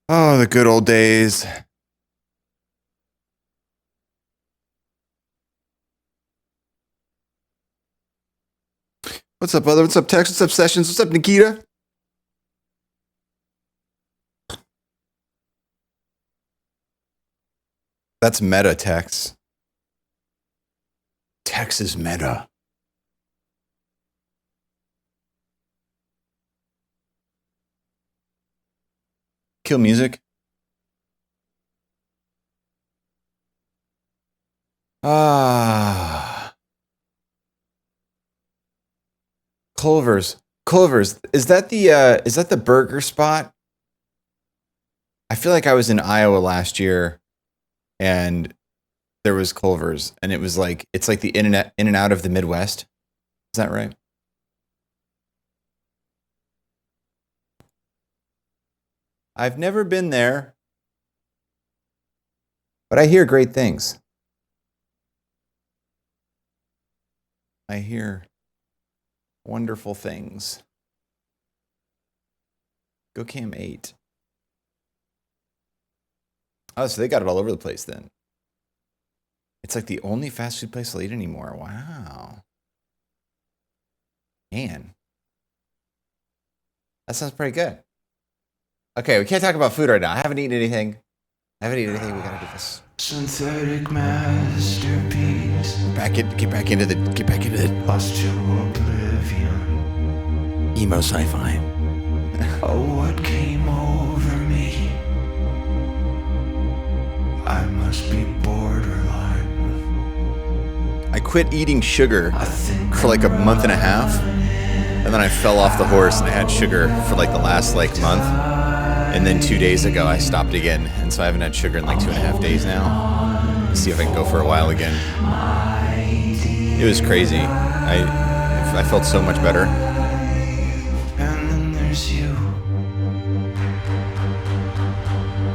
Oh, the good old days. What's up, brother? What's up, Tex? What's up, Sessions? What's up, Nikita? That's meta, Tex. Tex is meta. Kill music. Ah. Culver's. Culver's. Is that the burger spot? I feel like I was in Iowa last year and there was Culver's and it was like it's like the in and out of the Midwest. Is that right? I've never been there, but I hear great things. I hear wonderful things. Go Cam 8. Oh, so they got it all over the place then. It's like the only fast food place I'll eat anymore. Wow. Man. That sounds pretty good. Okay, we can't talk about food right now. I haven't eaten anything. We gotta do this. Synthetic masterpiece. Get back into the Lost to oblivion. emo sci-fi. Oh, what came over me? I must be borderline. I quit eating sugar for like a month and a half, and then I fell off the horse and I had sugar for like the last like month, and then 2 days ago I stopped again, and so I haven't had sugar in like 2.5 days now. Let's see if I can go for a while again. It was crazy. I felt so much better. And then there's you.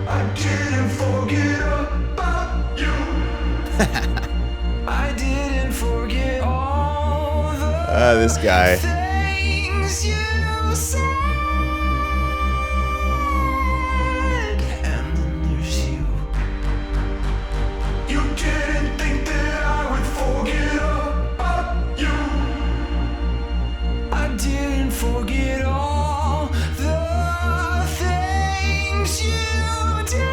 I didn't forget about you. I didn't forget all the This guy. things you said. And then there's you. You didn't think that I would forget about you. I didn't forget all the things you did.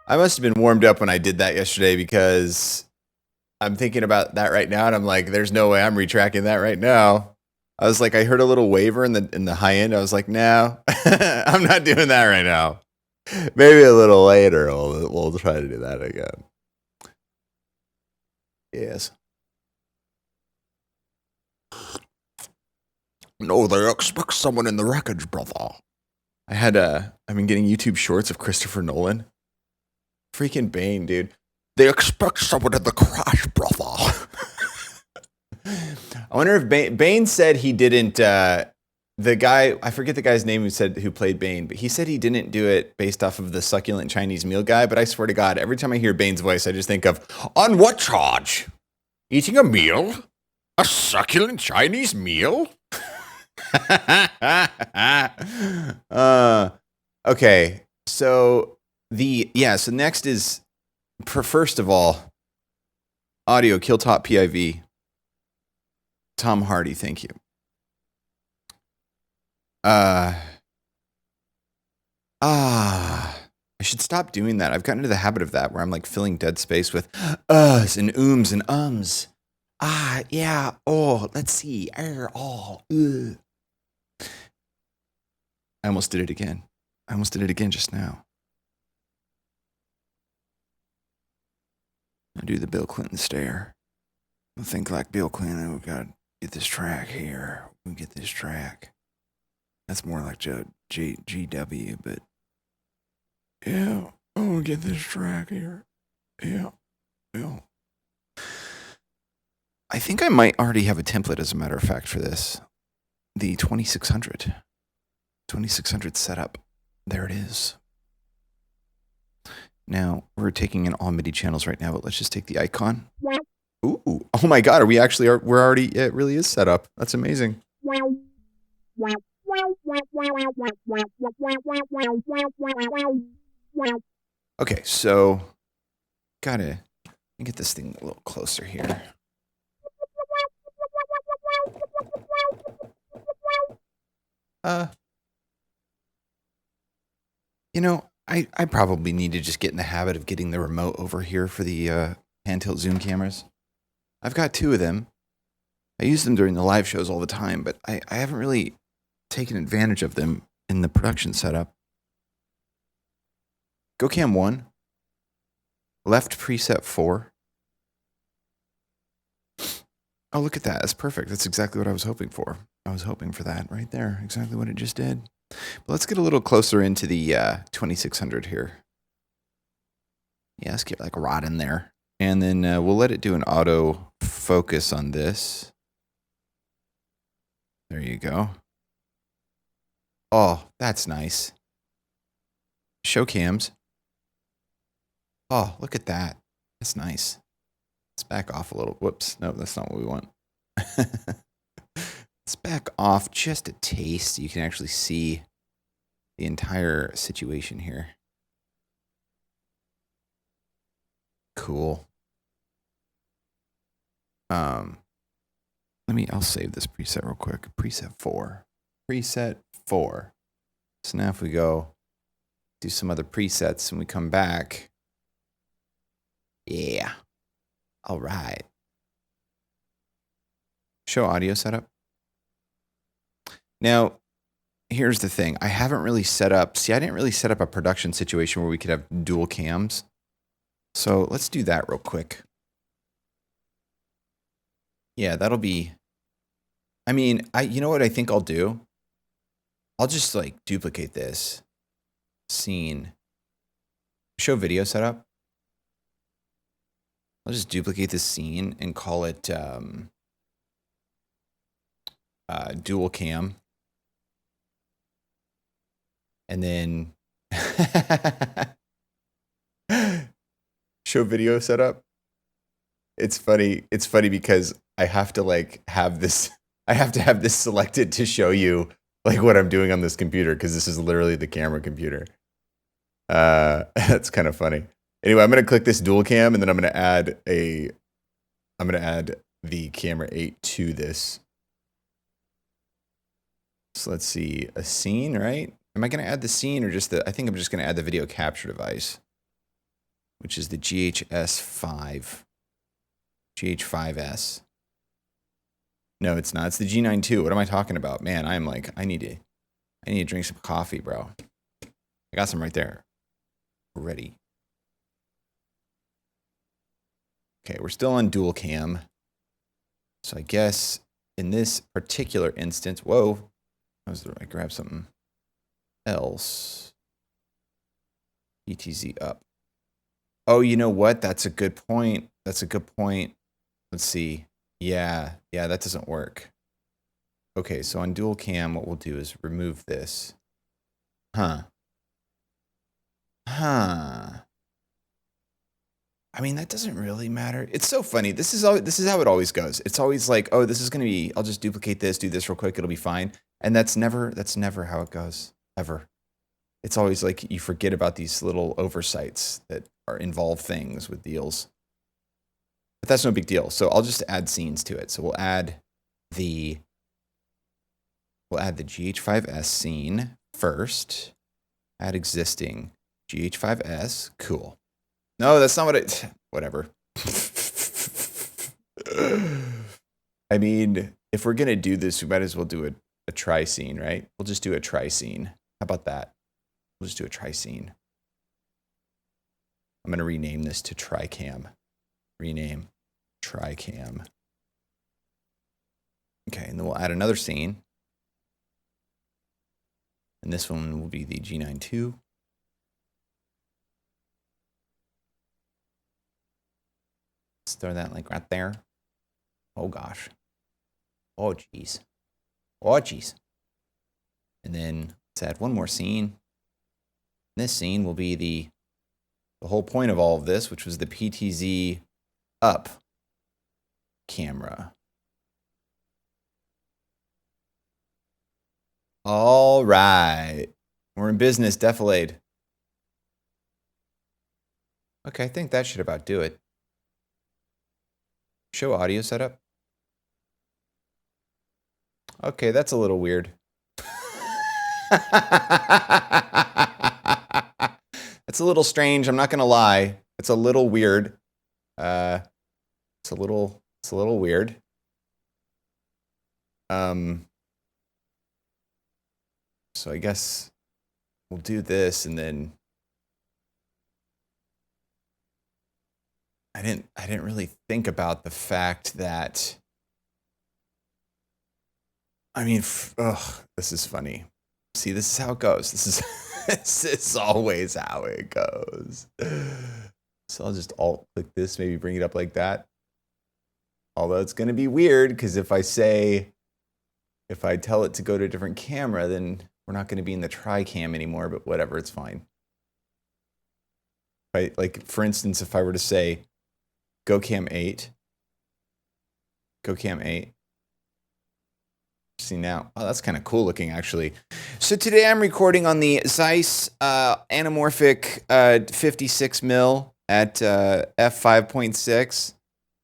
I must have been warmed up when I did that yesterday because I'm thinking about that right now and I'm like, there's no way I'm retracking that right now. I was like, I heard a little waver in the high end. I was like, no, I'm not doing that right now. Maybe a little later we'll try to do that again. Yes. No, they expect someone in the wreckage, brother. I've been getting YouTube shorts of Christopher Nolan. Freaking Bane, dude. They expect someone in the crash, brother. I wonder if Bane said he didn't. The guy, I forget the guy's name who played Bane, but he said he didn't do it based off of the succulent Chinese meal guy. But I swear to God, every time I hear Bane's voice, I just think of, on what charge? Eating a meal? A succulent Chinese meal? Okay, so so next is, first of all, audio Kill Top PIV. Tom Hardy, thank you. I should stop doing that. I've gotten into the habit of that where I'm like filling dead space with uhs and ums and ums. Yeah. Oh, let's see. I almost did it again. Just now. I do the Bill Clinton stare. I think like Bill Clinton. We gotta get this track here. We get this track. That's more like GW, but yeah, I'm gonna get this track here. Yeah. I think I might already have a template, as a matter of fact, for this. The 2600. 2600 setup. There it is. Now, we're taking in all MIDI channels right now, but let's just take the icon. Ooh, oh my god, we're already, it really is set up. That's amazing. Okay, so, gotta get this thing a little closer here. You know, I probably need to just get in the habit of getting the remote over here for the hand tilt zoom cameras. I've got 2 of them. I use them during the live shows all the time, but I haven't really taken advantage of them in the production setup. Go cam 1. Left preset 4. Oh, look at that. That's perfect. That's exactly what I was hoping for. I was hoping for that right there. Exactly what it just did. But let's get a little closer into the 2600 here. Yeah, let's get like right in there. And then we'll let it do an auto focus on this. There you go. Oh, that's nice. Show cams. Oh, look at that. That's nice. Let's back off a little. Whoops. No, that's not what we want. Let's back off just a taste so you can actually see the entire situation here. Cool. I'll save this preset real quick. Preset 4. Preset 4. So now if we go do some other presets and we come back. Yeah. All right. Show audio setup. Now, here's the thing. I haven't really set up, I didn't really set up a production situation where we could have dual cams. So let's do that real quick. Yeah, that'll be, you know what I think I'll do? I'll just like duplicate this scene. Show video setup. I'll just duplicate this scene and call it dual cam. And then show video setup. It's funny because I have to like have this selected to show you like what I'm doing on this computer, because this is literally the camera computer. That's kind of funny. Anyway, I'm going to click this dual cam, and then I'm going to add the camera 8 to this. So let's see, a scene, right? Am I going to add the scene or just I think I'm just going to add the video capture device, which is the GH5S. No, it's not. It's the G9 II. What am I talking about? Man, I'm like, I need to drink some coffee, bro. I got some right there. Ready. Okay, we're still on dual cam. So I guess in this particular instance, whoa, I grabbed something else. ETZ up. Oh, you know what? That's a good point. Let's see. Yeah, that doesn't work. Okay, so on dual cam, what we'll do is remove this. That doesn't really matter. It's so funny. This is how it always goes. It's always like, oh, this is gonna be, I'll just duplicate this, do this real quick, it'll be fine. And that's never how it goes, ever. It's always like you forget about these little oversights that involve things with deals. But that's no big deal. So I'll just add scenes to it. So we'll add the GH5S scene first. Add existing GH5S. Cool. No, that's not what whatever. If we're going to do this, we might as well do a try scene, right? We'll just do a try scene. How about that? We'll just do a try scene. I'm going to rename this to TriCam. Rename TriCam. Okay, and then we'll add another scene. And this one will be the G9 II. Let's throw that like right there. Oh gosh. Oh geez. Oh geez. And then let's add one more scene. This scene will be the whole point of all of this, which was the PTZ up camera. All right. We're in business, Defilade. Okay, I think that should about do it. Show audio setup. Okay, that's a little weird. It's a little strange, I'm not gonna lie. It's a little weird. It's a little weird. So I guess we'll do this, and then I didn't really think about the fact that, I mean, this is funny. See, this is how it goes. This is always how it goes. So I'll just alt click this, maybe bring it up like that. Although it's going to be weird, because if I tell it to go to a different camera, then we're not going to be in the tri-cam anymore, but whatever, it's fine. Right? Like, for instance, if I were to say, go cam 8. See now, oh, that's kind of cool looking, actually. So today I'm recording on the Zeiss anamorphic 56mm at f5.6.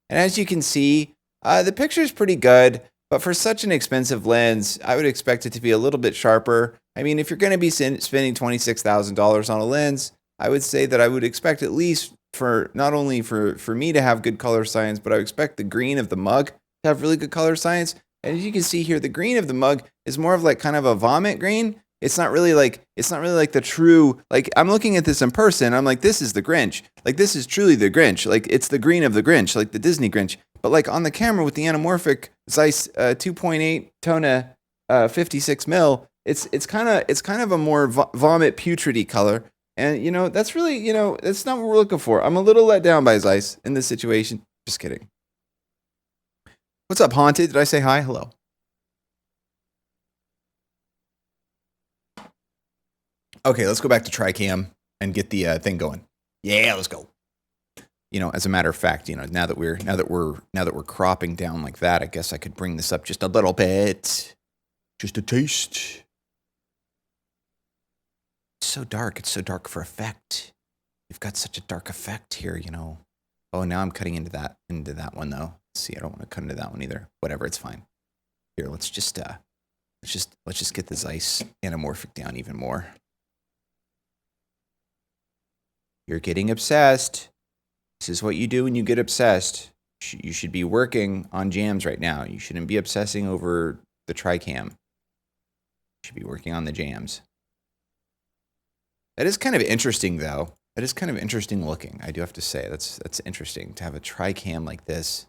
And as you can see, the picture is pretty good, but for such an expensive lens, I would expect it to be a little bit sharper. I mean, if you're going to be spending $26,000 on a lens, I would say that I would expect at least for not only for me to have good color science, but I would expect the green of the mug to have really good color science. And as you can see here, the green of the mug is more of like kind of a vomit green. It's not really like the true, like, I'm looking at this in person, I'm like, this is the Grinch. Like, this is truly the Grinch. Like, it's the green of the Grinch, like the Disney Grinch. But like on the camera with the anamorphic Zeiss 2.8 Tona 56mm, it's kind of a more vomit putridy color. And, you know, that's really, you know, that's not what we're looking for. I'm a little let down by Zeiss in this situation. Just kidding. What's up, Haunted? Did I say hi? Hello. Okay, let's go back to TriCam and get the thing going. Yeah, let's go. You know, as a matter of fact, you know, now that we're cropping down like that, I guess I could bring this up just a little bit, just a taste. It's so dark. It's so dark for effect. We've got such a dark effect here, you know. Oh, now I'm cutting into that one though. Let's see, I don't want to cut into that one either. Whatever, it's fine. Here, let's just get the Zeiss anamorphic down even more. You're getting obsessed. This is what you do when you get obsessed. You should be working on jams right now. You shouldn't be obsessing over the TriCam. You should be working on the jams. That is kind of interesting, though. That is kind of interesting looking. I do have to say, that's interesting to have a TriCam like this,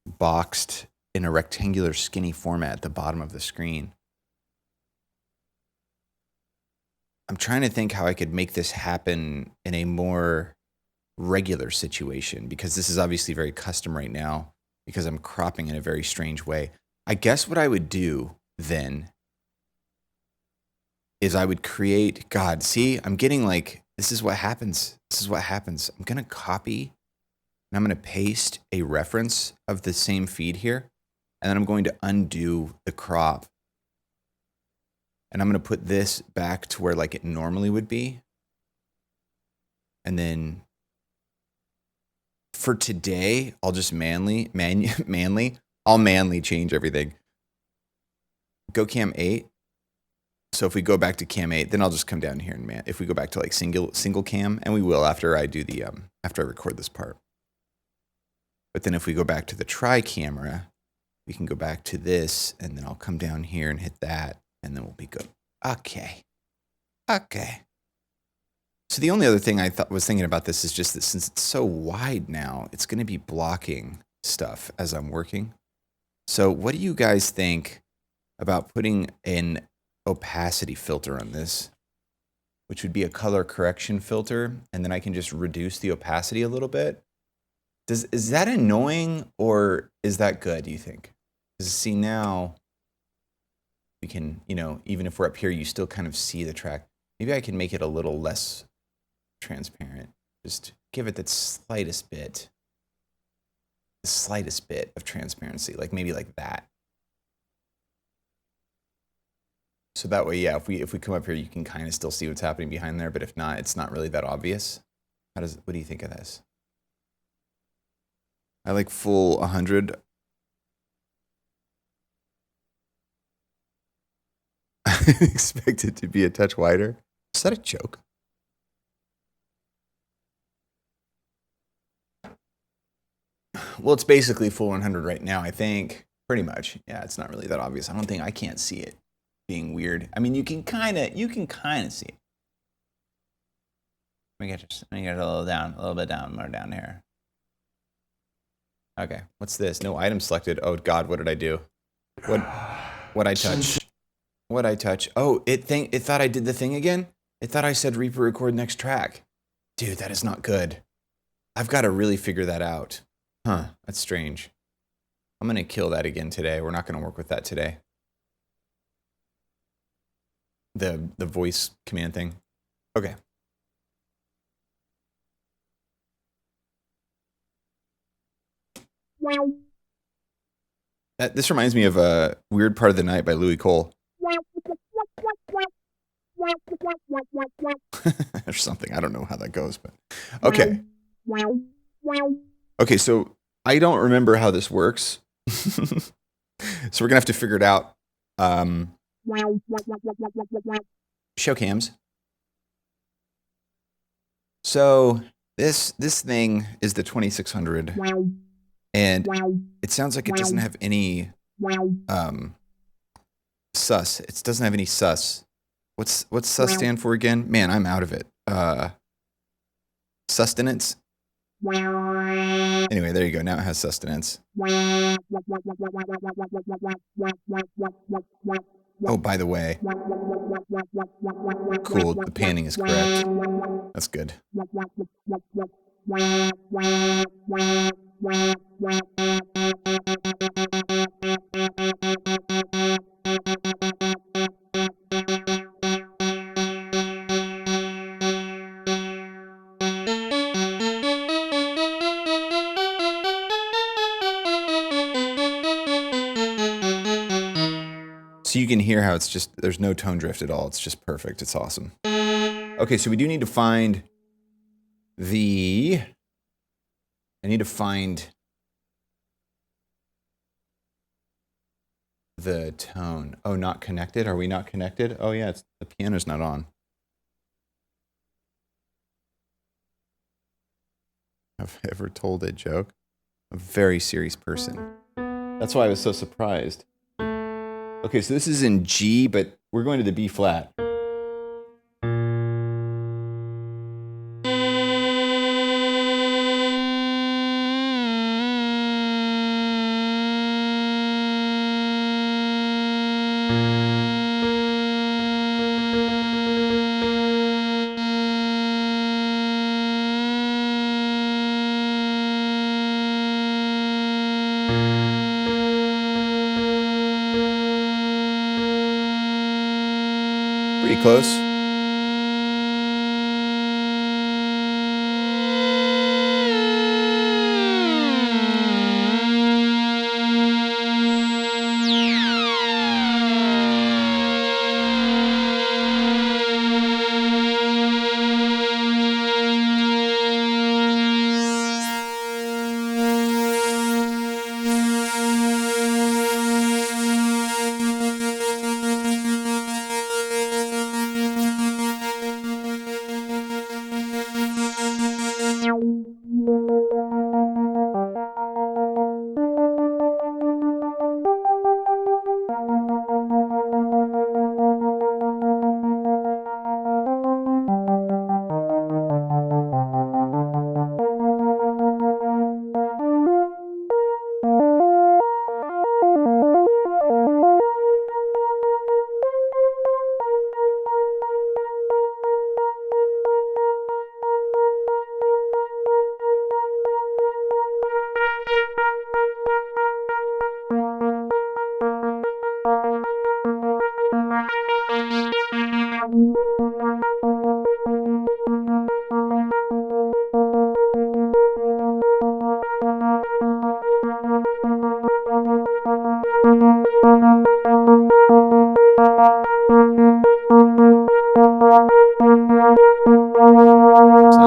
boxed in a rectangular skinny format at the bottom of the screen. I'm trying to think how I could make this happen in a more regular situation, because this is obviously very custom right now because I'm cropping in a very strange way. I guess what I would do then is I would create, God, see, I'm getting like, this is what happens. This is what happens. I'm going to copy and I'm going to paste a reference of the same feed here. And then I'm going to undo the crop. And I'm going to put this back to where like it normally would be. And then for today, I'll just manly change everything. Go cam 8. So if we go back to cam 8, then I'll just come down here and if we go back to like single cam, and we will after I do the after I record this part. But then if we go back to the tri camera, we can go back to this, and then I'll come down here and hit that, and then we'll be good. Okay. So the only other thing I was thinking about this is just that since it's so wide now, it's going to be blocking stuff as I'm working. So what do you guys think about putting a opacity filter on this, which would be a color correction filter, and then I can just reduce the opacity a little bit. Is that annoying or is that good, do you think? Because see, now we can, you know, even if we're up here, you still kind of see the track. Maybe I can make it a little less transparent. Just give it the slightest bit of transparency, like maybe like that. So that way, yeah, if we come up here, you can kind of still see what's happening behind there, but if not, it's not really that obvious. What do you think of this? I like full 100. I expect it to be a touch wider. Is that a joke? Well, it's basically full 100 right now, I think. Pretty much. Yeah, it's not really that obvious. I can't see it being weird. I mean, you can kind of see it. Let me get it a little bit down, more down here. Okay, what's this? No item selected. Oh God, what did I do? What I touch? What I touch? Oh, it thought I did the thing again. It thought I said Reaper record next track. Dude, that is not good. I've got to really figure that out. Huh, that's strange. I'm gonna kill that again today. We're not gonna work with that today. The voice command thing. Okay. This reminds me of a Weird Part of the Night by Louis Cole. Or something. I don't know how that goes, but okay. Okay, so I don't remember how this works. So we're gonna have to figure it out. Show cams. So this thing is the 2600, and it sounds like it doesn't have any sus. It doesn't have any sus. What's sus stand for again? Man, I'm out of it. Sustenance. Anyway, there you go. Now it has sustenance. Oh, by the way. Cool. The panning is correct. That's good. So you can hear how it's just, there's no tone drift at all. It's just perfect. It's awesome. Okay, so we do need to find I need to find the tone. Oh, not connected? Are we not connected? Oh yeah, the piano's not on. Have I ever told a joke? A very serious person. That's why I was so surprised. Okay, so this is in G, but we're going to the B flat. Pretty close. Sounds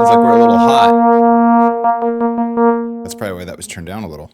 like we're a little hot. That's probably why that was turned down a little.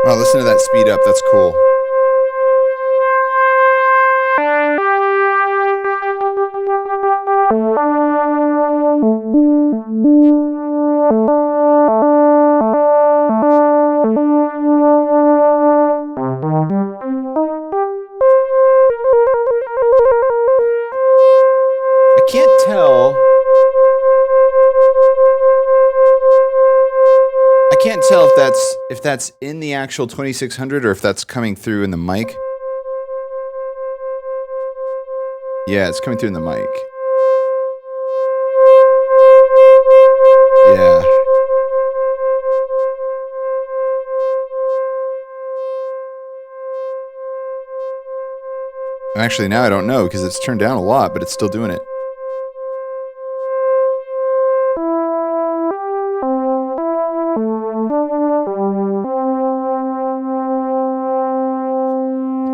Wow, listen to that speed up. That's cool. I can't tell. I can't tell if that's in the actual 2600 or if that's coming through in the mic. Yeah, it's coming through in the mic. Yeah. Actually, now I don't know because it's turned down a lot, but it's still doing it.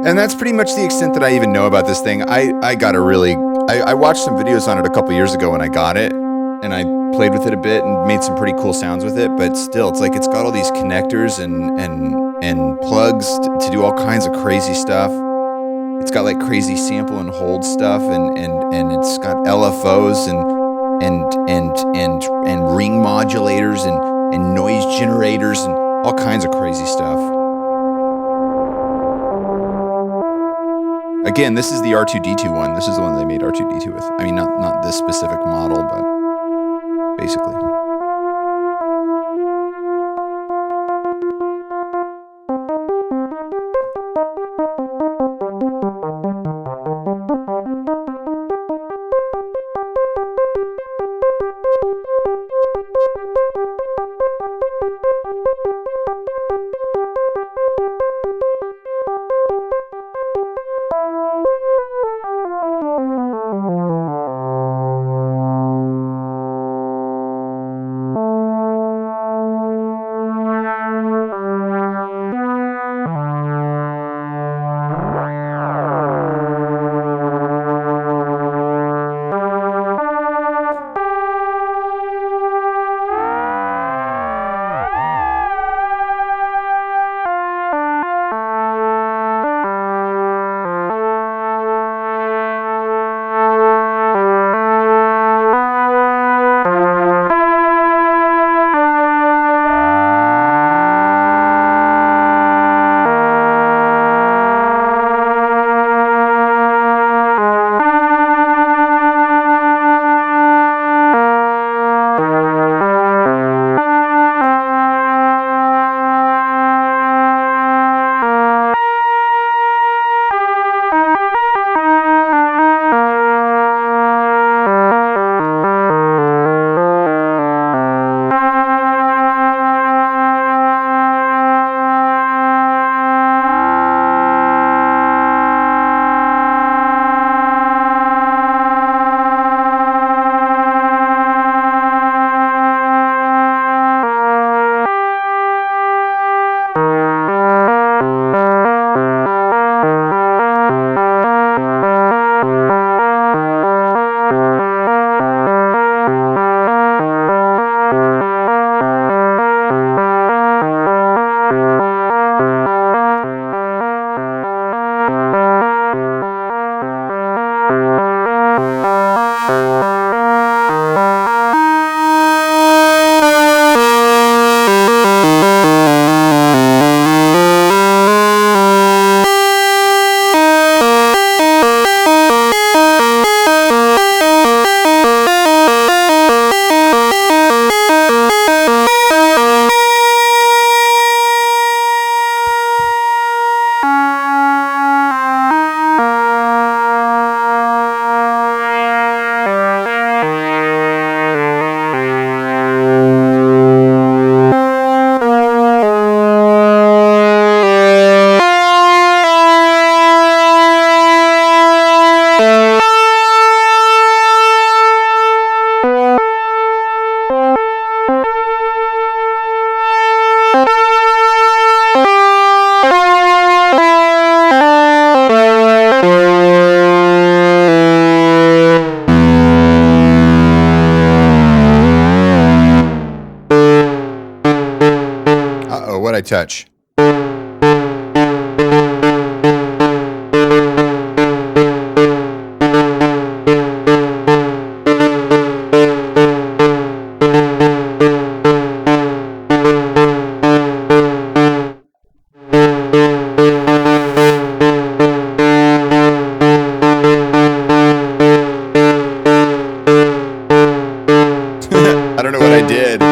And that's pretty much the extent that I even know about this thing. I got a really... I watched some videos on it a couple years ago when I got it, and I played with it a bit and made some pretty cool sounds with it, but still, it's like it's got all these connectors and plugs to do all kinds of crazy stuff. It's got like crazy sample and hold stuff, and it's got LFOs and ring modulators and noise generators and all kinds of crazy stuff. Again, this is the R2-D2 one. This is the one they made R2-D2 with. I mean, not this specific model, but basically. touch. I don't know what I did.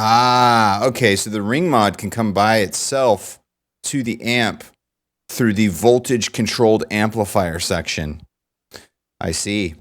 Ah, okay. So the ring mod can come by itself to the amp through the voltage controlled amplifier section. I see.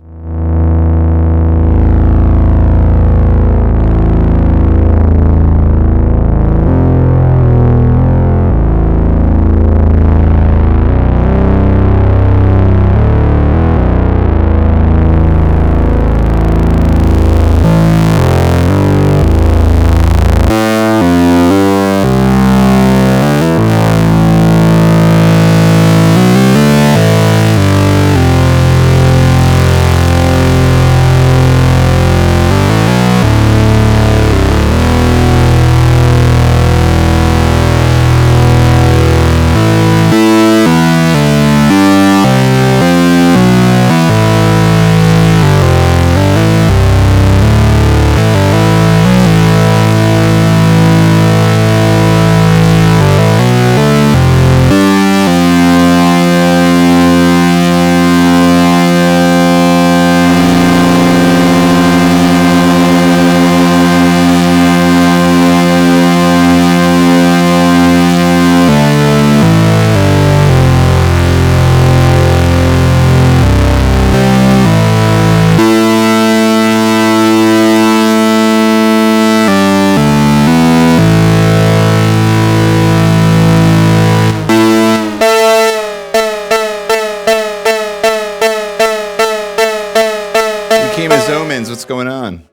What's going on?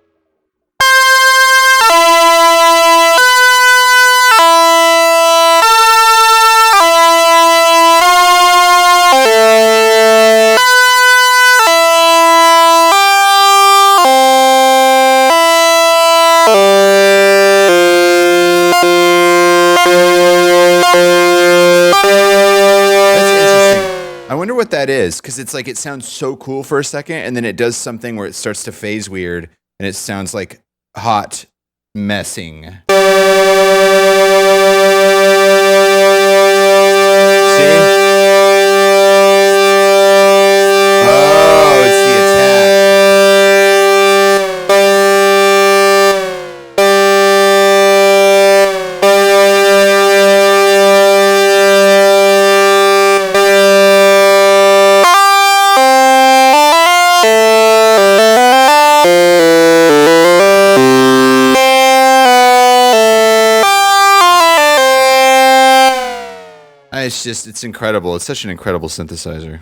What that is, because it's like it sounds so cool for a second and then it does something where it starts to phase weird and it sounds like hot messing. See? Oh, it's the attack. it's incredible. It's such an incredible synthesizer.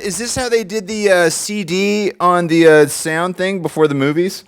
Is this how they did the CD on the sound thing before the movies?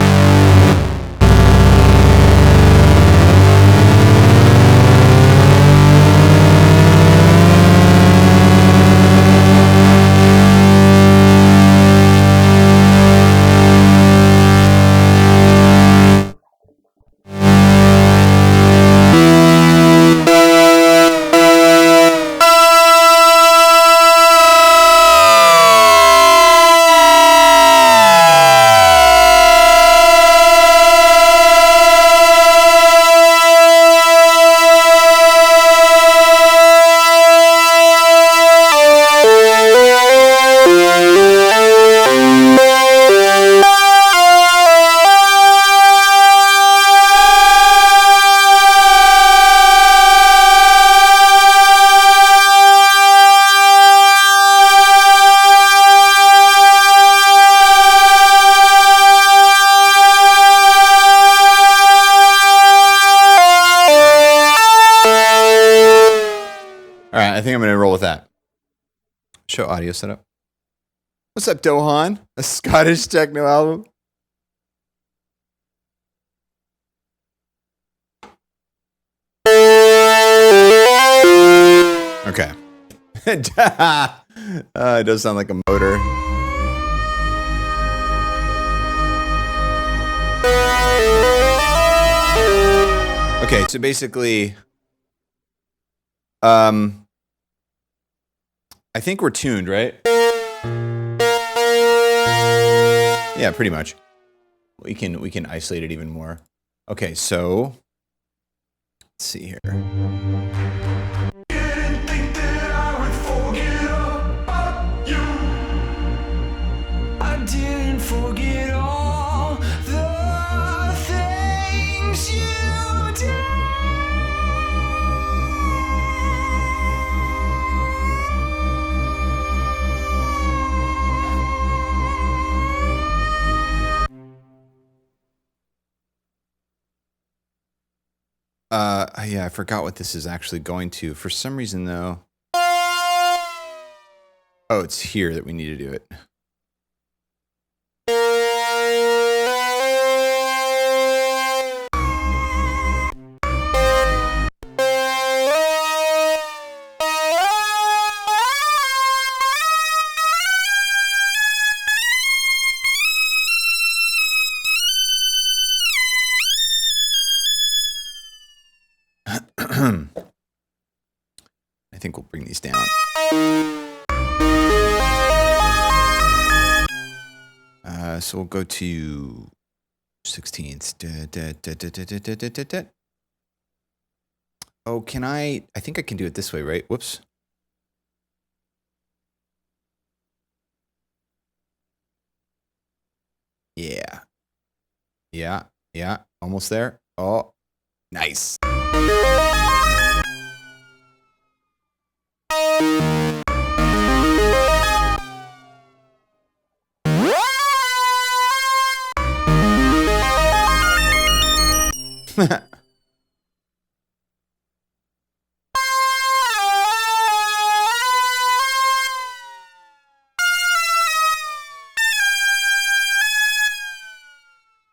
I think I'm going to roll with that. Show audio setup. What's up, Dohan? A Scottish techno album? Okay. It does sound like a motor. Okay, so basically, I think we're tuned, right? Yeah, pretty much. We can isolate it even more. Okay, so let's see here. Didn't think that I would forget about you. I didn't forget all the things you did. Yeah, I forgot what this is actually going to. For some reason, though. Oh, it's here that we need to do it. I think we'll bring these down. So we'll go to 16ths. Oh, can I think I can do it this way, right? Whoops. Yeah. Yeah. Almost there. Oh, nice.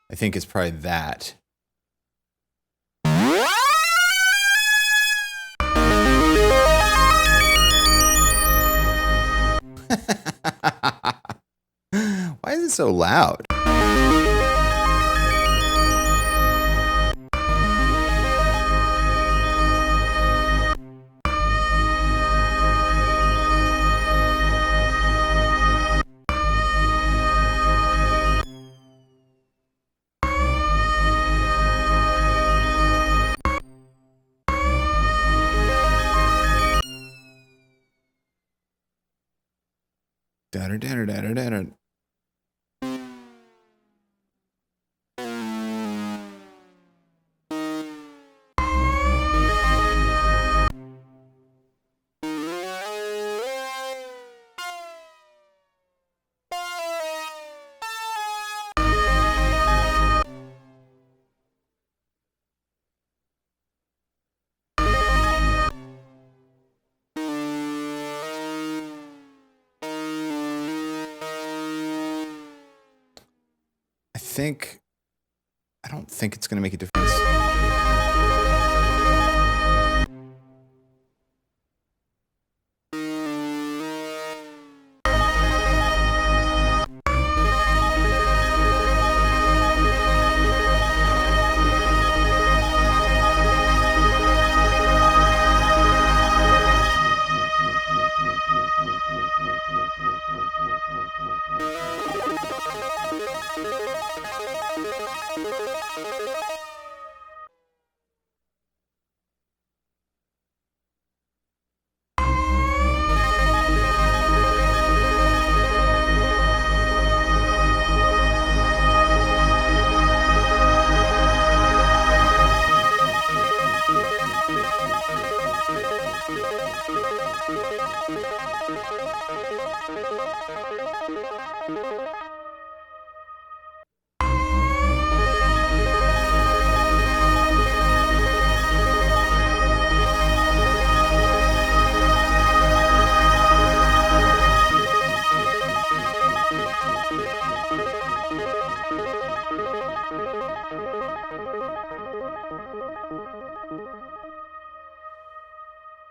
I think it's probably that. Why is it so loud? Datter, datter, datter, datter. I don't think it's going to make a difference.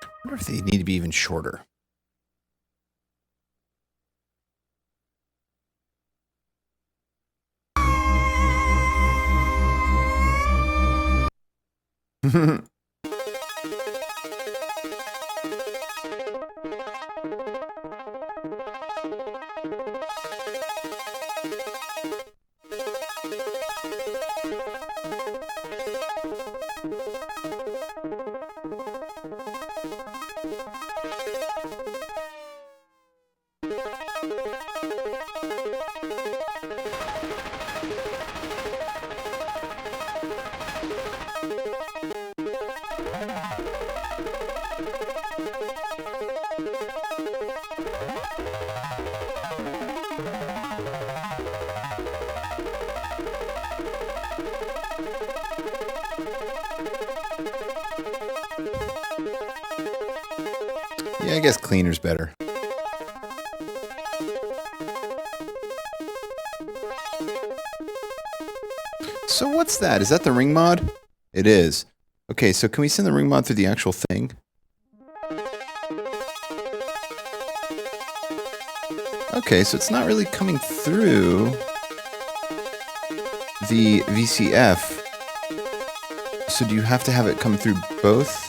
I wonder if they need to be even shorter. Yeah, I guess cleaner's better. So what's that? Is that the ring mod? It is. Okay, so can we send the ring mod through the actual thing? Okay, so it's not really coming through the VCF. So do you have to have it come through both?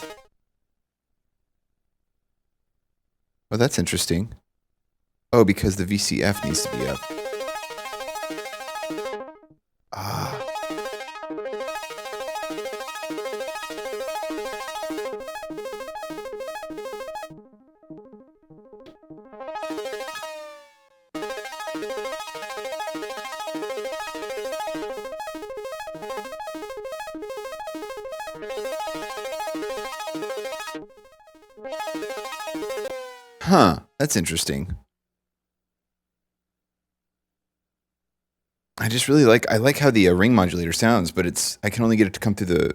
Oh, that's interesting. Oh, because the VCF needs to be up. Ah. Huh, that's interesting. I just really like how the ring modulator sounds, but I can only get it to come through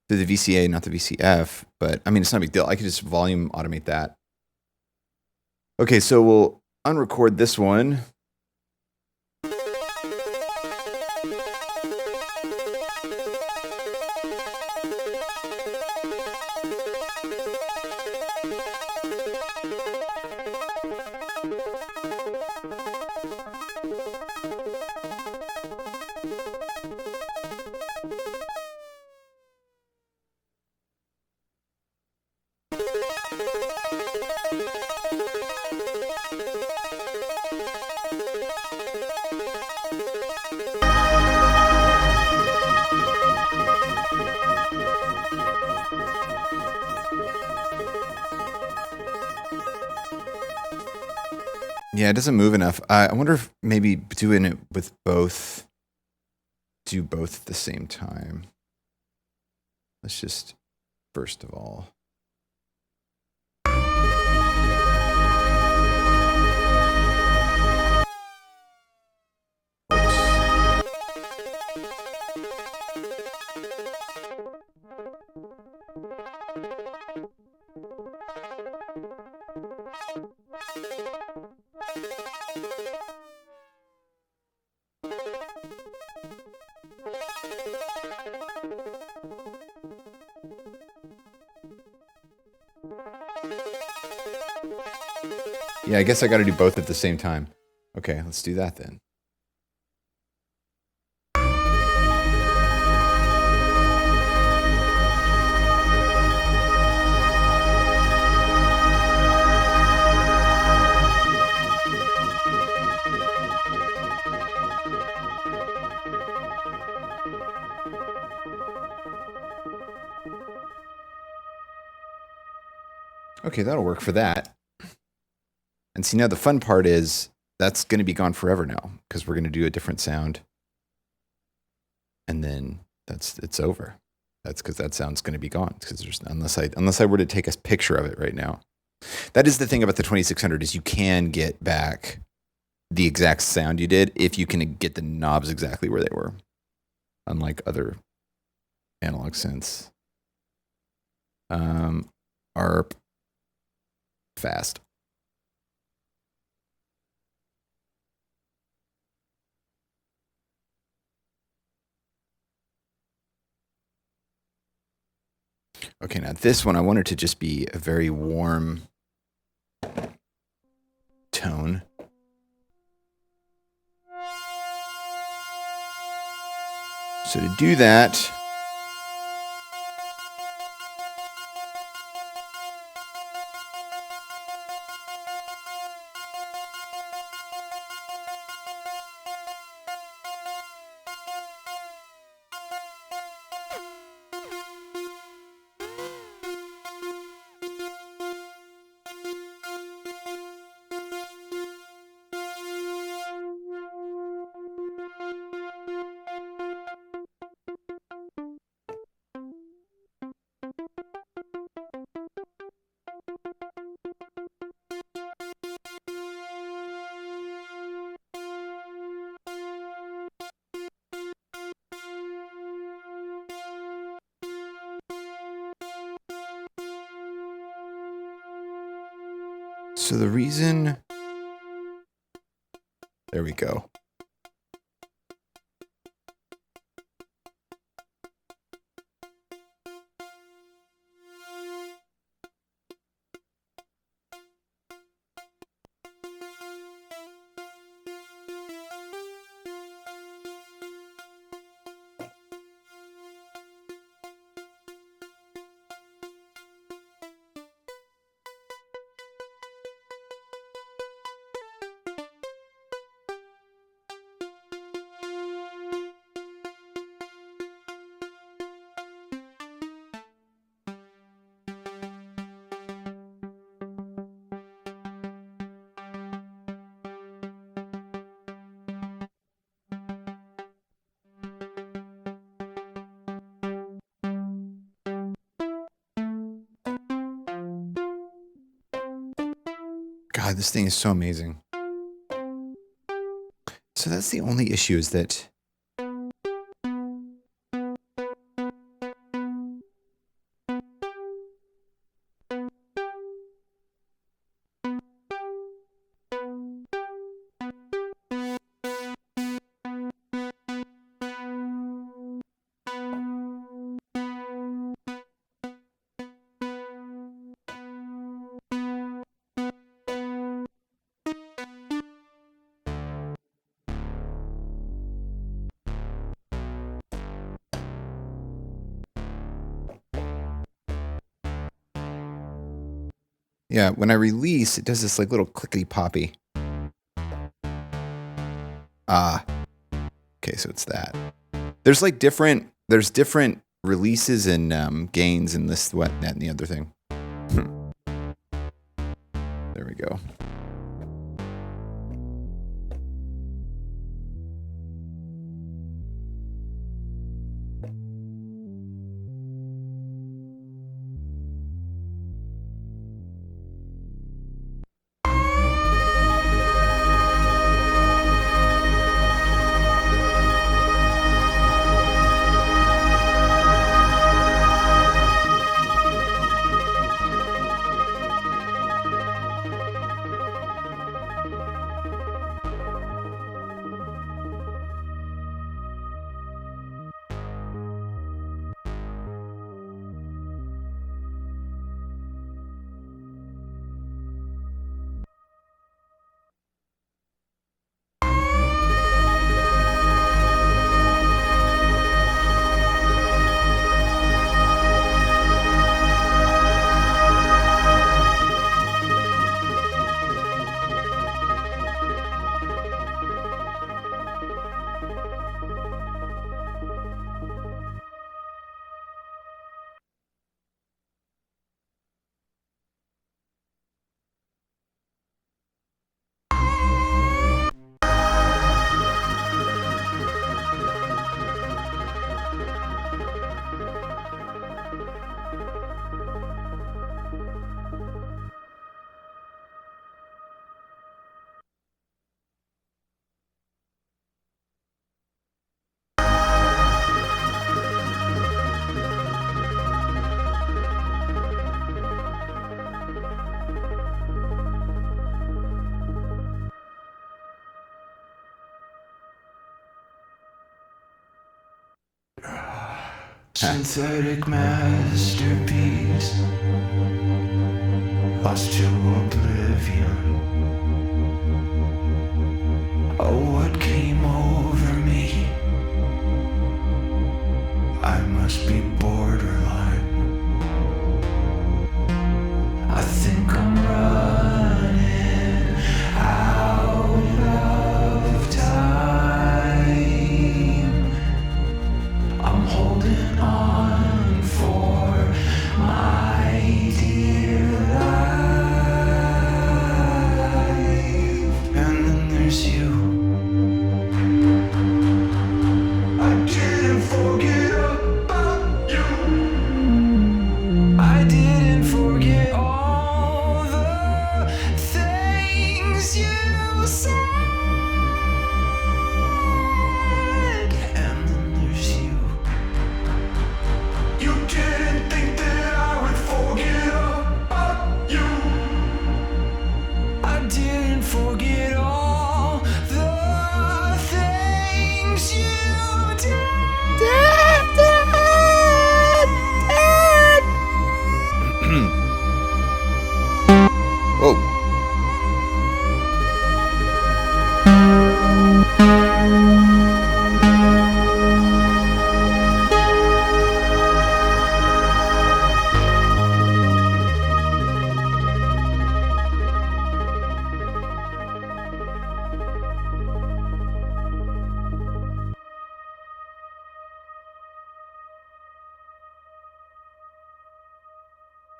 the VCA, not the VCF. But I mean, it's not a big deal. I could just volume automate that. Okay, so we'll unrecord this one. Yeah, it doesn't move enough. I wonder if maybe doing it with both, do both at the same time. Let's just, first of all. Yeah, I guess I got to do both at the same time. Okay, let's do that then. Okay, that'll work for that. And see, now the fun part is that's going to be gone forever now because we're going to do a different sound. And then it's over. That's because that sound's going to be gone. Because there's unless I were to take a picture of it right now. That is the thing about the 2600 is you can get back the exact sound you did if you can get the knobs exactly where they were, unlike other analog synths. ARP fast. Okay, now this one I want it to just be a very warm tone. So to do that, so the reason, there we go. God, this thing is so amazing. So that's the only issue is that yeah, when I release, it does this like little clickety poppy. Okay, so it's that. There's like different releases and gains in this, that, and the other thing. There we go. Synthetic masterpiece, lost to oblivion. Oh, what came over me? I must be borderline. I think I'm running out of time. I'm holding on for my dear life. And then there's you. I didn't forget about you. I didn't forget all the things you said. And then there's you. You didn't think that I would forget about you. I didn't forget all the things you did. Whoa.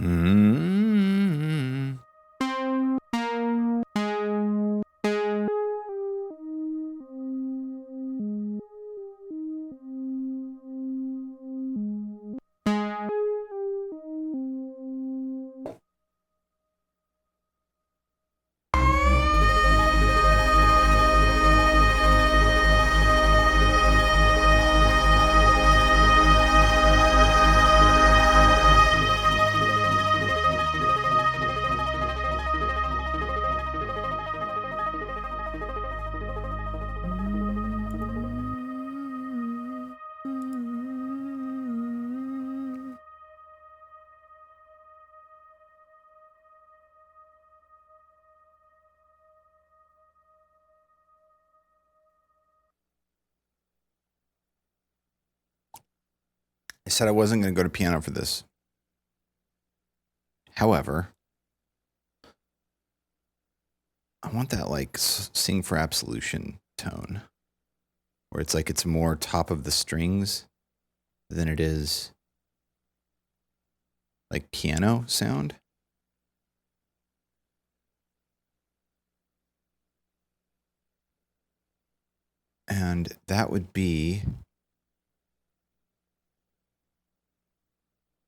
Mm. I said I wasn't going to go to piano for this. However, I want that like Sing for Absolution tone where it's like it's more top of the strings than it is like piano sound. And that would be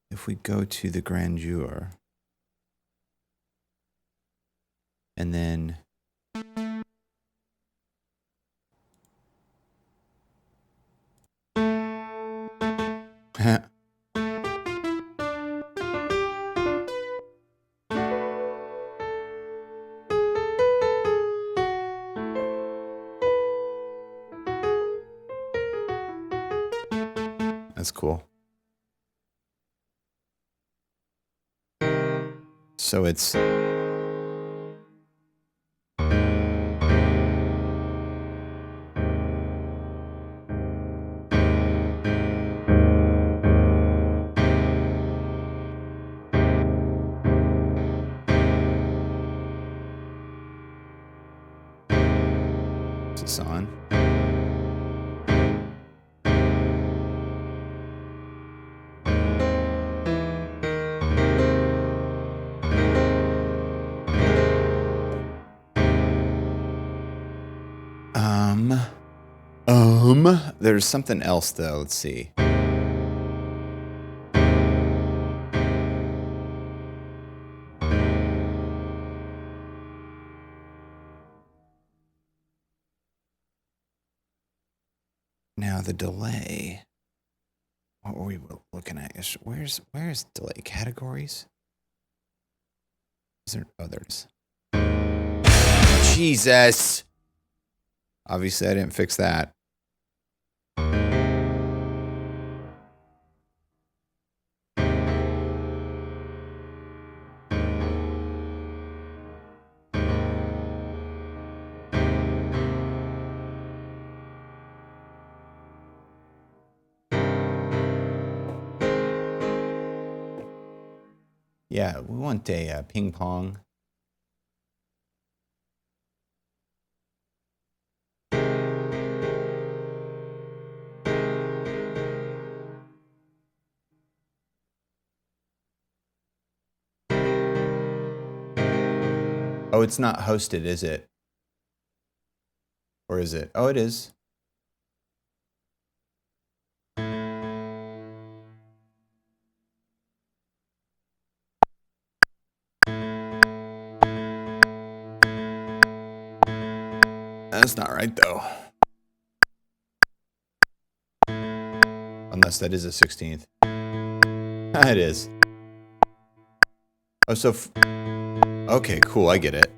if we go to the grandeur and then that's cool. So it's on. There's something else though. Let's see. Now the delay. What were we looking at? Where's delay categories? Is there others? Jesus. Obviously, I didn't fix that. Yeah, we want a ping pong. Oh, it's not hosted, is it? Or is it? Oh, it is. That's not right, though. Unless that is a 16th. It is. Oh, so... okay, cool, I get it.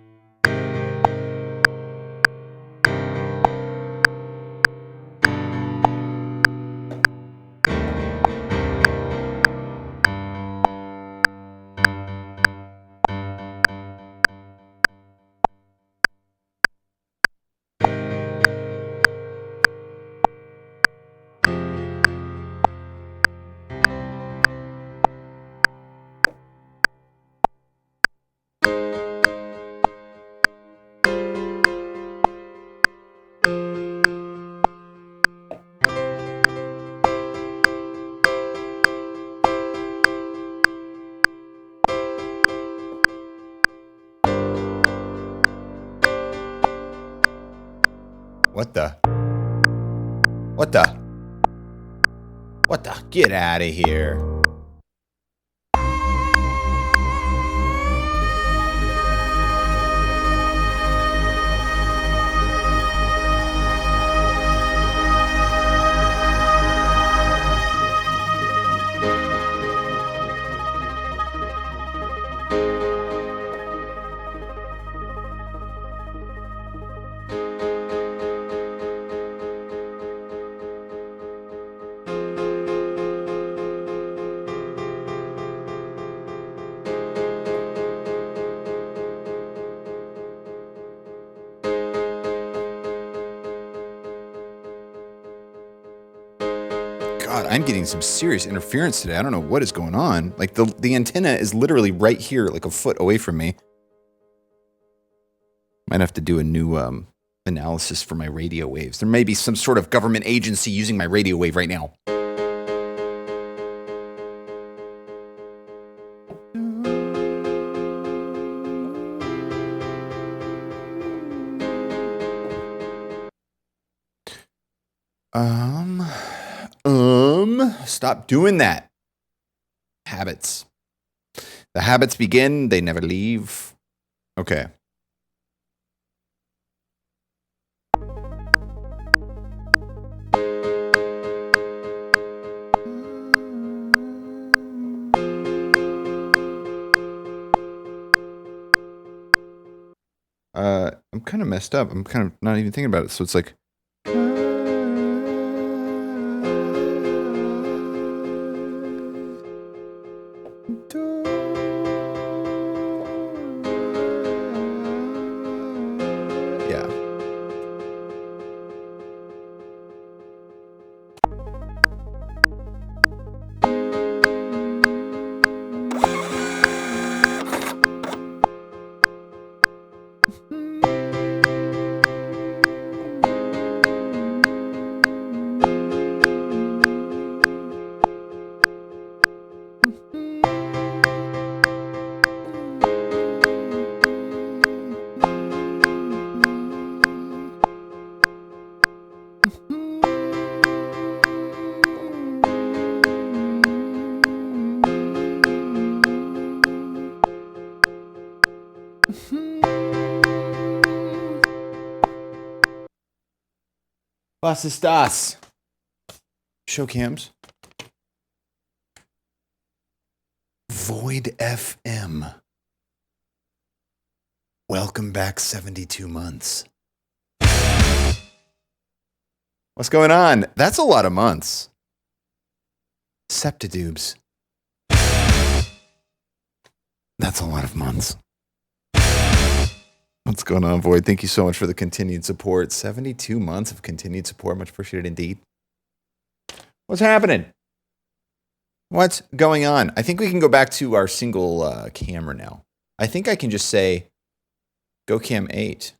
What the? What the? What the? Get out of here. God, I'm getting some serious interference today. I don't know what is going on. Like, the antenna is literally right here, like a foot away from me. Might have to do a new analysis for my radio waves. There may be some sort of government agency using my radio wave right now. Stop doing that. Habits. The habits begin, they never leave. Okay. I'm kind of messed up. I'm kind of not even thinking about it. So it's like... Was ist das? Show cams. Void FM. Welcome back 72 months. What's going on? That's a lot of months. Septidubes. That's a lot of months. What's going on, Void? Thank you so much for the continued support. 72 months of continued support. Much appreciated indeed. What's happening? What's going on? I think we can go back to our single camera now. I think I can just say, go cam 8.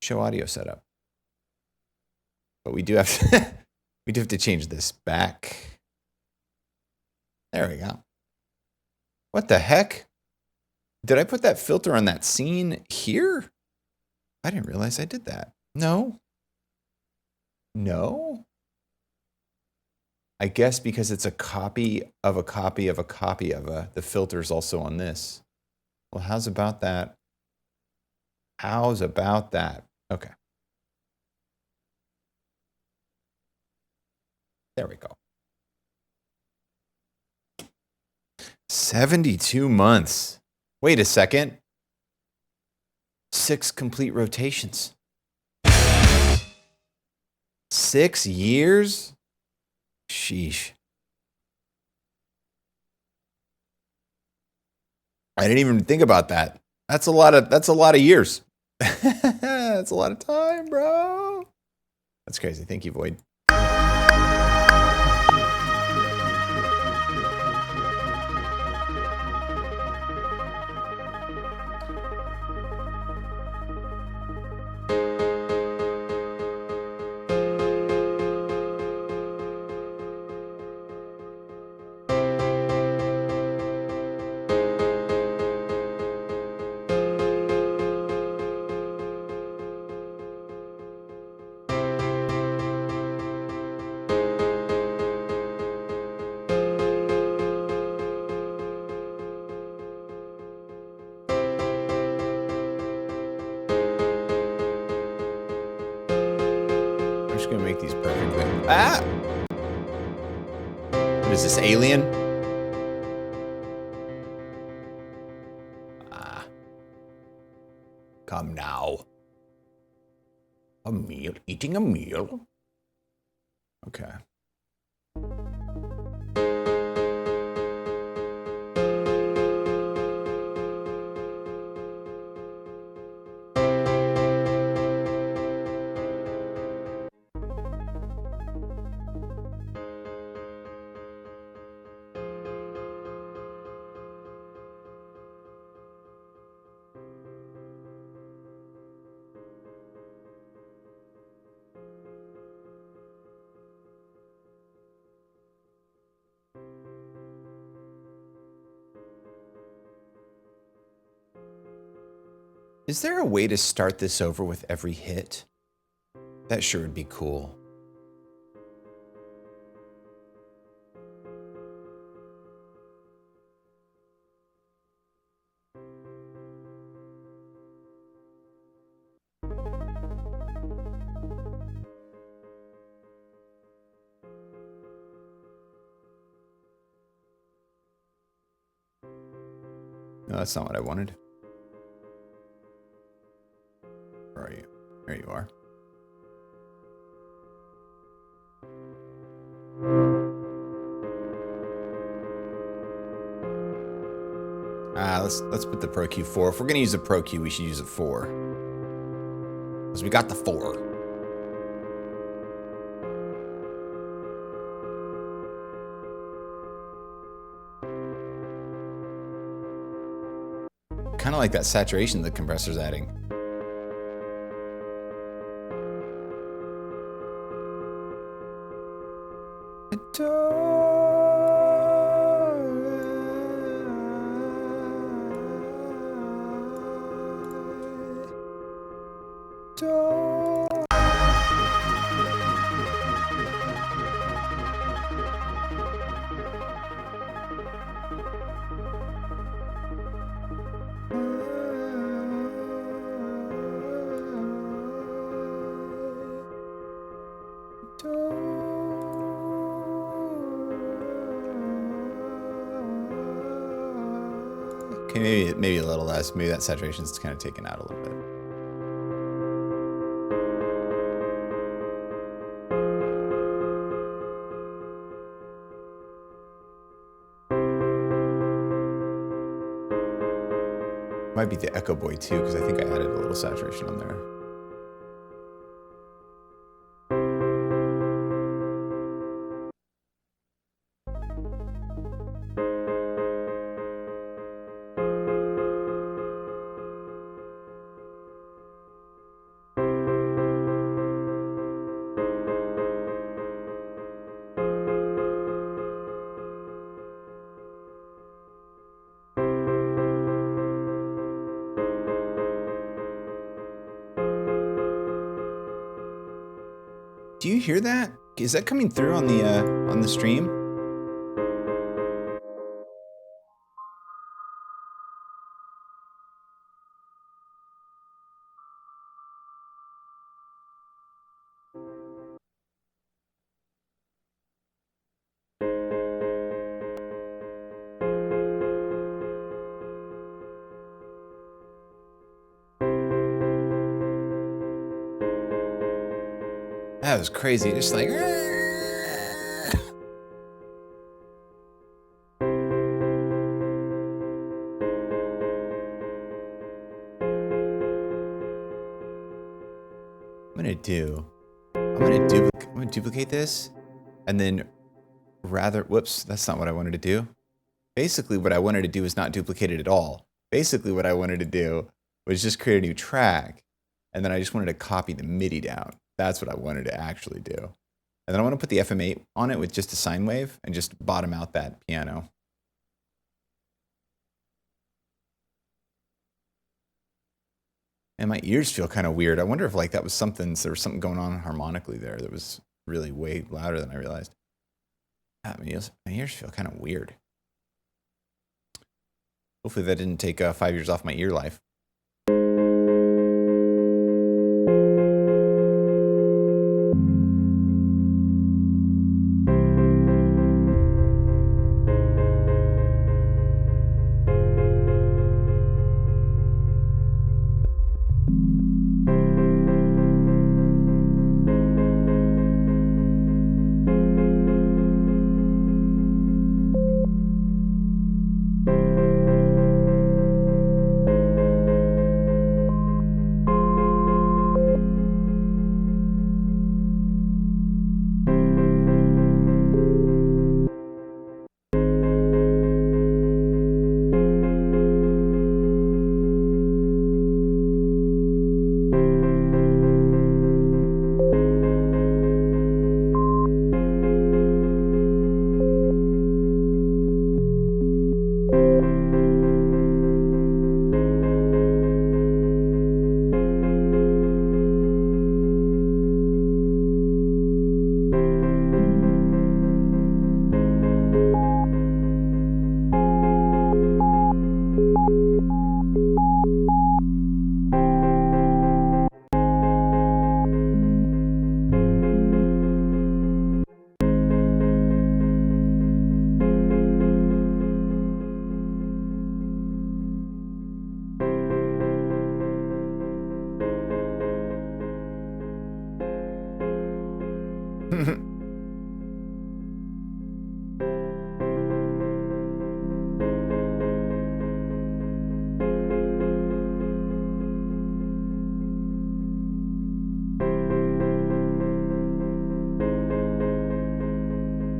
Show audio setup. But we do have to, we do have to change this back. There we go. What the heck? Did I put that filter on that scene here? I didn't realize I did that. No. No. I guess because it's a copy of a copy of a copy of a, the filter's also on this. Well, how's about that? How's about that? Okay. There we go. 72 months. Wait a second. 6 complete rotations. 6 years? Sheesh. I didn't even think about that. That's a lot of years. That's a lot of time, bro. That's crazy. Thank you, Void. I'm just gonna make these perfectly. Ah! What is this, Alien? Ah. Come now. A meal? Eating a meal? Okay. Is there a way to start this over with every hit? That sure would be cool. No, that's not what I wanted. Where are you? There you are. Let's put the Pro Q4. If we're gonna use a Pro Q, we should use a 4. Because we got the 4. Kind of like that saturation the compressor's adding. Okay, maybe a little less. Maybe that saturation's kind of taken out a little bit. Might be the Echo Boy too, because I think I added a little saturation on there. Do you hear that? Is that coming through on the stream? That was crazy. Just like. I'm gonna duplicate this, and then whoops, that's not what I wanted to do. Basically, what I wanted to do is not duplicate it at all. Basically, what I wanted to do was just create a new track, and then I just wanted to copy the MIDI down. That's what I wanted to actually do. And then I want to put the FM8 on it with just a sine wave and just bottom out that piano. And my ears feel kind of weird. I wonder if like that was something, there was something going on harmonically there that was really way louder than I realized. My ears feel kind of weird. Hopefully that didn't take 5 years off my ear life.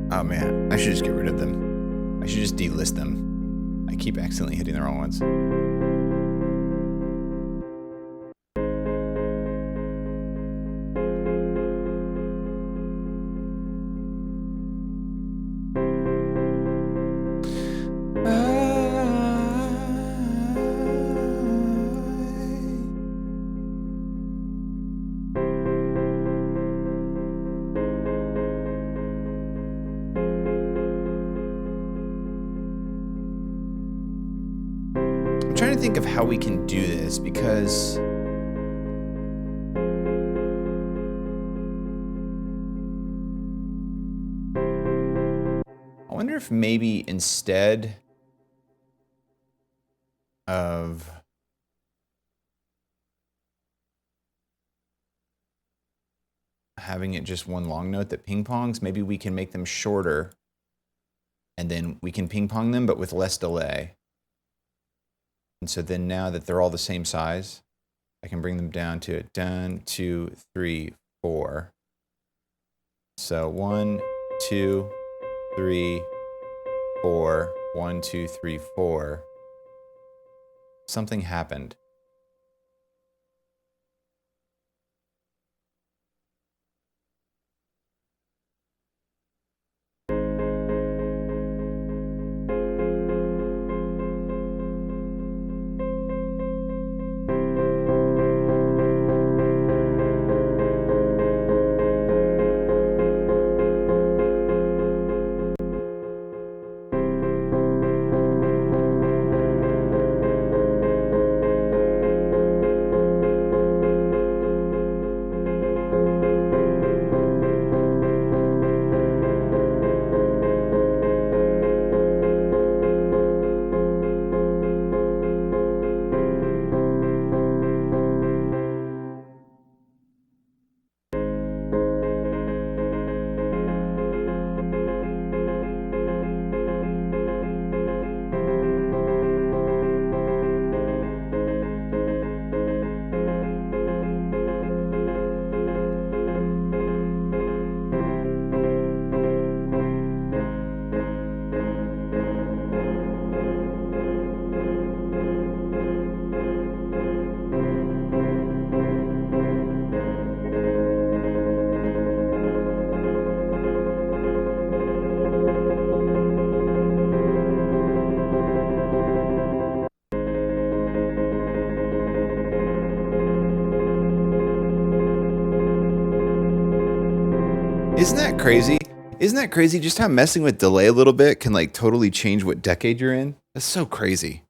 Oh man, I should just get rid of them. I should just delist them. I keep accidentally hitting the wrong ones. Think of how we can do this, because I wonder if maybe instead of having it just one long note that ping pongs, maybe we can make them shorter and then we can ping pong them but with less delay. And so then now that they're all the same size, I can bring them down to 1, 2, 3, 4. So 1, 2, 3, 4. 1, 2, 3, 4. Something happened. Isn't that crazy? Isn't that crazy just how messing with delay a little bit can like totally change what decade you're in? That's so crazy.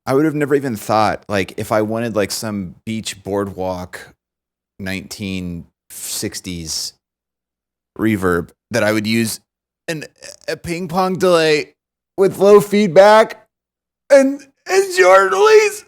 I would have never even thought like if I wanted like some beach boardwalk 1960s reverb that I would use a ping pong delay with low feedback and short release.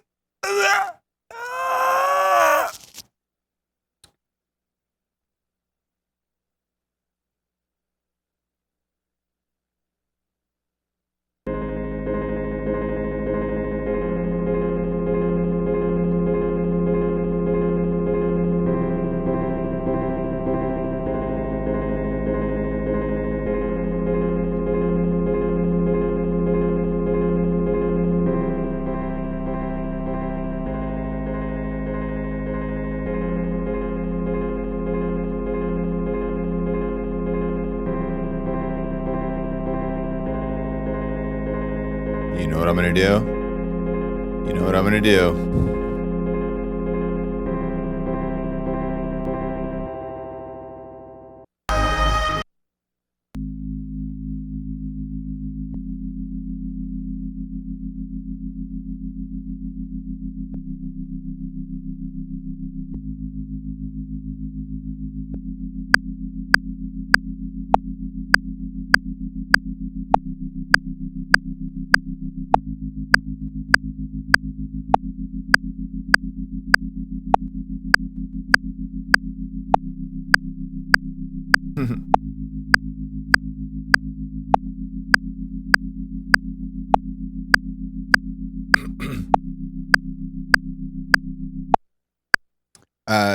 You know what I'm gonna do? You know what I'm gonna do?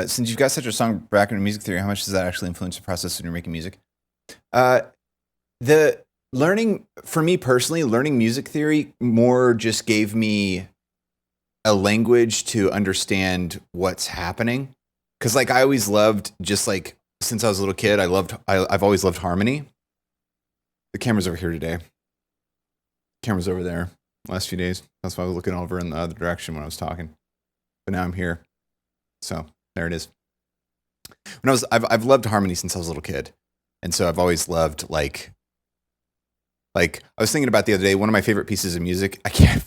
Since you've got such a strong background in music theory, how much does that actually influence the process when you're making music? The learning, for me personally, learning music theory more just gave me a language to understand what's happening. Because like I always loved, just like since I was a little kid, I've always loved harmony. The camera's over here today. Camera's over there. Last few days, that's why I was looking over in the other direction when I was talking. But now I'm here, so there it is. I've loved harmony since I was a little kid, and so I've always loved like I was thinking about the other day. One of my favorite pieces of music. I can't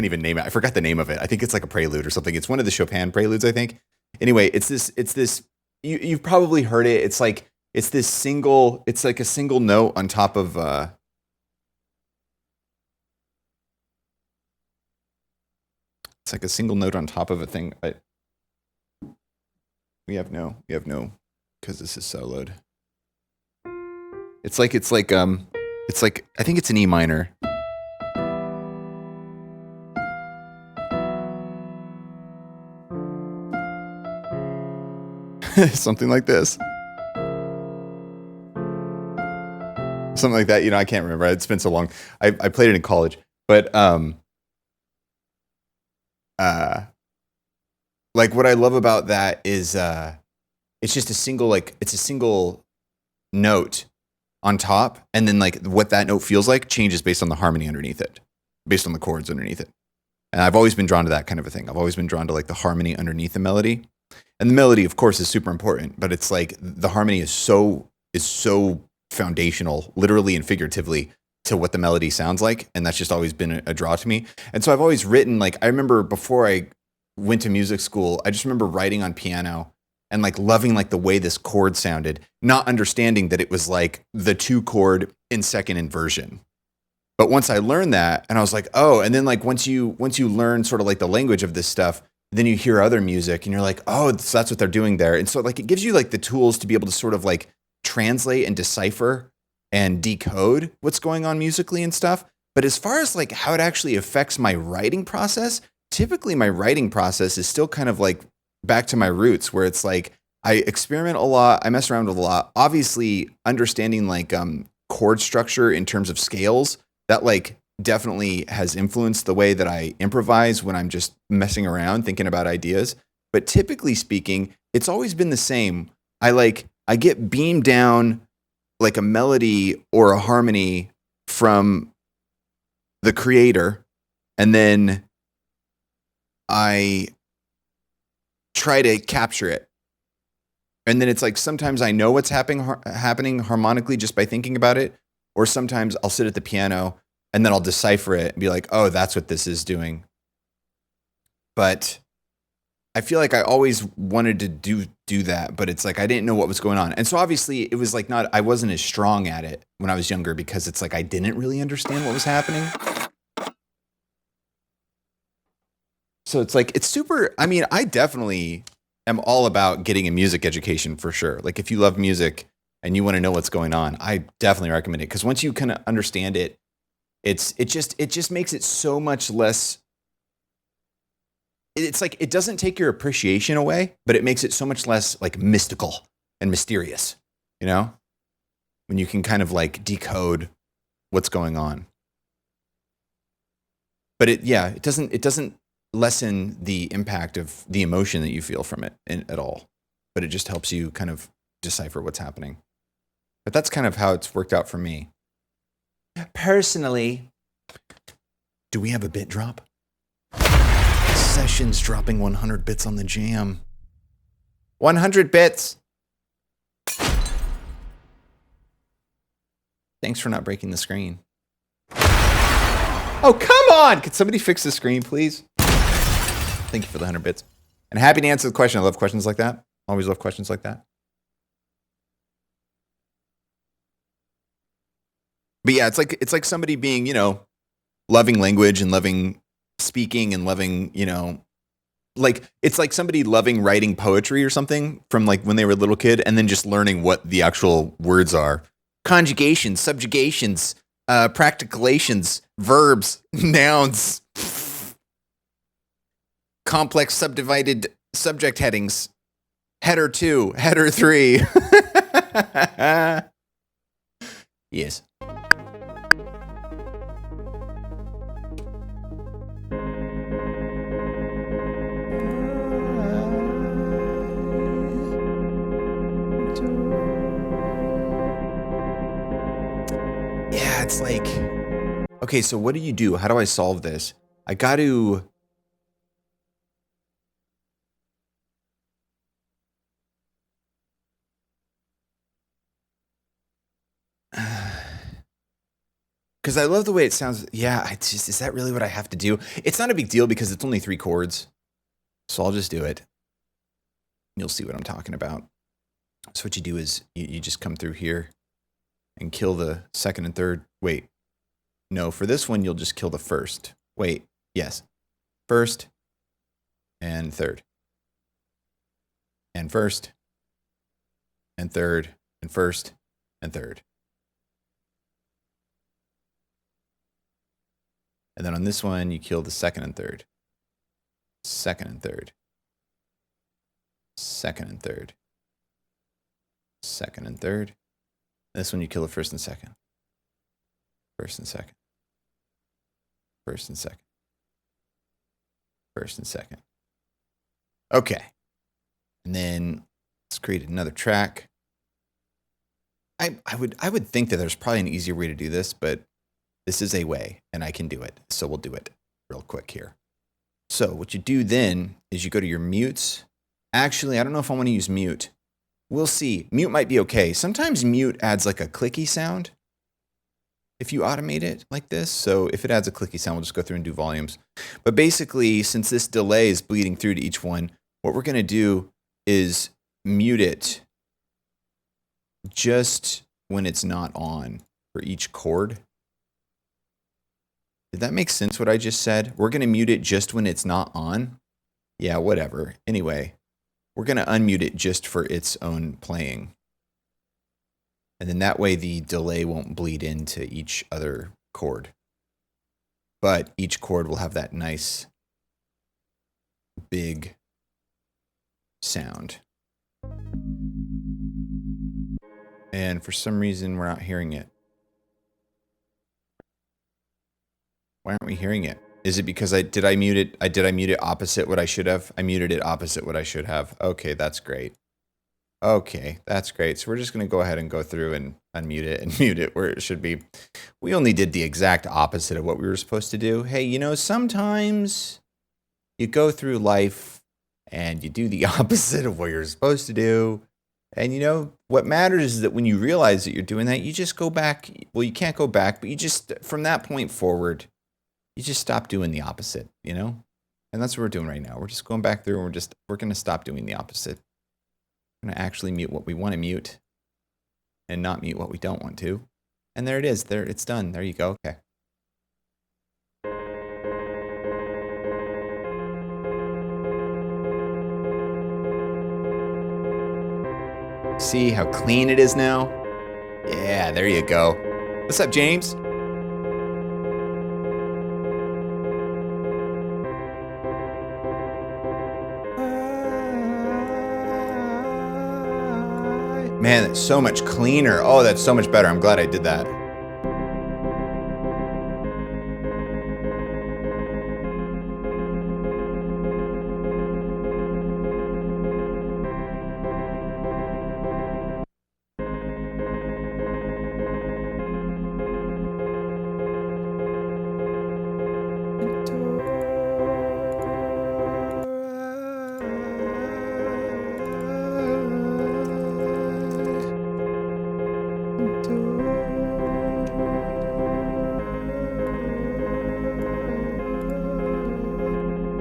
even name it. I forgot the name of it. I think it's like a prelude or something. It's one of the Chopin preludes, I think. Anyway, it's this. You've probably heard it. It's like a single note on top of. It's like a single note on top of a thing. We have no, because this is soloed. It's like I think it's an E minor. Something like this. Something like that. You know, I can't remember. It's been so long. I played it in college, but like what I love about that is it's just a single note on top, and then like what that note feels like changes based on the harmony underneath it, based on the chords underneath it. And I've always been drawn to that kind of a thing. I've always been drawn to like the harmony underneath the melody. And the melody, of course, is super important, but it's like the harmony is so foundational, literally and figuratively, to what the melody sounds like. And that's just always been a draw to me. And so I've always written, like, I remember before I went to music school, I just remember writing on piano and like loving like the way this chord sounded, not understanding that it was like the 2 chord in second inversion. But once I learned that, and I was like, oh, and then like once you learn sort of like the language of this stuff, then you hear other music and you're like, oh, so that's what they're doing there. And so like it gives you like the tools to be able to sort of like translate and decipher and decode what's going on musically and stuff. But as far as like how it actually affects my writing process, typically my writing process is still kind of like back to my roots, where it's like I experiment a lot, I mess around with a lot. Obviously, understanding like chord structure in terms of scales, that like definitely has influenced the way that I improvise when I'm just messing around thinking about ideas. But typically speaking, it's always been the same. I get beamed down like a melody or a harmony from the creator, and then I try to capture it And then it's like sometimes I know what's happening harmonically just by thinking about it. Or sometimes I'll sit at the piano and then I'll decipher it and be like, oh, that's what this is doing. But I feel like I always wanted to do that, but it's like I didn't know what was going on. And so obviously it was like I wasn't as strong at it when I was younger because it's like I didn't really understand what was happening. So it's like, it's super, I mean, I definitely am all about getting a music education for sure. Like if you love music and you want to know what's going on, I definitely recommend it. Because once you kind of understand it, it just makes it so much less. It's like, it doesn't take your appreciation away, but it makes it so much less like mystical and mysterious, you know, when you can kind of like decode what's going on. But it doesn't lessen the impact of the emotion that you feel from it at all, but it just helps you kind of decipher what's happening. But that's kind of how it's worked out for me. Personally, do we have a bit drop? Sessions dropping 100 bits on the jam. 100 bits. Thanks for not breaking the screen. Oh, come on! Could somebody fix the screen, please? Thank you for the 100 bits. And happy to answer the question. I love questions like that. Always love questions like that. But yeah, it's like somebody being, you know, loving language and loving speaking and loving, you know, like it's like somebody loving writing poetry or something from like when they were a little kid and then just learning what the actual words are. Conjugations, subjugations, practicalations, verbs, nouns, complex subdivided subject headings, header 2, header 3. Yes. Yeah, it's like, okay, so what do you do? How do I solve this? I got to... Because I love the way it sounds. Yeah, it's just, is that really what I have to do? It's not a big deal because it's only 3 chords. So I'll just do it. You'll see what I'm talking about. So what you do is you just come through here and kill the second and third. Wait. No, for this one, you'll just kill the first. Wait. Yes. First and third. And first and third and first and third. And then on this one, you kill the second and third. Second and third. Second and third. Second and third. This one, you kill the first and second. First and second. First and second. First and second. Okay. And then let's create another track. I would think that there's probably an easier way to do this, but this is a way, and I can do it. So we'll do it real quick here. So what you do then is you go to your mutes. Actually, I don't know if I want to use mute. We'll see. Mute might be okay. Sometimes mute adds like a clicky sound if you automate it like this. So if it adds a clicky sound, we'll just go through and do volumes. But basically, since this delay is bleeding through to each one, what we're going to do is mute it just when it's not on for each chord. Did that make sense what I just said? We're going to mute it just when it's not on. Yeah, whatever. Anyway, we're going to unmute it just for its own playing. And then that way the delay won't bleed into each other chord. But each chord will have that nice big sound. And for some reason, we're not hearing it. Why aren't we hearing it? Is it because did I mute it opposite what I should have? I muted it opposite what I should have. Okay, that's great. Okay, that's great. So we're just going to go ahead and go through and unmute it and mute it where it should be. We only did the exact opposite of what we were supposed to do. Hey, you know, sometimes you go through life and you do the opposite of what you're supposed to do. And you know, what matters is that when you realize that you're doing that, you just go back. Well, you can't go back, but you just, from that point forward, you just stop doing the opposite, you know? And that's what we're doing right now. We're just going back through and we're going to stop doing the opposite. We're going to actually mute what we want to mute and not mute what we don't want to. And there it is. There, it's done. There you go. Okay. See how clean it is now? Yeah, there you go. What's up, James? Man, that's so much cleaner. Oh, that's so much better. I'm glad I did that.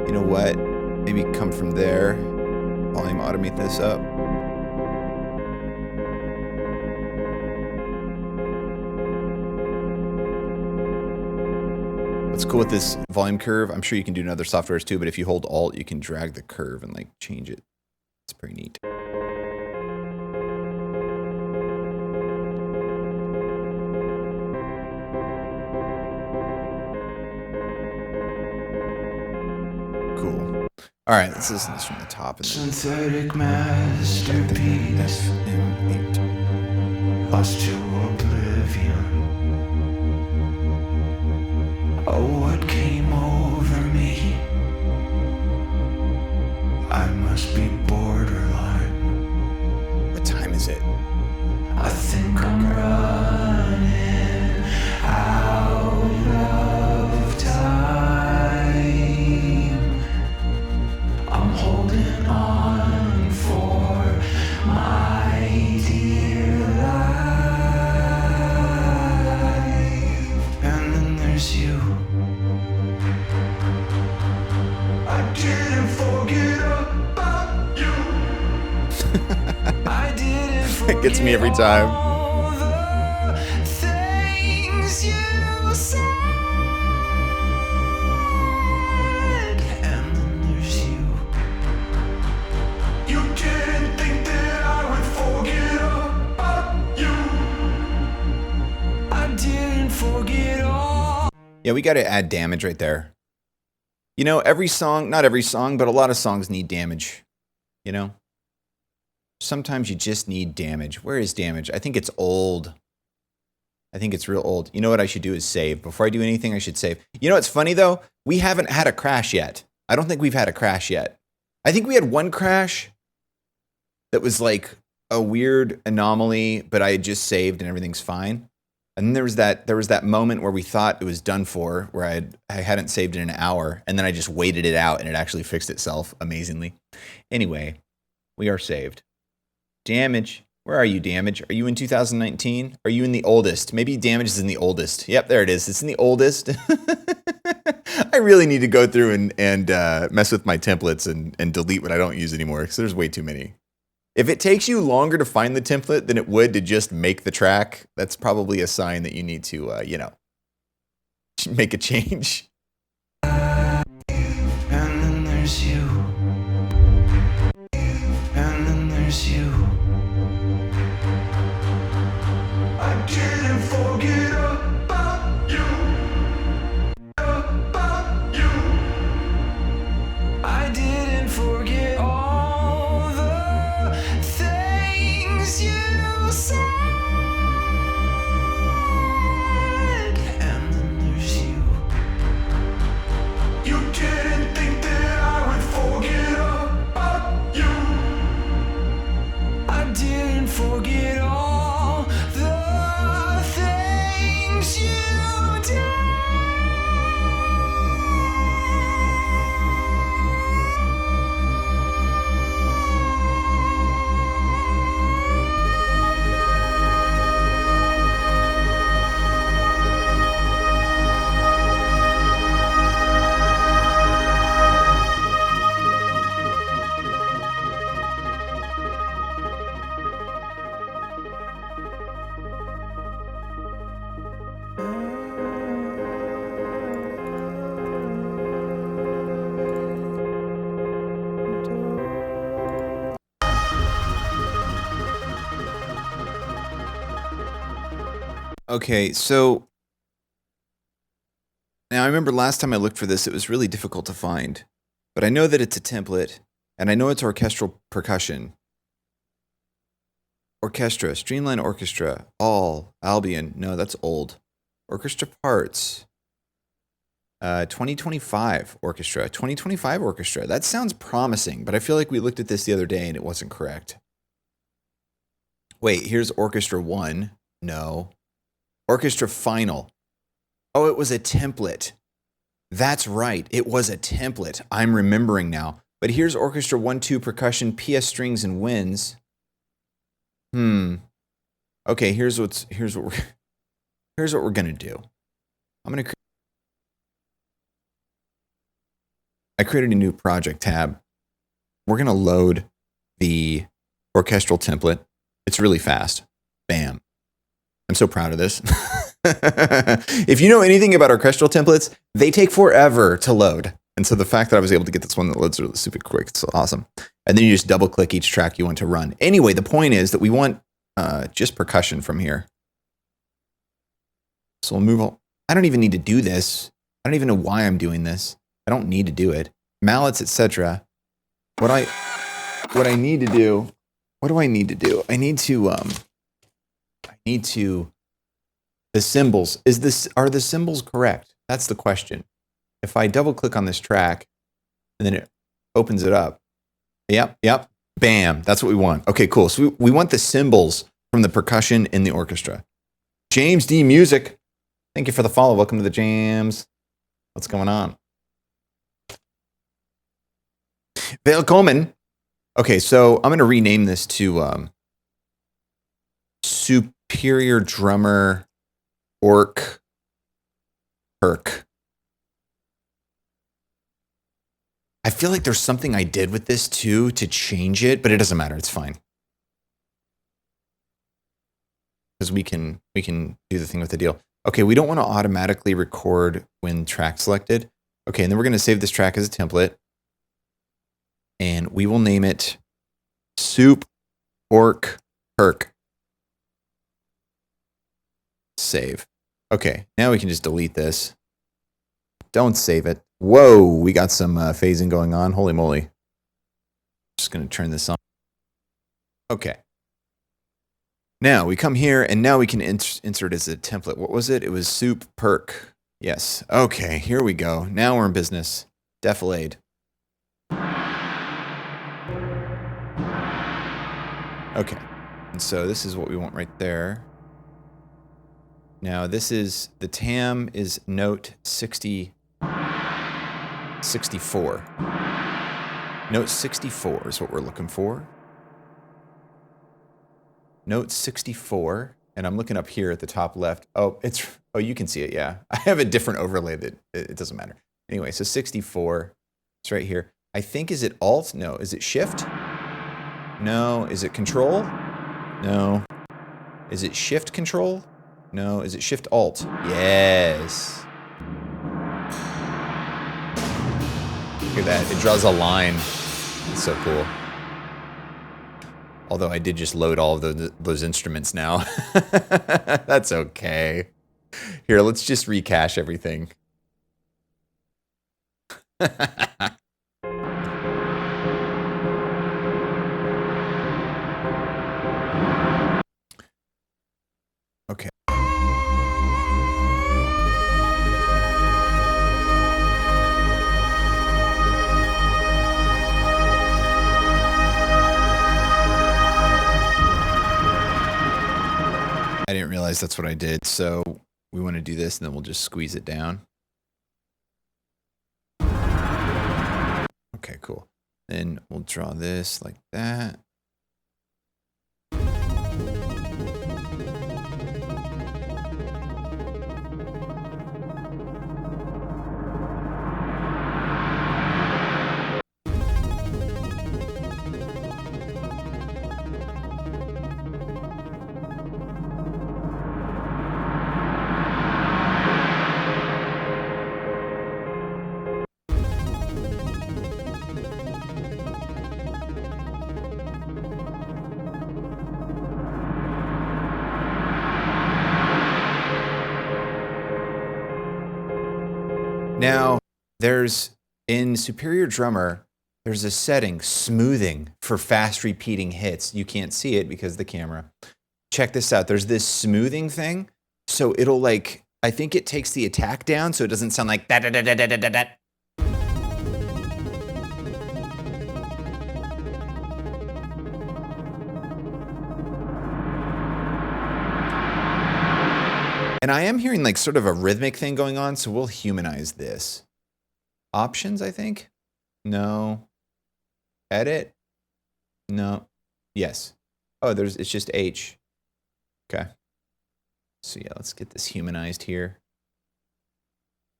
You know what? Maybe come from there. Volume automate this up. What's cool with this volume curve, I'm sure you can do in other softwares too, but if you hold Alt, you can drag the curve and like change it. It's pretty neat. Cool. All right, let's listen to this from the top. Synthetic masterpiece, lost to oblivion. Oh, what came over me? I must be borderline. What time is it? I think I'm running out of time. I'm holding on for my dear life. And then there's you. I didn't forget about you. I didn't forget It gets me every time. all the things you said. And then there's you. You didn't think that I would forget about you. I didn't forget all. Yeah, we got to add damage right there. You know, every song, not every song, but a lot of songs need damage. You know? Sometimes you just need damage. Where is damage? I think it's old. I think it's real old. You know what I should do is save. Before I do anything, I should save. You know what's funny though? We haven't had a crash yet. I don't think we've had a crash yet. I think we had one crash that was like a weird anomaly, but I had just saved and everything's fine. And then there was that moment where we thought it was done for, where I hadn't saved in an hour, and then I just waited it out and it actually fixed itself amazingly. Anyway, we are saved. Damage. Where are you, Damage? Are you in 2019? Are you in the oldest? Maybe Damage is in the oldest. Yep, there it is. It's in the oldest. I really need to go through and mess with my templates and delete what I don't use anymore, because there's way too many. If it takes you longer to find the template than it would to just make the track, that's probably a sign that you need to, make a change. And then there's you. And then there's you. I didn't forget about you. About you. I didn't forget all the things you said. And then there's you. You didn't think that I would forget about you. I didn't forget all the things you did. Okay, so now I remember last time I looked for this, it was really difficult to find. But I know that it's a template, and I know it's orchestral percussion. Orchestra, Streamline Orchestra, All, Albion. No, that's old. Orchestra Parts. 2025 Orchestra. 2025 Orchestra. That sounds promising, but I feel like we looked at this the other day and it wasn't correct. Wait, here's Orchestra 1. No. Orchestra Final. Oh, it was a template. That's right. It was a template. I'm remembering now. But here's Orchestra 1-2 Percussion, PS Strings and Winds. Okay, here's what we're gonna do. I created a new project tab. We're gonna load the orchestral template. It's really fast. Bam. I'm so proud of this. If you know anything about orchestral templates, they take forever to load. And so the fact that I was able to get this one that loads really super quick, it's awesome. And then you just double click each track you want to run. Anyway, the point is that we want just percussion from here. So we'll move on. I don't even need to do this. I don't even know why I'm doing this. I don't need to do it. Mallets, etc. What I need to do, what do I need to do? I need to the cymbals. Are the cymbals correct? That's the question. If I double click on this track and then it opens it up. Yep. Bam. That's what we want. Okay, cool. So we want the cymbals from the percussion in the orchestra. James D Music. Thank you for the follow. Welcome to the jams. What's going on? Welcome. Okay, so I'm going to rename this to Superior Drummer Orc Perk. I feel like there's something I did with this too to change it, but it doesn't matter. It's fine. Because we can do the thing with the deal. Okay, we don't want to automatically record when track selected. Okay, and then we're going to save this track as a template. And we will name it Soup Orc Perk. Save. Okay, now we can just delete this. Don't save it. Whoa, we got some phasing going on. Holy moly. Just going to turn this on. Okay. Now we come here and now we can insert as a template. What was it? It was Soup Perk. Yes. Okay, here we go. Now we're in business. Defilade. Okay. And so this is what we want right there. Now this is, the TAM is note 64. Note 64 is what we're looking for. Note 64, and I'm looking up here at the top left. Oh, you can see it, yeah. I have a different overlay that it doesn't matter. Anyway, so 64, it's right here. I think, is it Alt? No. Is it Shift? No. Is it Control? No. Is it Shift Control? No. Is it Shift Alt? Yes. Look at that. It draws a line. It's so cool. Although I did just load all of those instruments now. That's okay. Here, let's just recache everything. Okay. I didn't realize that's what I did, so we want to do this and then we'll just squeeze it down. Okay, cool. Then we'll draw this like that. Now, there's in Superior Drummer, there's a setting, smoothing, for fast repeating hits. You can't see it because of the camera. Check this out. There's this smoothing thing. So it'll like, I think it takes the attack down so it doesn't sound like da da da da da da da da. And I am hearing like sort of a rhythmic thing going on, so we'll humanize this. Options, I think? No. Edit? No. Yes. Oh, it's just H. Okay. So yeah, let's get this humanized here.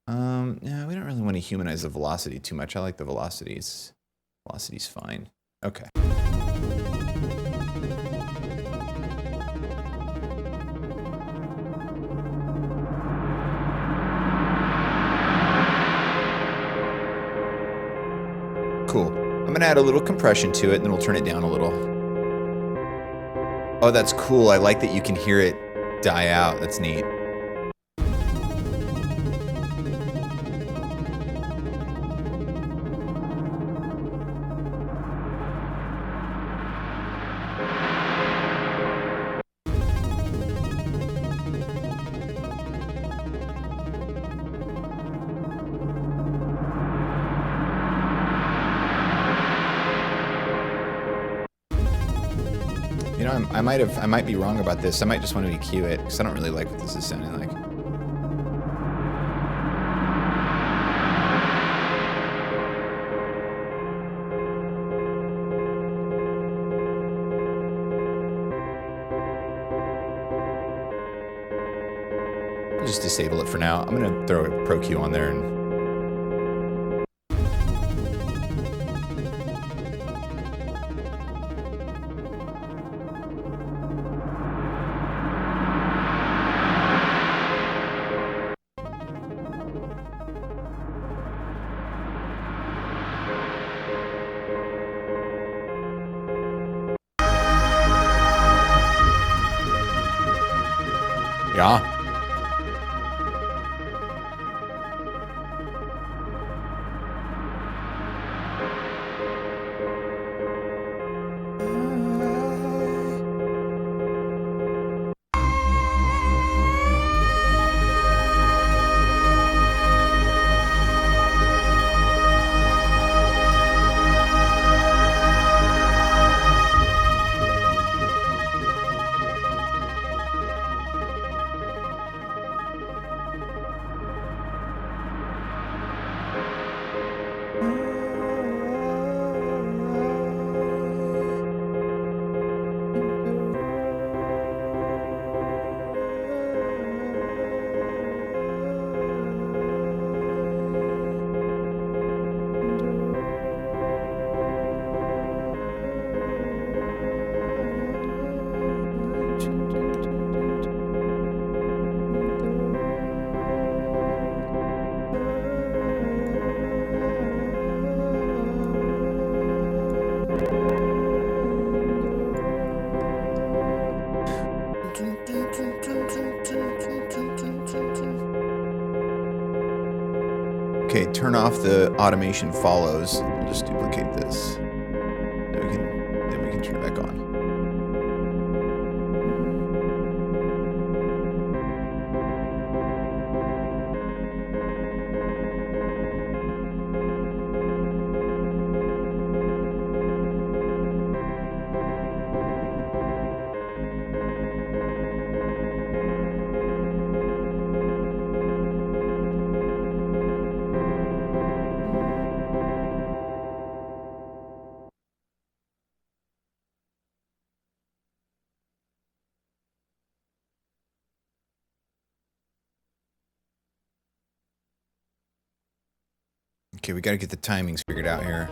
Yeah, we don't really want to humanize the velocity too much. I like the velocities. Velocity's fine. Okay. Cool. I'm gonna add a little compression to it, and then we'll turn it down a little. Oh, that's cool. I like that you can hear it die out. That's neat. You know, I might be wrong about this. I might just want to EQ it, because I don't really like what this is sounding like. I'll just disable it for now. I'm gonna throw a Pro Q on there and yeah. Okay, turn off the automation follows. We'll just duplicate this. Then we can turn it back on. Okay, we gotta get the timings figured out here.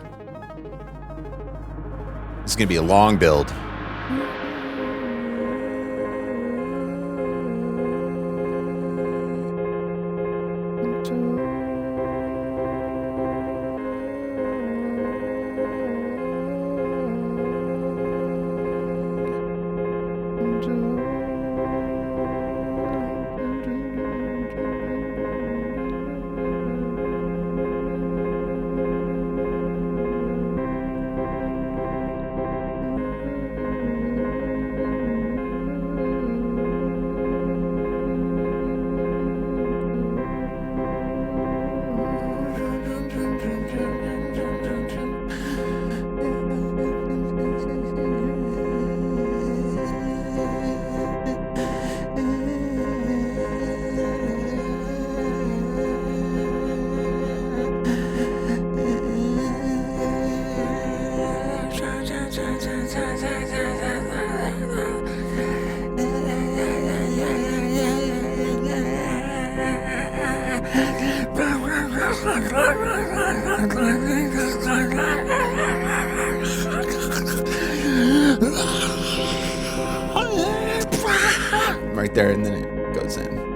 This is gonna be a long build. right there, and then it goes in.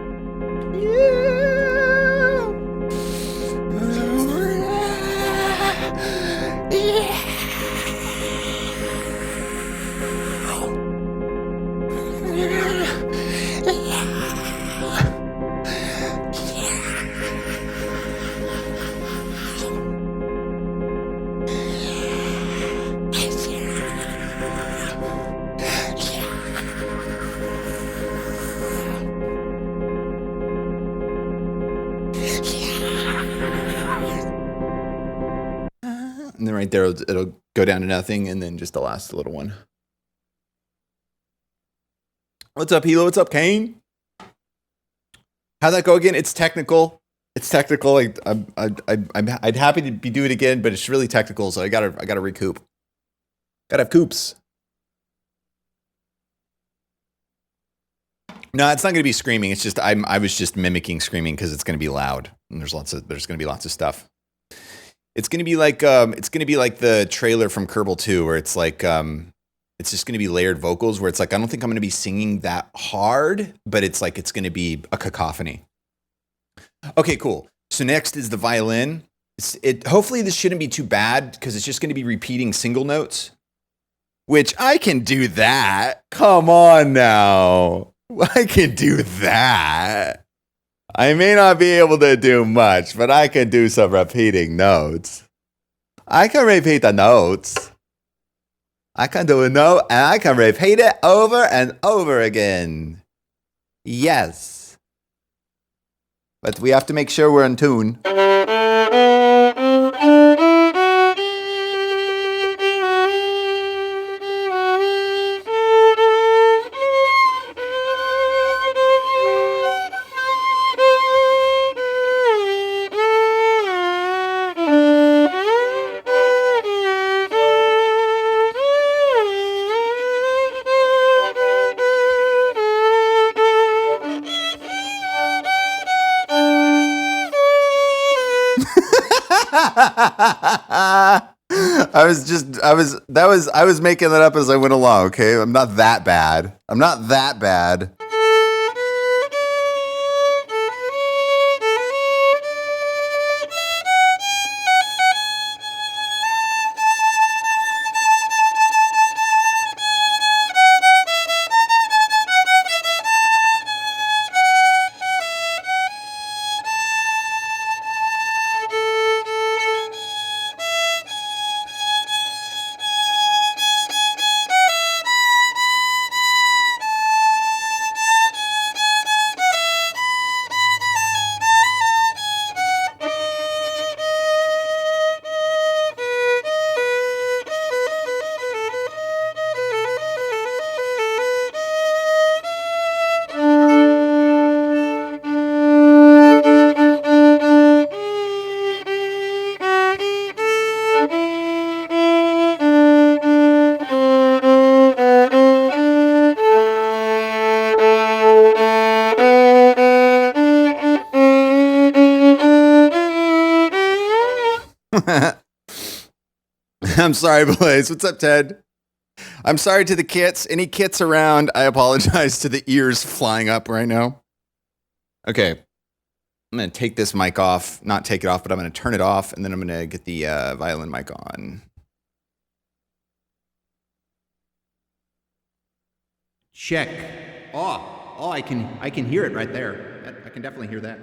And then right there, it'll go down to nothing, and then just the last little one. What's up, Hilo? What's up, Kane? How'd that go again? It's technical. It's technical. I'd happy to do it again, but it's really technical, so I gotta recoup. Gotta have coops. No, it's not gonna be screaming. It's just I was just mimicking screaming because it's gonna be loud, and there's gonna be lots of stuff. It's gonna be like the trailer from Kerbal 2, where it's like it's just gonna be layered vocals, where it's like I don't think I'm gonna be singing that hard, but it's like it's gonna be a cacophony. Okay, cool. So next is the violin. Hopefully this shouldn't be too bad because it's just gonna be repeating single notes, which I can do that. Come on now, I can do that. I may not be able to do much, but I can do some repeating notes. I can repeat the notes. I can do a note, and I can repeat it over and over again. Yes. But we have to make sure we're in tune. I was making that up as I went along, okay? I'm not that bad. I'm not that bad. I'm sorry, Blaze. What's up, Ted? I'm sorry to the kits. Any kits around, I apologize to the ears flying up right now. Okay. I'm going to take this mic off. Not take it off, but I'm going to turn it off, and then I'm going to get the violin mic on. Check. Oh, I can hear it right there. I can definitely hear that.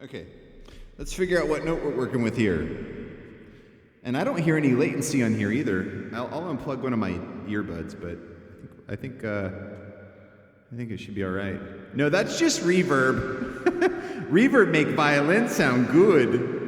Okay, let's figure out what note we're working with here. And I don't hear any latency on here either. I'll unplug one of my earbuds, but I think it should be all right. No, that's just reverb. Reverb make violin sound good.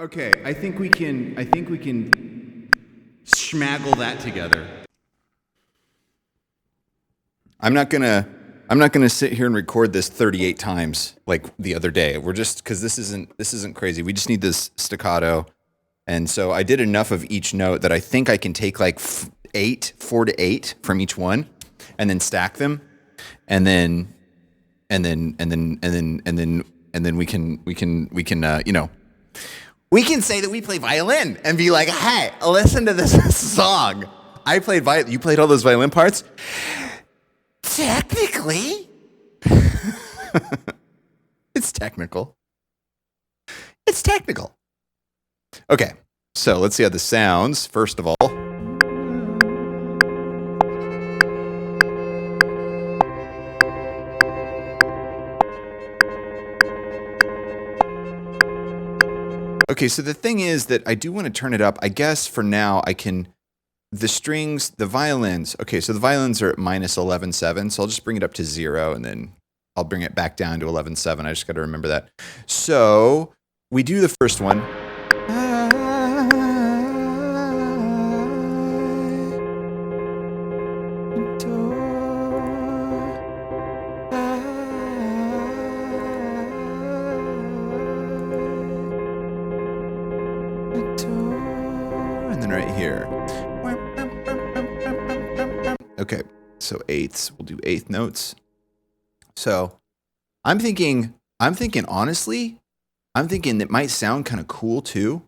Okay, I think we can schmaggle that together. I'm not gonna sit here and record this 38 times like the other day. We're just because this isn't crazy. We just need this staccato, and so I did enough of each note that I think I can take like 4 to 8 from each one, and then stack them, and then we can we can say that we play violin and be like, hey, listen to this song. I played you played all those violin parts. Technically, it's technical. It's technical. Okay, so let's see how this sounds, first of all. Okay, so the thing is that I do want to turn it up. I guess for now I can... The strings, the violins. Okay, so the violins are at minus 11.7, so I'll just bring it up to 0, and then I'll bring it back down to 11.7. I just got to remember that. So we do the first one. And then right here. Okay, so eighths. We'll do eighth notes. So I'm thinking honestly, it might sound kind of cool too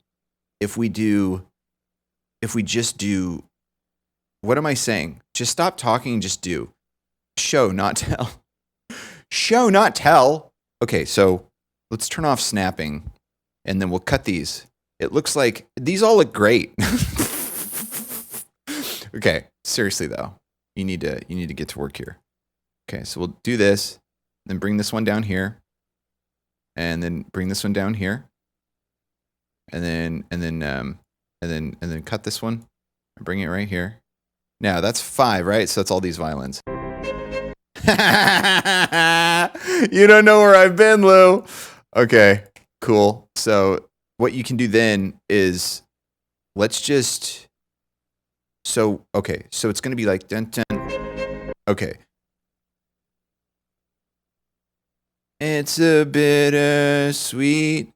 if we just do, what am I saying? Just stop talking and just do. Show, not tell. Show, not tell. Okay, so let's turn off snapping and then we'll cut these. It looks like these all look great. Okay, seriously though. You need to get to work here. Okay, so we'll do this, then bring this one down here, and then bring this one down here, and then cut this one, and bring it right here. Now that's 5, right? So that's all these violins. You don't know where I've been, Lou. Okay, cool. So what you can do then is let's just. So, okay, so it's going to be like, dun, dun. Okay. It's a bittersweet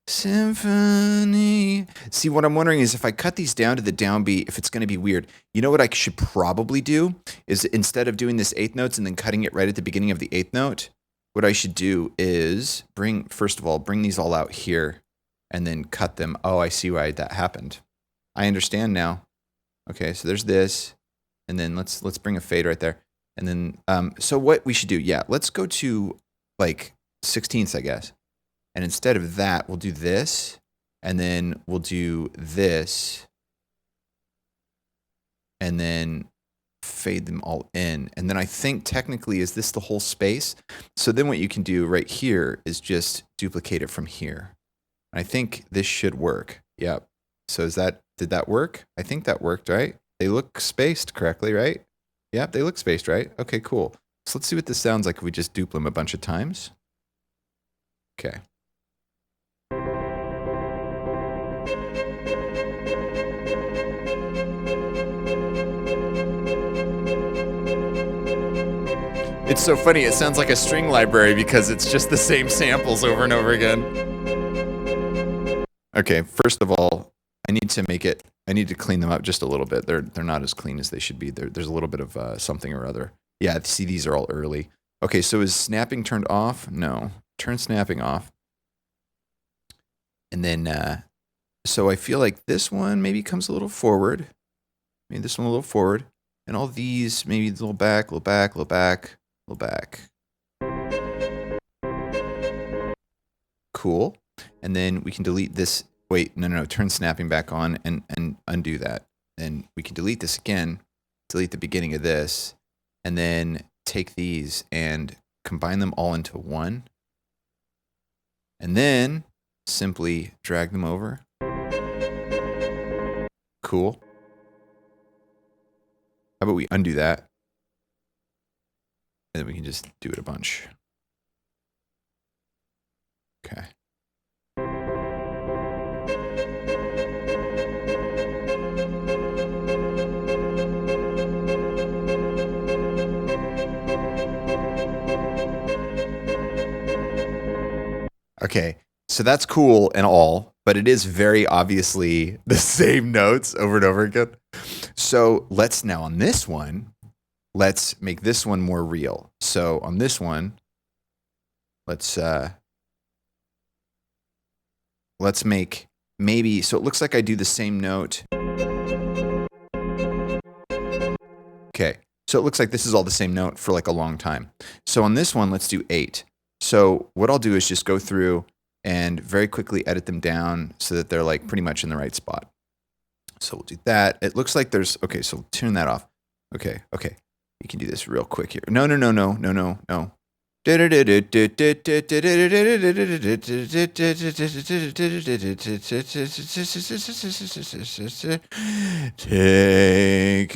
symphony. See, what I'm wondering is if I cut these down to the downbeat, if it's going to be weird. You know what I should probably do is instead of doing this 8th notes and then cutting it right at the beginning of the 8th note, what I should do is first of all, bring these all out here and then cut them. Oh, I see why that happened. I understand now. Okay, so there's this, and then let's bring a fade right there, and then so what we should do? Yeah, let's go to like 16ths, I guess, and instead of that, we'll do this, and then we'll do this, and then fade them all in, and then I think technically is this the whole space? So then what you can do right here is just duplicate it from here. I think this should work. Yep. So did that work? I think that worked, right? They look spaced correctly, right? Yep, they look spaced, right? Okay, cool. So let's see what this sounds like if we just duple them a bunch of times. Okay. It's so funny, it sounds like a string library because it's just the same samples over and over again. Okay, first of all, I need to clean them up just a little bit. They're not as clean as they should be. There's a little bit of something or other. Yeah, see, these are all early. Okay, so is snapping turned off? No. Turn snapping off. And then, so I feel like this one maybe comes a little forward. Maybe this one a little forward. And all these, maybe a little back, little back, little back, little back. Cool. And then we can delete this. Wait, no, turn snapping back on and undo that. Then we can delete this again, delete the beginning of this, and then take these and combine them all into one. And then simply drag them over. Cool. How about we undo that? And then we can just do it a bunch. Okay. Okay, so that's cool and all, but it is very obviously the same notes over and over again. So let's now on this one, let's make this one more real. So on this one, let's make maybe, so it looks like I do the same note. Okay, so it looks like this is all the same note for like a long time. So on this one, let's do 8. So what I'll do is just go through and very quickly edit them down so that they're like pretty much in the right spot. So we'll do that. It looks like there's, okay, so turn that off. Okay. You can do this real quick here. No. Take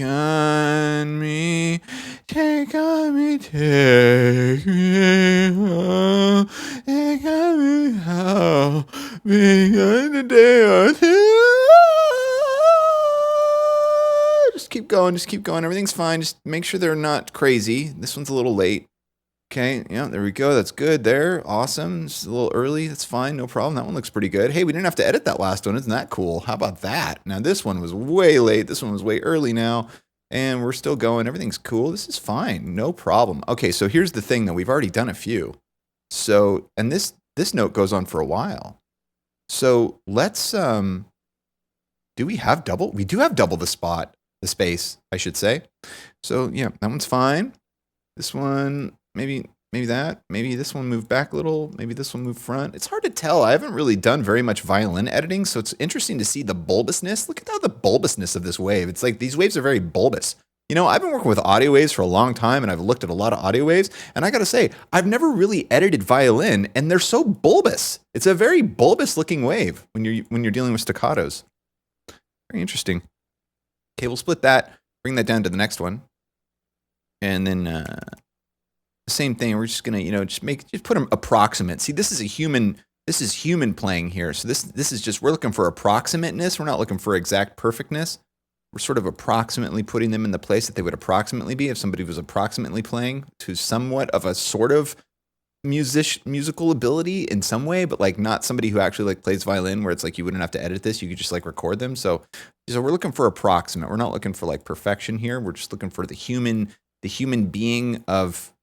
on me, take on me, take me home, take on me home, begun the day or two. Just keep going. Everything's fine. Just make sure they're not crazy. This one's a little late. Okay, yeah, there we go. That's good there. Awesome. It's a little early. That's fine. No problem. That one looks pretty good. Hey, we didn't have to edit that last one. Isn't that cool? How about that? Now, this one was way late. This one was way early now. And we're still going. Everything's cool. This is fine. No problem. Okay, so here's the thing, though. We've already done a few. So, and this note goes on for a while. So, let's, do we have double? We do have double the space, I should say. So, yeah, that one's fine. This one... Maybe that. Maybe this one moved back a little. Maybe this one moved front. It's hard to tell. I haven't really done very much violin editing, so it's interesting to see the bulbousness. Look at how the bulbousness of this wave. It's like these waves are very bulbous. You know, I've been working with audio waves for a long time, and I've looked at a lot of audio waves, and I got to say, I've never really edited violin, and they're so bulbous. It's a very bulbous-looking wave when you're dealing with staccatos. Very interesting. Okay, we'll split that. Bring that down to the next one, and then. Same thing. We're just gonna, just put them approximate. See, this is human playing here. So this is just, we're looking for approximateness. We're not looking for exact perfectness. We're sort of approximately putting them in the place that they would approximately be if somebody was approximately playing to somewhat of a sort of musical ability in some way, but like not somebody who actually like plays violin where it's like you wouldn't have to edit this. You could just like record them. So we're looking for approximate. We're not looking for like perfection here. We're just looking for the human being of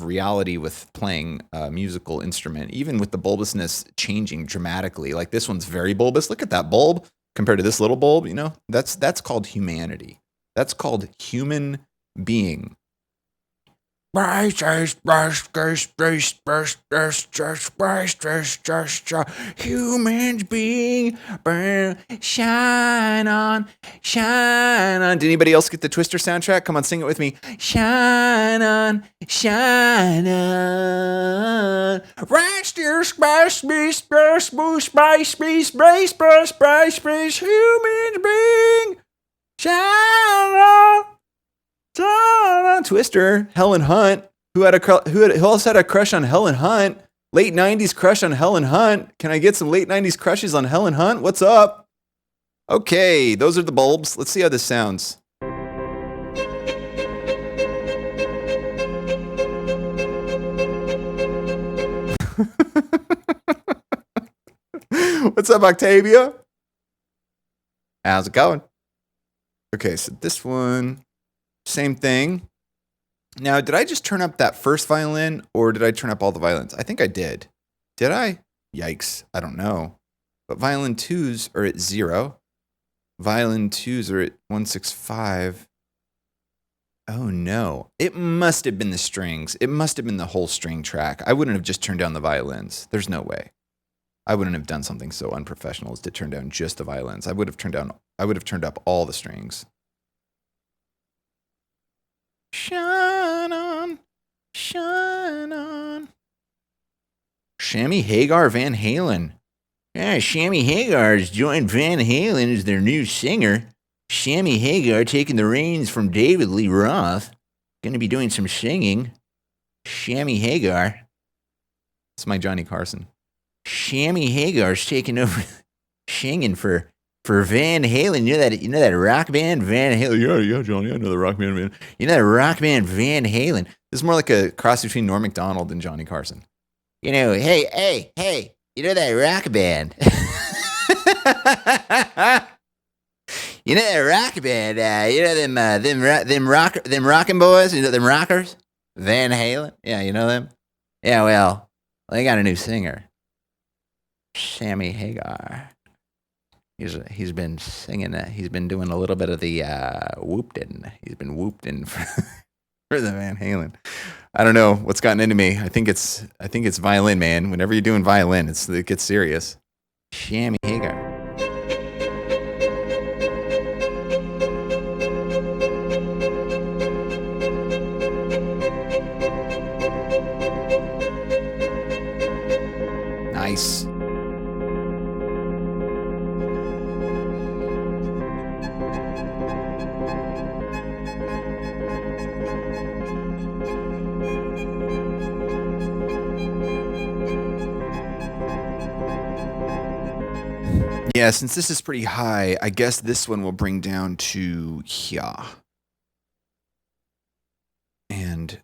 reality with playing a musical instrument, even with the bulbousness changing dramatically. Like this one's very bulbous. Look at that bulb compared to this little bulb. That's called humanity. That's called human being. Humans being shine on. Did anybody else get the Twister soundtrack? Come on, sing it with me. Shine on. Humans being shine on. Twister, Helen Hunt, who else had a crush on Helen Hunt? Late 90s crush on Helen Hunt. Can I get some late 90s crushes on Helen Hunt? What's up? Okay, those are the bulbs. Let's see how this sounds. What's up, Octavia? How's it going? Okay, so this one... Same thing. Now, did I just turn up that first violin or did I turn up all the violins? I think I did. Did I? Yikes. I don't know. But violin 2s are at 0. Violin 2s are at 165. Oh no. It must have been the strings. It must have been the whole string track. I wouldn't have just turned down the violins. There's no way. I wouldn't have done something so unprofessional as to turn down just the violins. I would have turned up all the strings. Shine on, shine on. Sammy Hagar Van Halen. Yeah, Sammy Hagar has joined Van Halen as their new singer. Sammy Hagar taking the reins from David Lee Roth. Going to be doing some singing. Sammy Hagar. It's my Johnny Carson. Sammy Hagar's taking over singing for Van Halen. You know that rock band Van Halen? Yeah, Johnny, I know the rock band. You know that rock band Van Halen? This is more like a cross between Norm Macdonald and Johnny Carson. hey, you know that rock band? You know that rock band? You know them rocking boys? You know them rockers? Van Halen? Yeah, you know them? Yeah, well, they got a new singer, Sammy Hagar. He's been singing. He's been doing a little bit of the whooped-in. He's been whooped-in for the Van Halen. I don't know what's gotten into me. I think it's violin, man. Whenever you're doing violin, it gets serious. Sammy Hagar. Nice. Yeah, since this is pretty high, I guess this one will bring down to here. And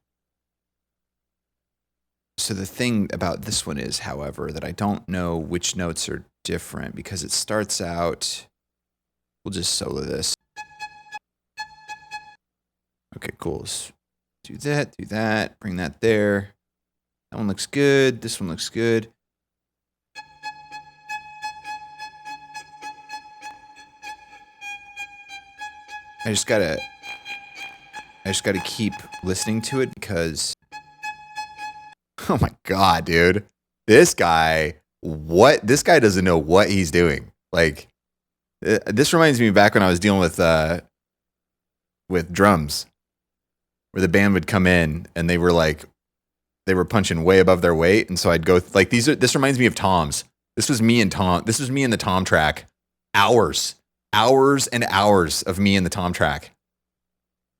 so the thing about this one is, however, that I don't know which notes are different because it starts out, we'll just solo this. Okay, cool. Let's do that, bring that there. That one looks good. This one looks good. I just gotta keep listening to it because, oh my god, dude, this guy doesn't know what he's doing. Like, this reminds me back when I was dealing with drums, where the band would come in and they were punching way above their weight, and so I'd go like this reminds me of toms. This was me and the tom track. Hours and hours of me in the tom track.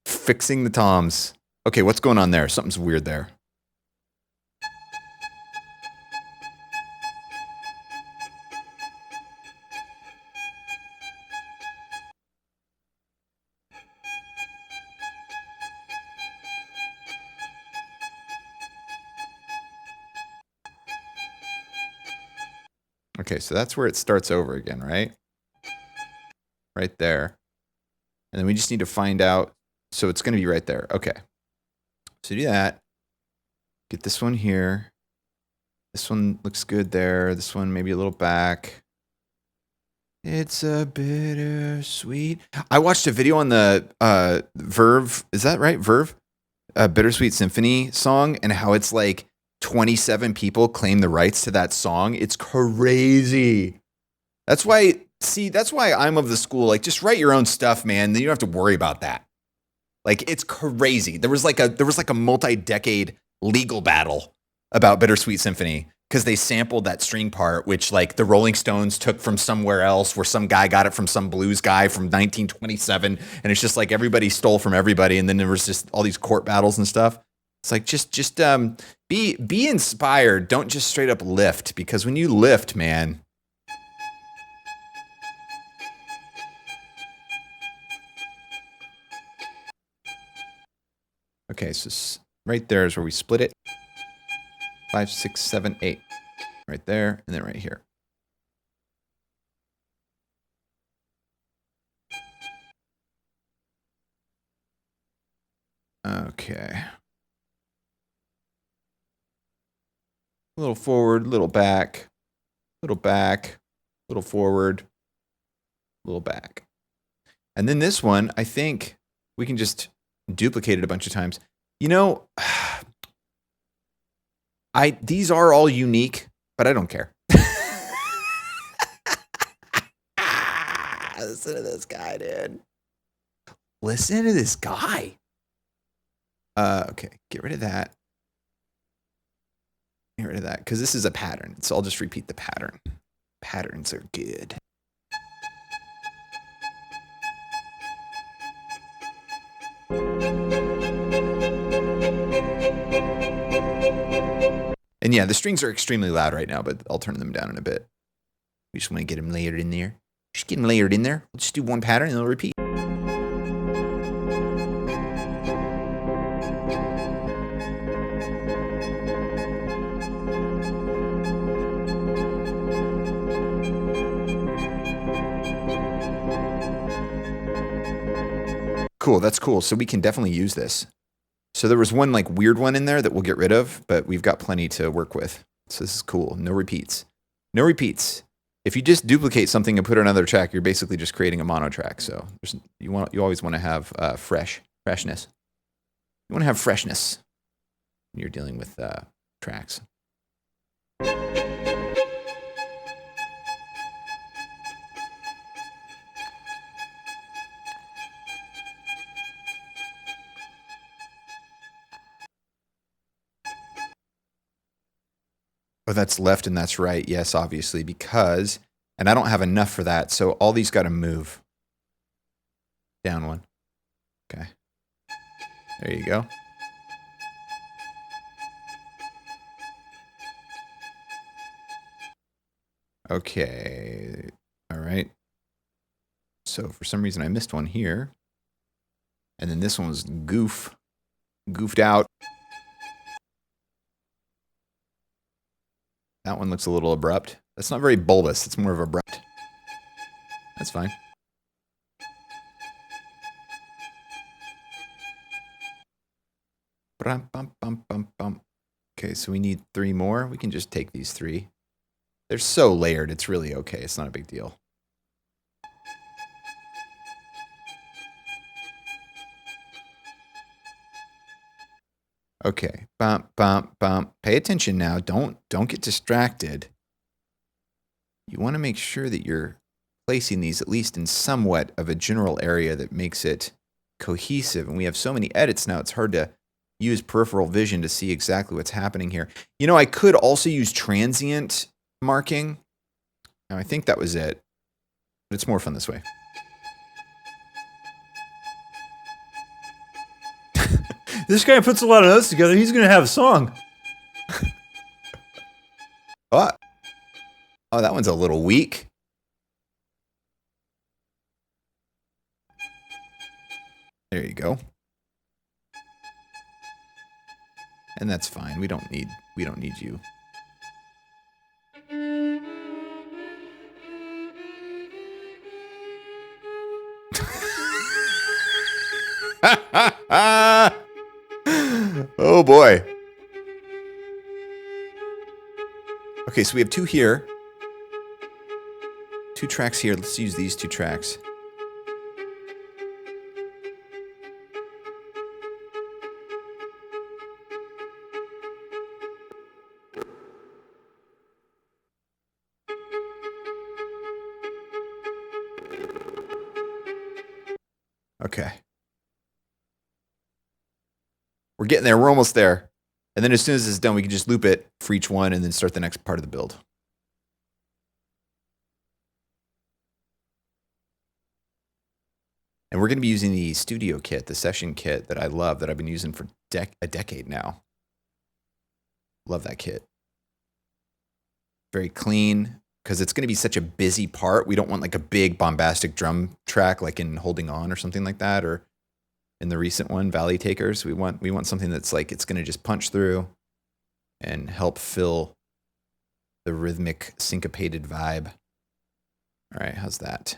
Fixing the toms. Okay, what's going on there? Something's weird there. Okay, so that's where it starts over again, right? Right there. And then we just need to find out. So it's going to be right there. Okay. So do that. Get this one here. This one looks good there. This one maybe a little back. It's a bittersweet. I watched a video on the Verve. Is that right? Verve? Bittersweet Symphony song, and how it's like 27 people claim the rights to that song. It's crazy. That's why I'm of the school, like, just write your own stuff, man. Then you don't have to worry about that. Like, it's crazy. There was like a multi-decade legal battle about Bittersweet Symphony because they sampled that string part, which like the Rolling Stones took from somewhere else, where some guy got it from some blues guy from 1927, and it's just like everybody stole from everybody, and then there was just all these court battles and stuff. It's like just be inspired. Don't just straight up lift, because when you lift, man. Okay, so right there is where we split it. 5, 6, 7, 8. Right there, and then right here. Okay. A little forward, little back, little forward, little back. And then this one, I think we can just duplicate it a bunch of times. You know, these are all unique, but I don't care. Listen to this guy, dude. Listen to this guy. Okay, get rid of that. Get rid of that, because this is a pattern. So I'll just repeat the pattern. Patterns are good. And yeah, the strings are extremely loud right now, but I'll turn them down in a bit. We just want to get them layered in there. Just get them layered in there. We'll just do one pattern and it'll repeat. Cool, that's cool. So we can definitely use this. So there was one like weird one in there that we'll get rid of, but we've got plenty to work with. So this is cool. No repeats. No repeats. If you just duplicate something and put it on another track, you're basically just creating a mono track. So you always want to have freshness. You want to have freshness when you're dealing with tracks. Oh, that's left and that's right. Yes, obviously, because, and I don't have enough for that. So all these got to move. Down one. Okay. There you go. Okay. All right. So for some reason I missed one here. And then this one was goofed out. That one looks a little abrupt. That's not very bulbous. It's more of abrupt. That's fine. Okay, so we need 3 more. We can just take these 3. They're so layered, it's really okay. It's not a big deal. Okay, bump, bump, bump. Pay attention now. Don't get distracted. You want to make sure that you're placing these at least in somewhat of a general area that makes it cohesive. And we have so many edits now, it's hard to use peripheral vision to see exactly what's happening here. You know, I could also use transient marking. Now, I think that was it, but it's more fun this way. This guy puts a lot of notes together. He's going to have a song. Oh, that one's a little weak. There you go. And that's fine. We don't need you. Oh boy. Okay, so we have 2 here. 2 tracks here. Let's use these 2 tracks. Okay. We're getting there. We're almost there. And then as soon as it's done, we can just loop it for each one and then start the next part of the build. And we're going to be using the studio kit, the session kit that I love, that I've been using for a decade now. Love that kit. Very clean, because it's going to be such a busy part. We don't want like a big bombastic drum track like in Holding On or something like that, or in the recent one, Valley Takers. We want something that's like it's going to just punch through and help fill the rhythmic syncopated vibe. All right, how's that?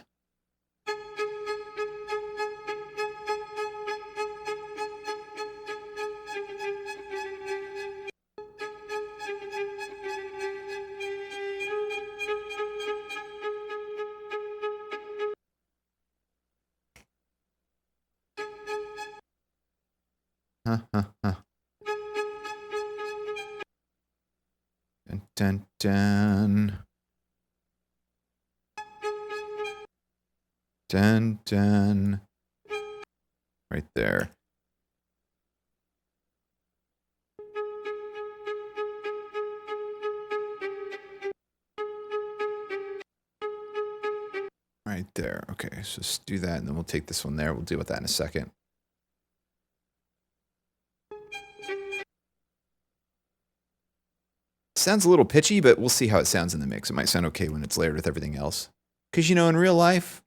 Huh. Dun, dun, dun. Dun, dun. Right there. Right there. Okay, so let's do that, and then we'll take this one there. We'll deal with that in a second. Sounds a little pitchy, but we'll see how it sounds in the mix. It might sound okay when it's layered with everything else. Because, you know, in real life,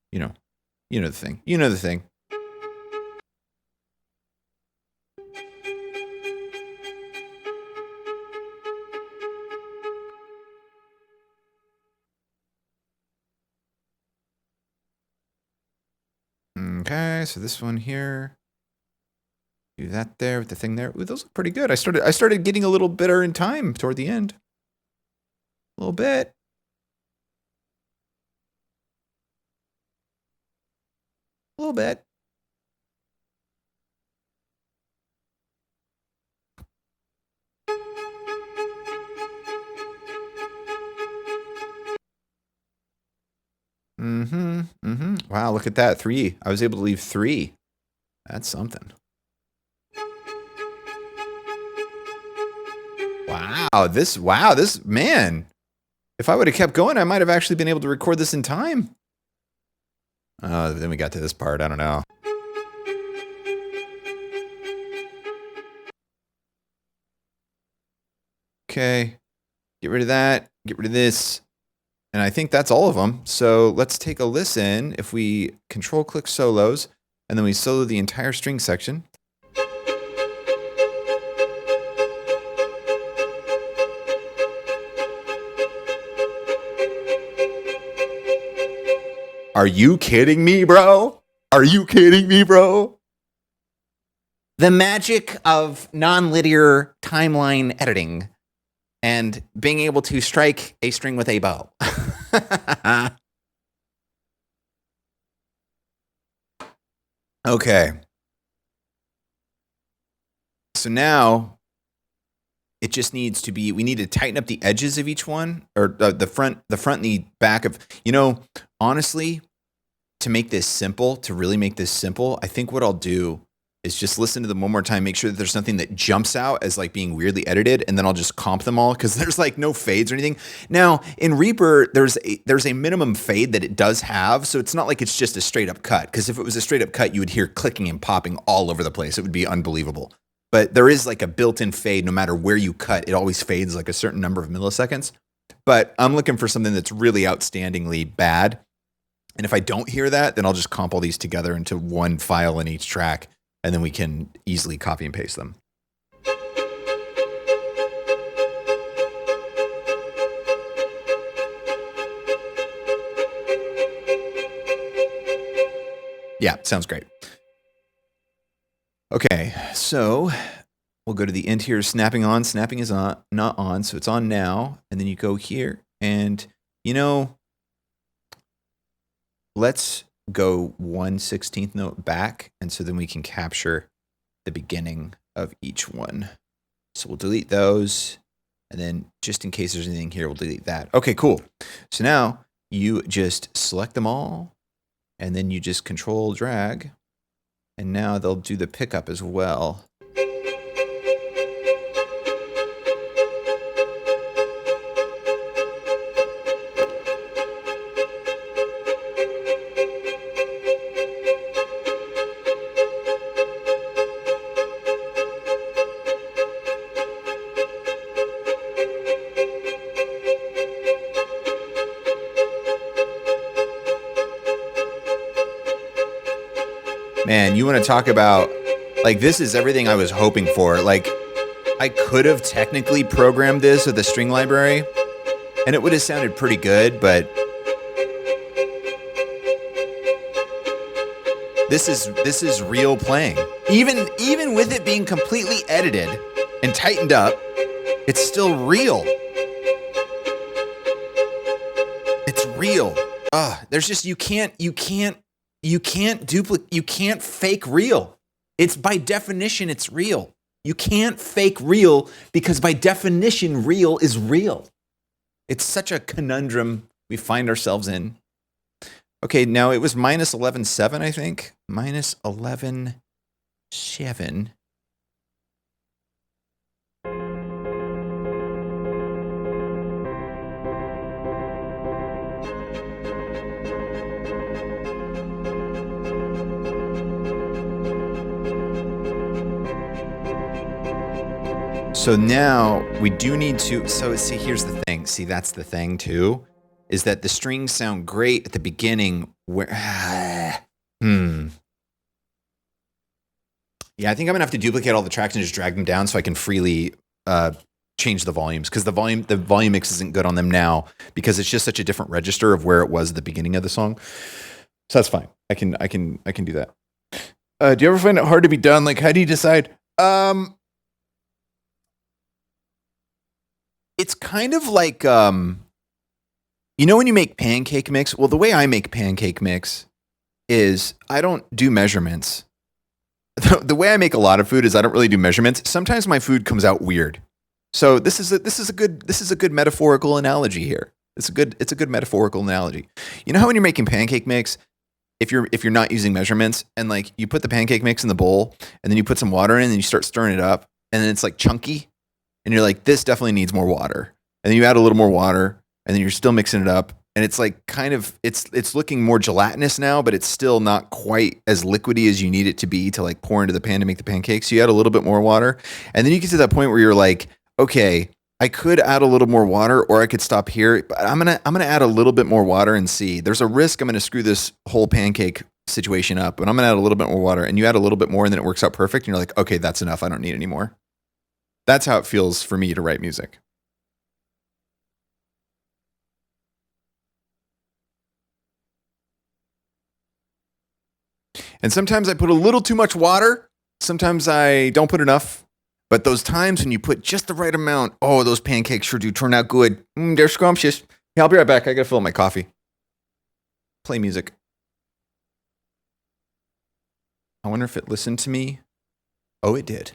you You know the thing. You know the thing. Okay, so this one here. Do that there with the thing there. Ooh, those look pretty good. I started getting a little better in time toward the end. A little bit. A little bit. Wow, look at that. 3. I was able to leave 3. That's something. Wow, this, man. If I would have kept going, I might have actually been able to record this in time. Then we got to this part. I don't know. Okay. Get rid of that. Get rid of this. And I think that's all of them. So let's take a listen. If we control click solos, and then we solo the entire string section. Are you kidding me, bro? Are you kidding me, bro? The magic of non-linear timeline editing and being able to strike a string with a bow. Okay. So now it just needs to be, we need to tighten up the edges of each one, or the front and the back of, honestly, to make this simple, to really make this simple, I think what I'll do is just listen to them one more time, make sure that there's something that jumps out as like being weirdly edited, and then I'll just comp them all because there's like no fades or anything. Now in Reaper, there's a minimum fade that it does have, so it's not like it's just a straight up cut, because if it was a straight up cut, you would hear clicking and popping all over the place. It would be unbelievable. But there is like a built-in fade. No matter where you cut, it always fades like a certain number of milliseconds. But I'm looking for something that's really outstandingly bad. And if I don't hear that, then I'll just comp all these together into one file in each track, and then we can easily copy and paste them. Yeah, sounds great. Okay, so we'll go to the end here. Snapping on. Snapping is on, not on, so it's on now. And then you go here, and let's go 1/16 note back, and so then we can capture the beginning of each one. So we'll delete those, and then just in case there's anything here, we'll delete that. Okay, cool. So now you just select them all, and then you just control drag, and now they'll do the pickup as well. Man, you want to talk about, like, this is everything I was hoping for. Like, I could have technically programmed this with a string library, and it would have sounded pretty good, but this is real playing. Even with it being completely edited and tightened up, it's still real. It's real. There's just, you can't duplicate, you can't fake real. It's by definition, it's real. You can't fake real because by definition, real is real. It's such a conundrum we find ourselves in. Okay, now it was minus 11.7, I think. Minus 11.7. So now we do need to, so see, here's the thing. See, that's the thing too, is that the strings sound great at the beginning where, Hmm. Yeah, I think I'm gonna have to duplicate all the tracks and just drag them down so I can freely change the volumes because the volume mix isn't good on them now because it's just such a different register of where it was at the beginning of the song. So that's fine. I can do that. Do you ever find it hard to be done? Like, how do you decide? It's kind of like when you make pancake mix. Well, the way I make pancake mix is I don't do measurements. The way I make a lot of food is I don't really do measurements. Sometimes my food comes out weird. So this is a good metaphorical analogy here. It's a good metaphorical analogy. You know how when you're making pancake mix, if you're not using measurements and like you put the pancake mix in the bowl and then you put some water in and you start stirring it up and then it's like chunky and you're like this definitely needs more water. And then you add a little more water and then you're still mixing it up and it's like kind of it's looking more gelatinous now, but it's still not quite as liquidy as you need it to be to like pour into the pan to make the pancakes. So you add a little bit more water, and then you get to that point where you're like, okay, I could add a little more water, or I could stop here, but I'm gonna add a little bit more water and see. There's a risk I'm gonna screw this whole pancake situation up, but I'm gonna add a little bit more water, and you add a little bit more, and then it works out perfect, and you're like, okay, that's enough. I don't need any more. That's how it feels for me to write music. And sometimes I put a little too much water. Sometimes I don't put enough. But those times when you put just the right amount, oh, those pancakes sure do turn out good. They're scrumptious. Yeah, I'll be right back. I gotta fill up my coffee. Play music. I wonder if it listened to me. Oh, it did.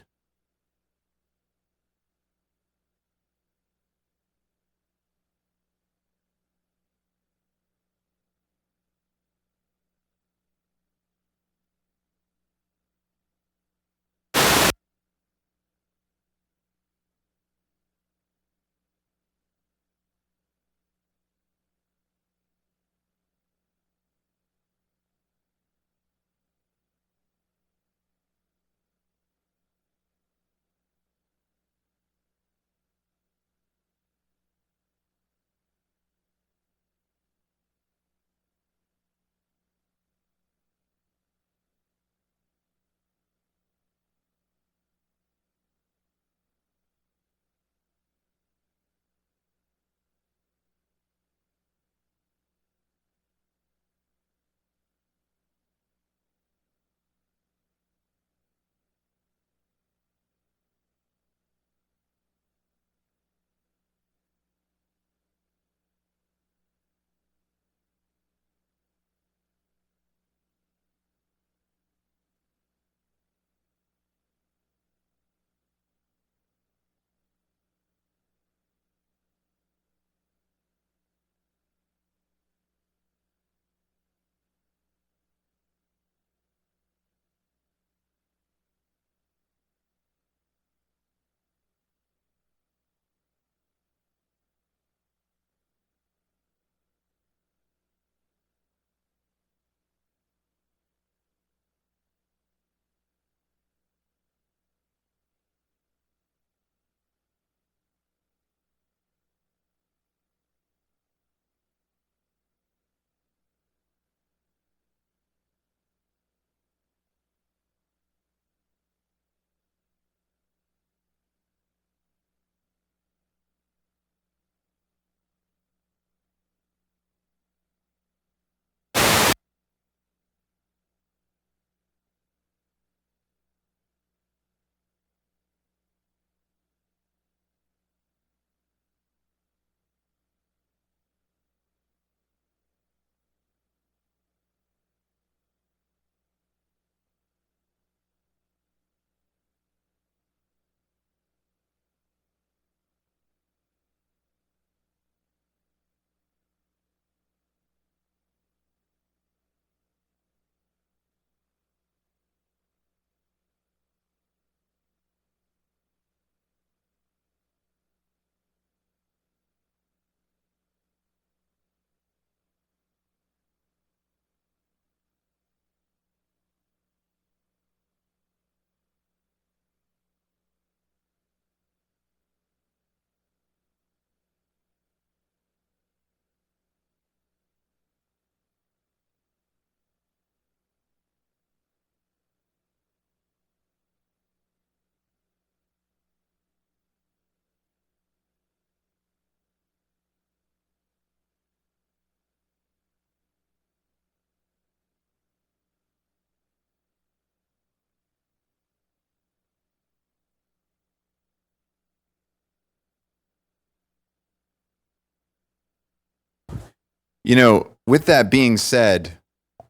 With that being said,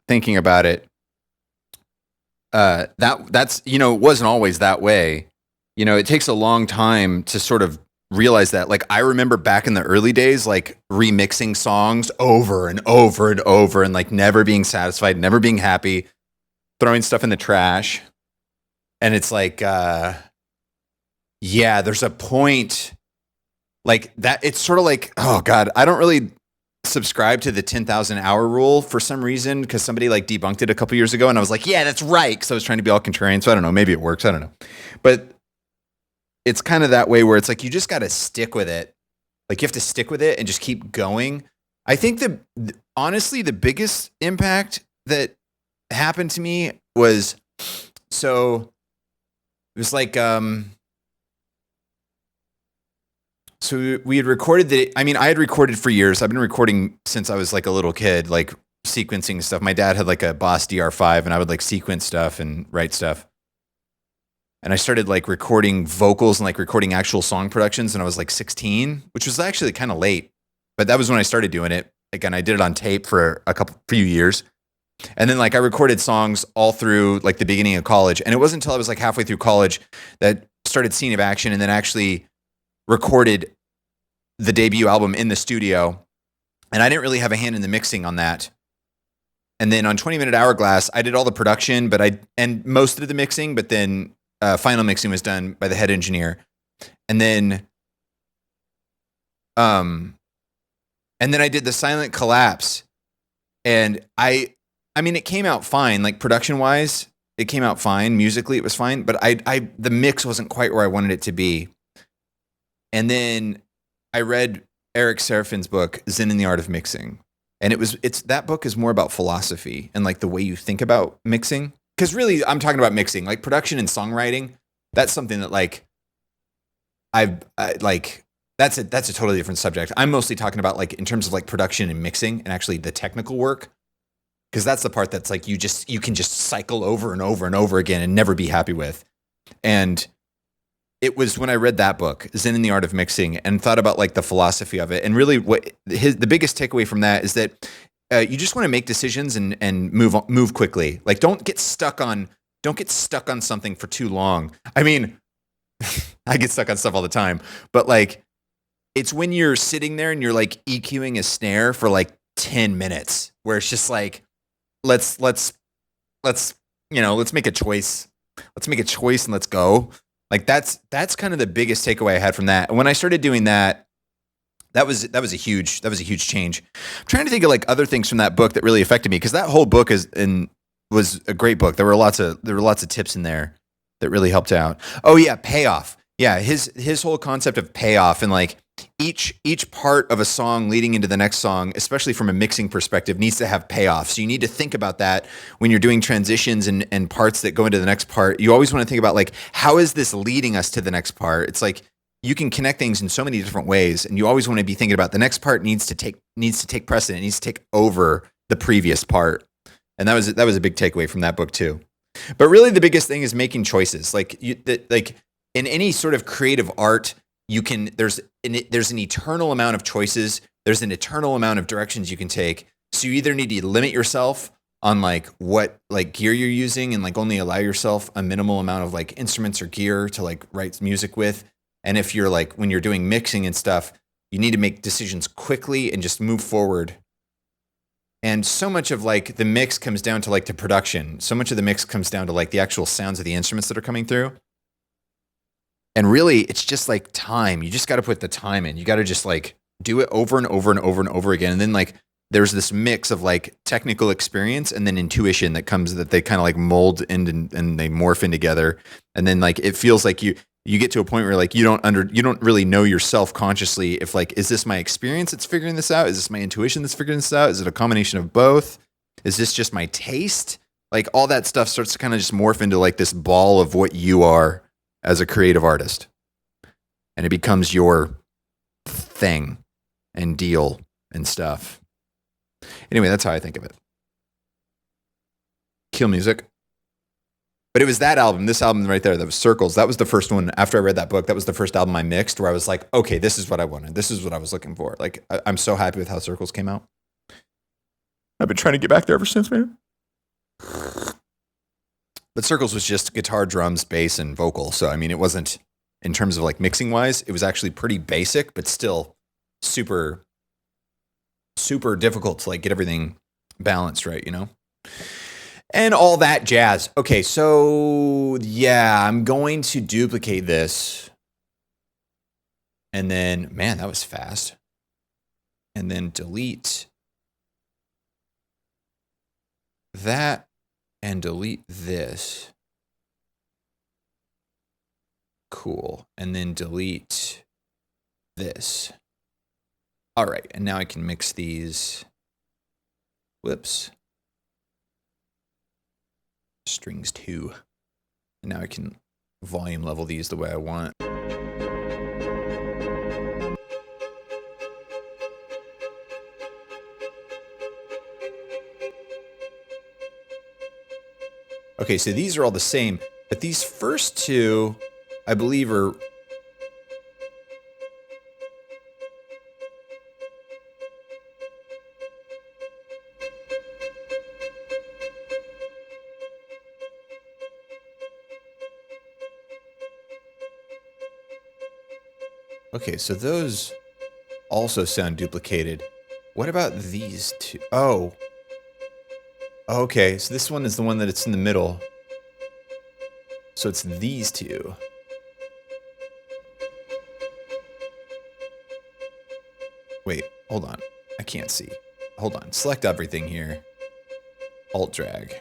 thinking about it, that's it wasn't always that way. It takes a long time to sort of realize that. Like I remember back in the early days, like remixing songs over and over and over, and like never being satisfied, never being happy, throwing stuff in the trash. And it's like, there's a point like that. It's sort of like, oh God, I don't really subscribe to the 10,000 hour rule for some reason, because somebody like debunked it a couple years ago, and I was like, yeah, that's right, because I was trying to be all contrarian. So I don't know, maybe it works, I don't know, but it's kind of that way where it's like you just got to stick with it. Like you have to stick with it and just keep going. I think honestly the biggest impact that happened to me was, so it was like so we had recorded I had recorded for years. I've been recording since I was like a little kid, like sequencing stuff. My dad had like a Boss DR5, and I would like sequence stuff and write stuff. And I started like recording vocals and like recording actual song productions when I was like 16, which was actually kind of late, but that was when I started doing it. Again, I did it on tape for few years. And then like I recorded songs all through like the beginning of college. And it wasn't until I was like halfway through college that started Scene of Action, and then actually recorded the debut album in the studio. And I didn't really have a hand in the mixing on that. And then on 20 Minute Hourglass, I did all the production, and most of the mixing, but then final mixing was done by the head engineer. And then I did the Silent Collapse, and I mean, it came out fine, like production wise, it came out fine. Musically, it was fine, but the mix wasn't quite where I wanted it to be. And then I read Eric Serafin's book, Zen and the Art of Mixing. And that book is more about philosophy and like the way you think about mixing. Because really, I'm talking about mixing, like production and songwriting. That's something that like that's a totally different subject. I'm mostly talking about like in terms of like production and mixing and actually the technical work, because that's the part that's like you can just cycle over and over and over again and never be happy with. And it was when I read that book, Zen and the Art of Mixing, and thought about like the philosophy of it. And really, the biggest takeaway from that is that you just want to make decisions and move quickly. Like don't get stuck on something for too long. I mean, I get stuck on stuff all the time, but like it's when you're sitting there and you're like EQing a snare for like 10 minutes, where it's just like let's make a choice. Let's make a choice and let's go. Like that's kind of the biggest takeaway I had from that. And when I started doing that, that was a huge change. I'm trying to think of like other things from that book that really affected me, because that whole book was a great book. There were lots of tips in there that really helped out. Oh yeah, payoff. Yeah, his whole concept of payoff, and like each part of a song leading into the next song, especially from a mixing perspective, needs to have payoff. So you need to think about that when you're doing transitions and parts that go into the next part. You always want to think about like, how is this leading us to the next part? It's like you can connect things in so many different ways, and you always want to be thinking about the next part needs to take precedent, needs to take over the previous part. And that was a big takeaway from that book too. But really, the biggest thing is making choices. Like in any sort of creative art, there's an eternal amount of choices. There's an eternal amount of directions you can take. So you either need to limit yourself on like what like gear you're using, and like only allow yourself a minimal amount of like instruments or gear to like write music with. And if you're like, when you're doing mixing and stuff, you need to make decisions quickly and just move forward. And so much of like the mix comes down to like the production. So much of the mix comes down to like the actual sounds of the instruments that are coming through. And really, it's just like time. You just got to put the time in. You got to just like do it over and over and over and over again. And then like there's this mix of like technical experience and then intuition that comes, that they kind of like mold and they morph in together. And then like it feels like you get to a point where like you don't really know yourself consciously if like, is this my experience that's figuring this out? Is this my intuition that's figuring this out? Is it a combination of both? Is this just my taste? Like all that stuff starts to kind of just morph into like this ball of what you are as a creative artist. And it becomes your thing and deal and stuff. Anyway, that's how I think of it. Kill Music. But it was that album, this album right there, that was Circles. That was the first one. After I read that book, that was the first album I mixed where I was like, okay, this is what I wanted. This is what I was looking for. Like, I'm so happy with how Circles came out. I've been trying to get back there ever since, man. But Circles was just guitar, drums, bass, and vocal. So, I mean, it wasn't, in terms of like mixing wise, it was actually pretty basic, but still super, super difficult to like get everything balanced right, you know? And all that jazz. Okay, so yeah, I'm going to duplicate this. And then, man, that was fast. And then delete that and delete this. Cool. And then delete this. All right, and now I can mix these. Whoops. Strings 2. And now I can volume level these the way I want. Okay, so these are all the same, but these first two, I believe, are... Okay, so those also sound duplicated. What about these two? Oh. Okay, so this one is the one that it's in the middle. So it's these two. Wait, hold on. I can't see. Hold on. Select everything here. Alt drag.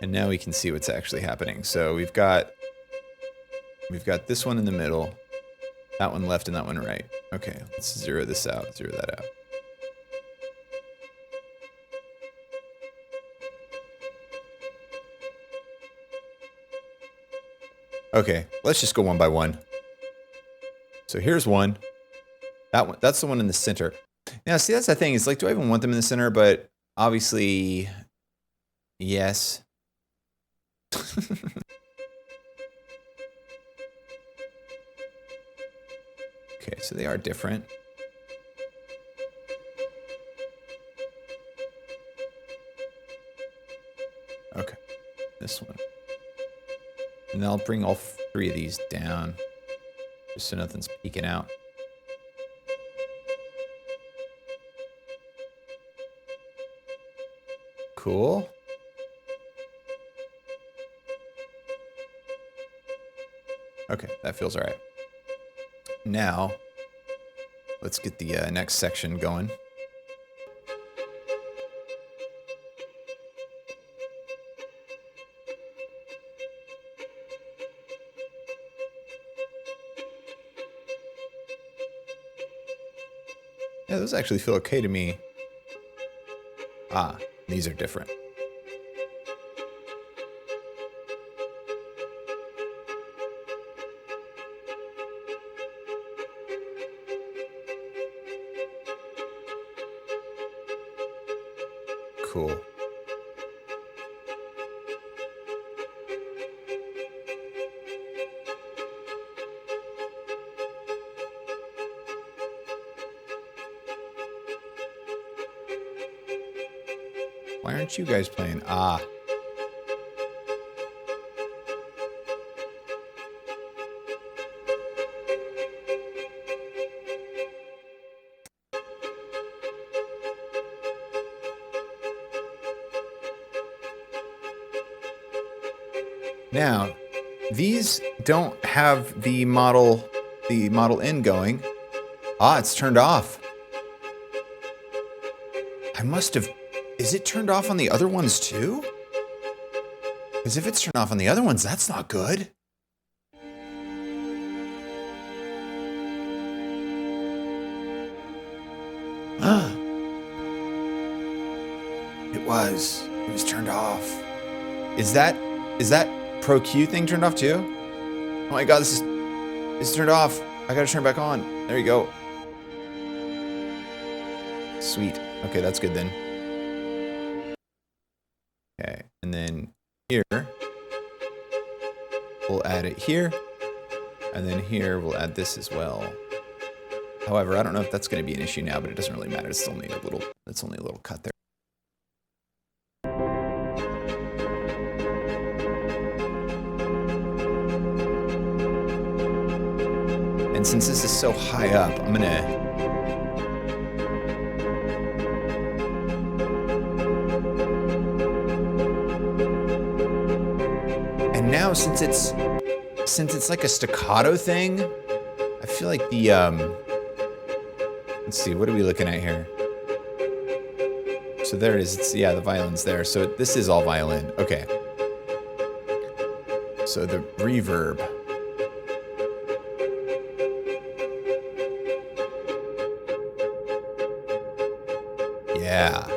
And now we can see what's actually happening. So we've got this one in the middle, that one left and that one right. Okay, let's zero this out, zero that out. Okay, let's just go one by one. So here's one. That one, that's the one in the center. Now, see, that's the thing. It's like, do I even want them in the center? But obviously, yes. Okay, so they are different. Okay, this one. And I'll bring all 3 of these down, just so nothing's peeking out. Cool. Okay, that feels all right. Now, let's get the next section going. Yeah, those actually feel okay to me. Ah, these are different. Cool. Why aren't you guys playing? Ah. Now, these don't have the model in going. Ah, it's turned off. I must have... Is it turned off on the other ones too? Because if it's turned off on the other ones, that's not good. It was turned off. Is that Pro Q thing turned off too? Oh my god, it's turned off. I gotta turn it back on. There you go. Sweet. Okay, that's good then. Okay, and then here, we'll add it here. And then here, we'll add this as well. However, I don't know if that's gonna be an issue now, but it doesn't really matter. It's only a little cut there. And since this is so high up, I'm gonna... And now, since it's like a staccato thing, I feel like the, let's see, what are we looking at here? So there it is. It's, yeah, the violin's there. So this is all violin. Okay. So the reverb. Yeah.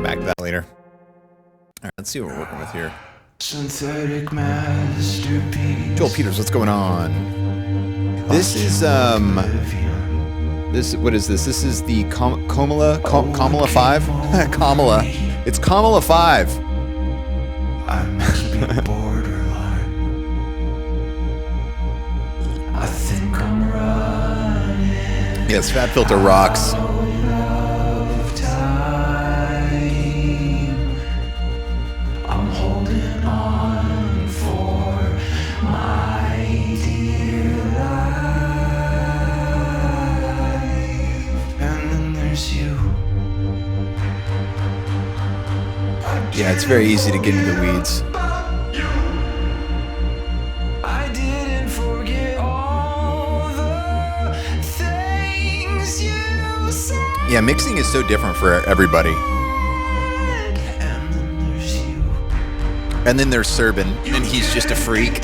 Back to that later. All right, let's see what we're working with here. Synthetic masterpiece. Joel Peters, what's going on? This is this, what is this? This is the Kamala 5? Kamala. It's Kamala 5. I must be borderline. I think I'm running. Yes, Fat Filter rocks. Yeah, it's very easy to get into the weeds. I didn't forget all the things you said. Yeah, mixing is so different for everybody. And then there's you. And then there's Serban, and he's just a freak.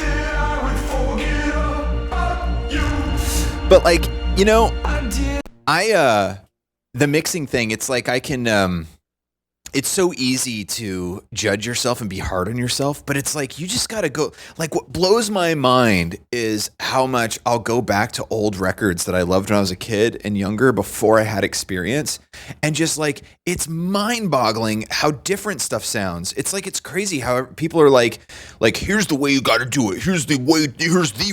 But like, you know, the mixing thing, it's like I can, it's so easy to judge yourself and be hard on yourself, but it's like you just gotta go. Like, what blows my mind is how much I'll go back to old records that I loved when I was a kid and younger before I had experience, and just like it's mind-boggling how different stuff sounds. It's like it's crazy how people are like here's the way you gotta do it. Here's the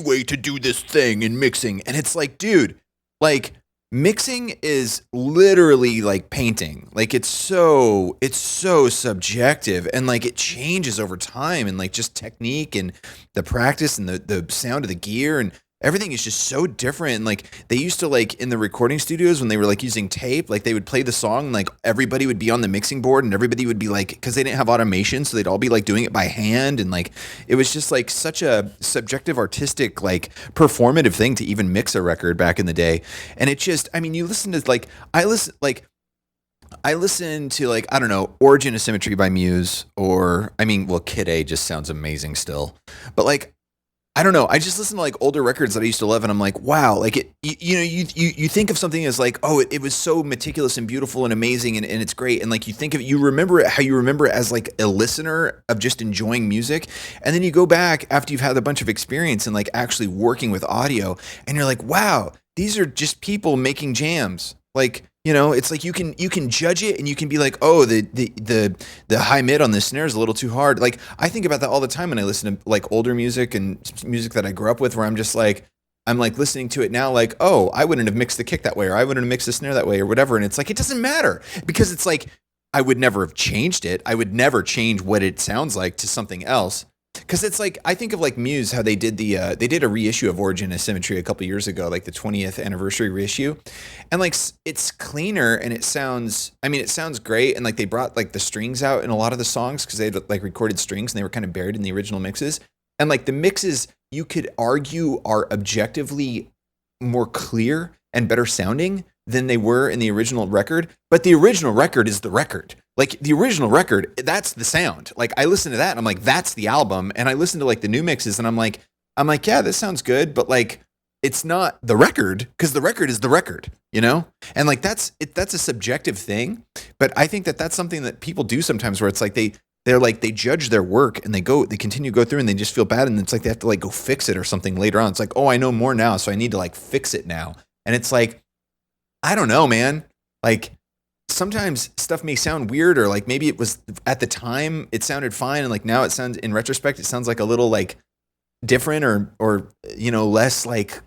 way to do this thing in mixing, and it's like, dude, like. Mixing is literally like painting. Like it's so subjective, and like it changes over time, and like just technique and the practice and the sound of the gear and everything is just so different. And like they used to, like in the recording studios when they were like using tape, like they would play the song and like everybody would be on the mixing board and everybody would be like, because they didn't have automation, so they'd all be like doing it by hand, and like it was just like such a subjective, artistic, like performative thing to even mix a record back in the day. And it just, I mean, you listen to like I listen to like, I don't know, Origin of Symmetry by Muse, or I mean, well, Kid A just sounds amazing still, but like I don't know. I just listen to like older records that I used to love, and I'm like, wow, like you think of something as like, oh, it was so meticulous and beautiful and amazing, and it's great, and like you think of it, you remember it how you remember it as like a listener of just enjoying music, and then you go back after you've had a bunch of experience and like actually working with audio, and you're like, wow, these are just people making jams, like. It's like you can judge it and you can be like, oh, the high mid on this snare is a little too hard. Like I think about that all the time when I listen to like older music and music that I grew up with, where I'm like listening to it now, like, oh, I wouldn't have mixed the kick that way, or I wouldn't have mixed the snare that way, or whatever. And it's like it doesn't matter because it's like I would never have changed it. I would never change what it sounds like to something else. Because it's like I think of like Muse, how they did a reissue of Origin of Symmetry a couple years ago, like the 20th anniversary reissue, and like it's cleaner and it sounds great, and like they brought like the strings out in a lot of the songs because they had like recorded strings and they were kind of buried in the original mixes, and like the mixes you could argue are objectively more clear and better sounding than they were in the original record, but the original record is the record. Like the original record, that's the sound. Like I listen to that and I'm like, that's the album. And I listen to like the new mixes and I'm like, yeah, this sounds good, but like it's not the record because the record is the record, And like that's a subjective thing, but I think that that's something that people do sometimes where it's like they judge their work and they continue to go through and they just feel bad and it's like they have to like go fix it or something later on. It's like, oh, I know more now, so I need to like fix it now. And it's like, I don't know, man. Like sometimes stuff may sound weird, or like maybe it was at the time it sounded fine, and like now it sounds, in retrospect, it sounds like a little like different or less like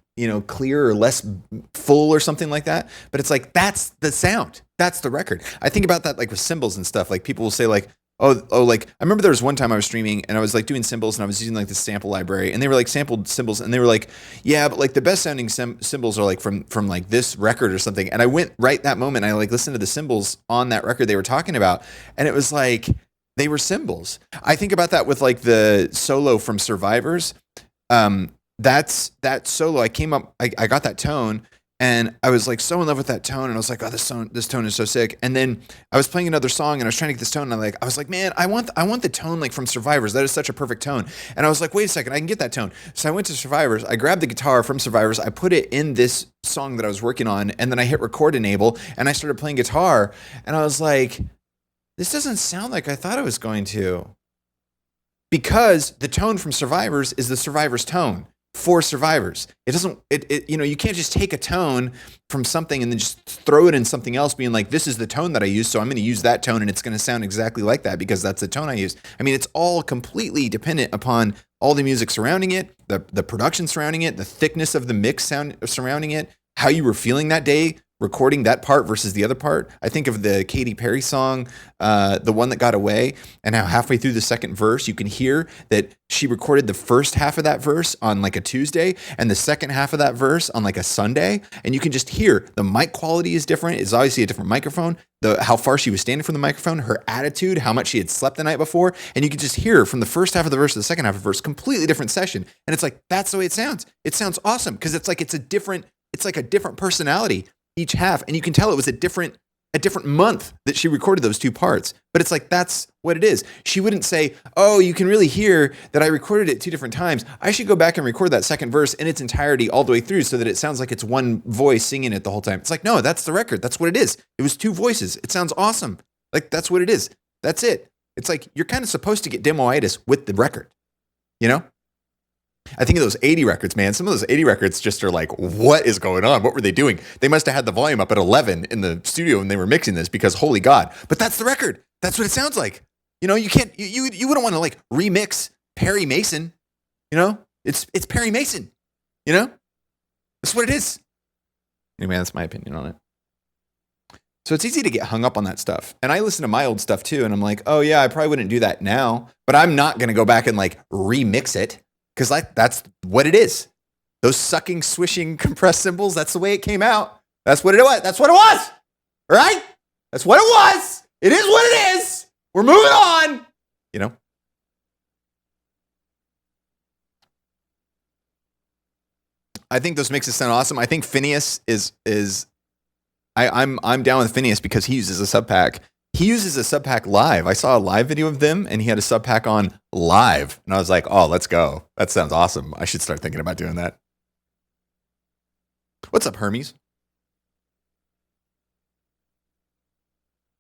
clear or less full or something like that. But it's like that's the sound, that's the record. I think about that like with cymbals and stuff. Like people will say like, oh, like I remember there was one time I was streaming and I was like doing cymbals and I was using like the sample library and they were like sampled cymbals and they were like, yeah, but like the best sounding cymbals are like from like this record or something. And I went right that moment, I like listened to the cymbals on that record they were talking about, and it was like they were cymbals. I think about that with like the solo from Survivors. That's that solo. I got that tone. And I was like so in love with that tone, and I was like, oh, this tone is so sick. And then I was playing another song, and I was trying to get this tone, and I was like, man, I want the tone like from Survivors. That is such a perfect tone. And I was like, wait a second, I can get that tone. So I went to Survivors. I grabbed the guitar from Survivors. I put it in this song that I was working on, and then I hit record enable, and I started playing guitar. And I was like, this doesn't sound like I thought it was going to, because the tone from Survivors is the Survivors tone. For Survivors, it doesn't. You can't just take a tone from something and then just throw it in something else, being like, "This is the tone that I use, so I'm going to use that tone, and it's going to sound exactly like that because that's the tone I use." I mean, it's all completely dependent upon all the music surrounding it, the production surrounding it, the thickness of the mix sound surrounding it, how you were feeling that day recording that part versus the other part. I think of the Katy Perry song, The One That Got Away, and how halfway through the second verse, you can hear that she recorded the first half of that verse on like a Tuesday and the second half of that verse on like a Sunday. And you can just hear the mic quality is different. It's obviously a different microphone, how far she was standing from the microphone, her attitude, how much she had slept the night before. And you can just hear from the first half of the verse to the second half of the verse, completely different session. And it's like, that's the way it sounds. It sounds awesome because it's like a different personality each half, and you can tell it was a different month that she recorded those two parts. But it's like, that's what it is. She wouldn't say, oh, you can really hear that I recorded it two different times. I should go back and record that second verse in its entirety all the way through so that it sounds like it's one voice singing it the whole time. It's like, no, that's the record. That's what it is. It was two voices. It sounds awesome. Like, that's what it is. That's it. It's like, you're kind of supposed to get demoitis with the record, I think of those 80 records, man. Some of those 80 records just are like, what is going on? What were they doing? They must have had the volume up at 11 in the studio when they were mixing this, because holy God. But that's the record. That's what it sounds like. You can't, you wouldn't want to like remix Perry Mason. It's Perry Mason. That's what it is. Anyway, that's my opinion on it. So it's easy to get hung up on that stuff. And I listen to my old stuff too. And I'm like, oh yeah, I probably wouldn't do that now, but I'm not going to go back and like remix it. Because like that's what it is. Those sucking, swishing, compressed cymbals, that's the way it came out. That's what it was. That's what it was. Right? That's what it was. It is what it is. We're moving on. I think those mixes sound awesome. I think Phineas is I'm down with Phineas because he uses a sub pack. He uses a sub pack live. I saw a live video of them, and he had a sub pack on live, and I was like, "Oh, let's go! That sounds awesome. I should start thinking about doing that." What's up, Hermes?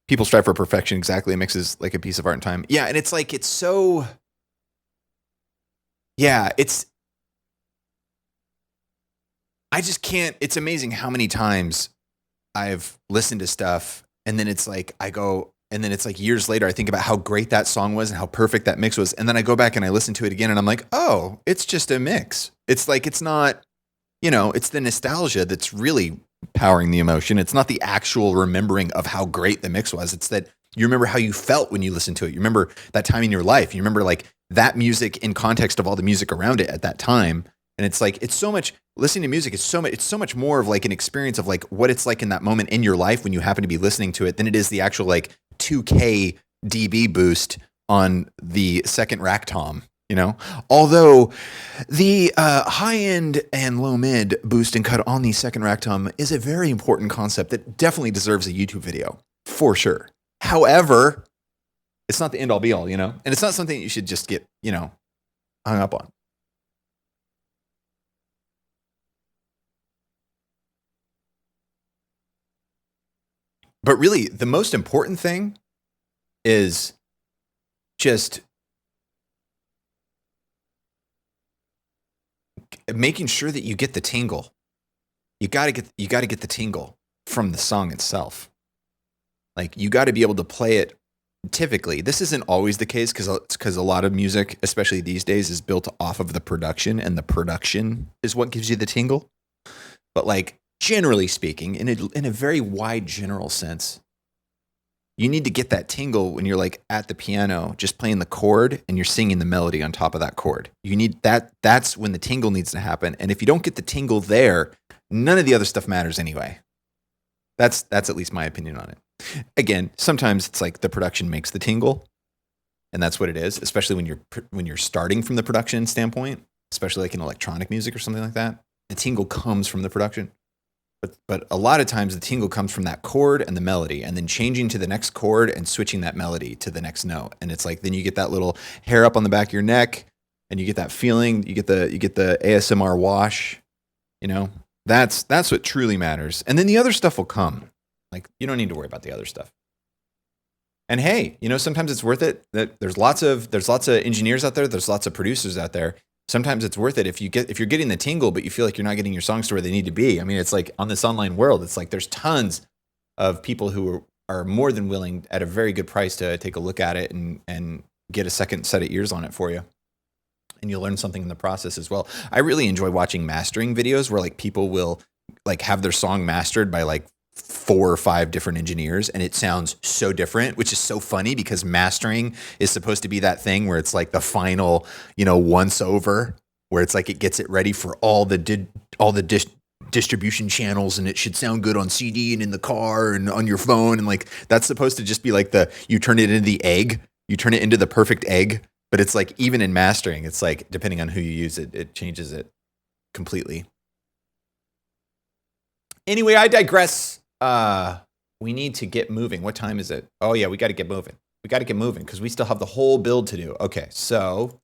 People strive for perfection. Exactly, it mixes like a piece of art and time. Yeah, and it's like it's so. Yeah, it's. I just can't. It's amazing how many times I've listened to stuff, and then it's like I go, and then it's like years later I think about how great that song was and how perfect that mix was, and then I go back and I listen to it again, and I'm like, oh, it's just a mix. It's like it's not, it's the nostalgia that's really powering the emotion. It's not the actual remembering of how great the mix was. It's that you remember how you felt when you listened to it. You remember that time in your life. You remember like that music in context of all the music around it at that time. And it's like, it's so much, listening to music is it's so much more of like an experience of like what it's like in that moment in your life when you happen to be listening to it than it is the actual like 2K dB boost on the second rack tom, Although the high end and low mid boost and cut on the second rack tom is a very important concept that definitely deserves a YouTube video for sure. However, it's not the end all be all, and it's not something you should just get, hung up on. But really, the most important thing is just making sure that you get the tingle. You got to get the tingle from the song itself. Like you got to be able to play it. Typically, this isn't always the case because a lot of music, especially these days, is built off of the production, and the production is what gives you the tingle. But like generally speaking, in a very wide general sense, you need to get that tingle when you're like at the piano, just playing the chord and you're singing the melody on top of that chord. You need that. That's when the tingle needs to happen. And if you don't get the tingle there, none of the other stuff matters anyway. That's at least my opinion on it. Again, sometimes it's like the production makes the tingle, and that's what it is. Especially when you're starting from the production standpoint, especially like in electronic music or something like that, the tingle comes from the production. But a lot of times the tingle comes from that chord and the melody, and then changing to the next chord and switching that melody to the next note. And it's like then you get that little hair up on the back of your neck, and you get that feeling. You get the ASMR wash. That's what truly matters. And then the other stuff will come. Like you don't need to worry about the other stuff. And hey, sometimes it's worth it. That there's lots of engineers out there. There's lots of producers out there. Sometimes it's worth it if you're getting the tingle, but you feel like you're not getting your songs to where they need to be. I mean, it's like on this online world, it's like there's tons of people who are more than willing at a very good price to take a look at it and get a second set of ears on it for you. And you'll learn something in the process as well. I really enjoy watching mastering videos where like people will like have their song mastered by like 4 or 5 different engineers, and it sounds so different, which is so funny because mastering is supposed to be that thing where it's like the final, once over, where it's like it gets it ready for all the distribution channels, and it should sound good on CD and in the car and on your phone, and like that's supposed to just be like you turn it into the egg, you turn it into the perfect egg. But it's like even in mastering, it's like depending on who you use it changes it completely. Anyway, I digress. We need to get moving. What time is it? Oh yeah, we got to get moving. We got to get moving because we still have the whole build to do. Okay, so.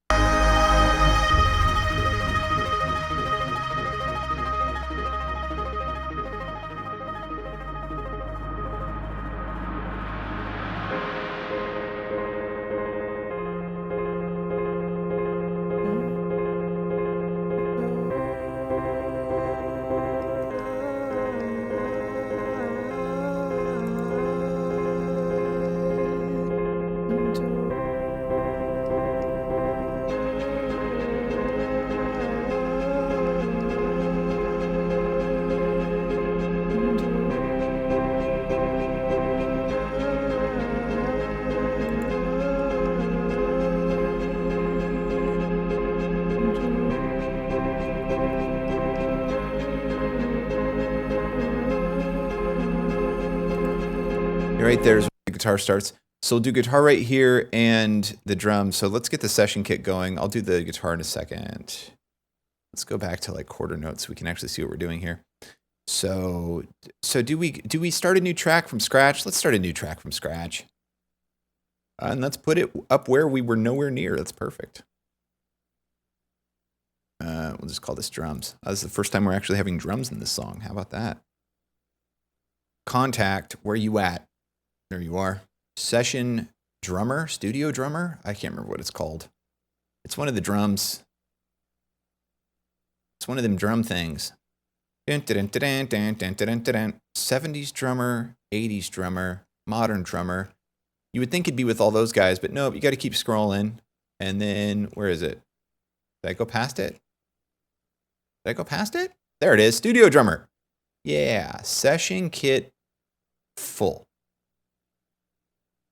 Right there's where the guitar starts. So we'll do guitar right here and the drums. So let's get the session kit going. I'll do the guitar in a second. Let's go back to like quarter notes so we can actually see what we're doing here. So do we start a new track from scratch? Let's start a new track from scratch. And let's put it up where we were nowhere near. That's perfect. We'll just call this drums. This is the first time we're actually having drums in this song. How about that? Contact, where you at? There you are. Session drummer, studio drummer? I can't remember what it's called. It's one of the drums. It's one of them drum things. 70s drummer, 80s drummer, modern drummer. You would think it'd be with all those guys, but nope, you got to keep scrolling. And then, where is it? Did I go past it? Did I go past it? There it is, studio drummer. Yeah, session kit full.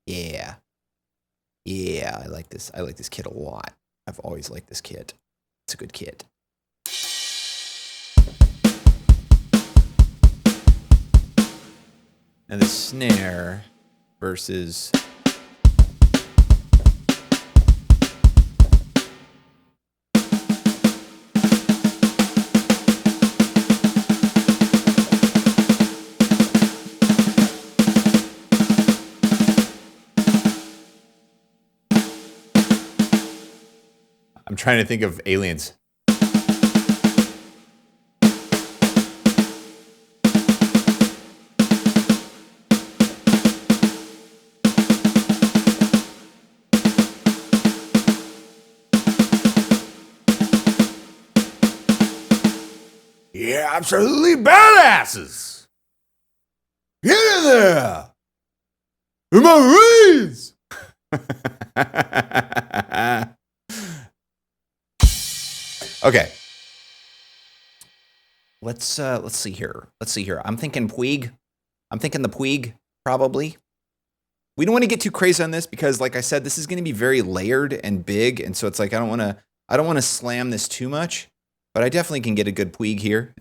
Yeah. Yeah, I like this. I like this kit a lot. I've always liked this kit. It's a good kit. And the snare versus... I'm trying to think of aliens. Yeah, absolutely badasses. Get in there. Marines. Okay. Let's see here. I'm thinking Puig. I'm thinking the Puig, probably. We don't want to get too crazy on this because, like I said, this is going to be very layered and big, and so it's like I don't want to slam this too much, but I definitely can get a good Puig here.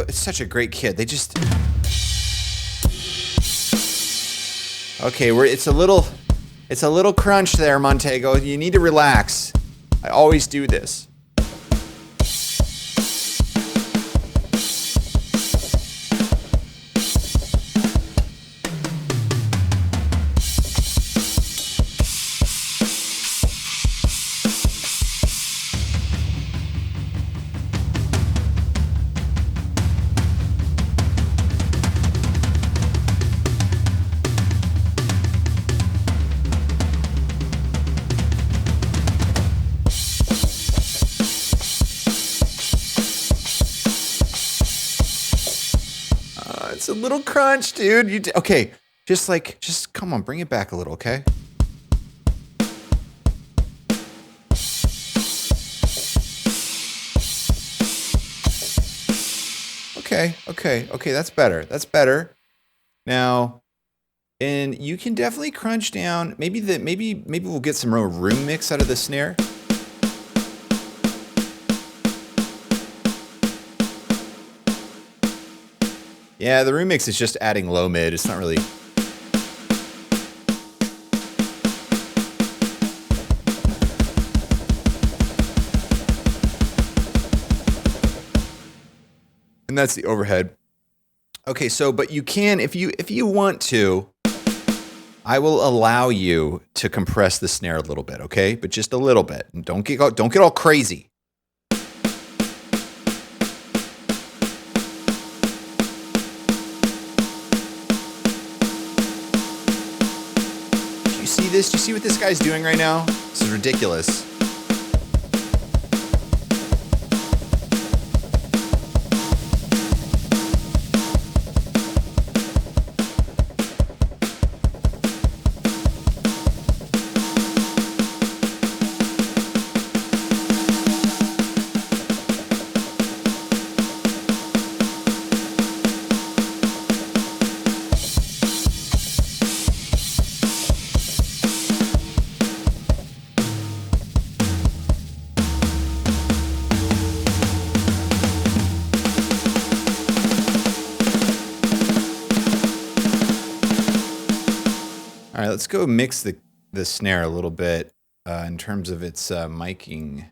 It's such a great kid. They just... Okay, it's a little crunch there, Montego. You need to relax. I always do this. It's a little crunch, dude. Okay, just come on, bring it back a little, okay? Okay, that's better. Now, and you can definitely crunch down. Maybe we'll get some real room mix out of the snare. Yeah, the room mix is just adding low mid. It's not really... And that's the overhead. Okay, so, but you can, if you want to, I will allow you to compress the snare a little bit, okay? But just a little bit. And don't get all crazy. Do you see what this guy's doing right now? This is ridiculous. let's go mix the snare a little bit in terms of its miking.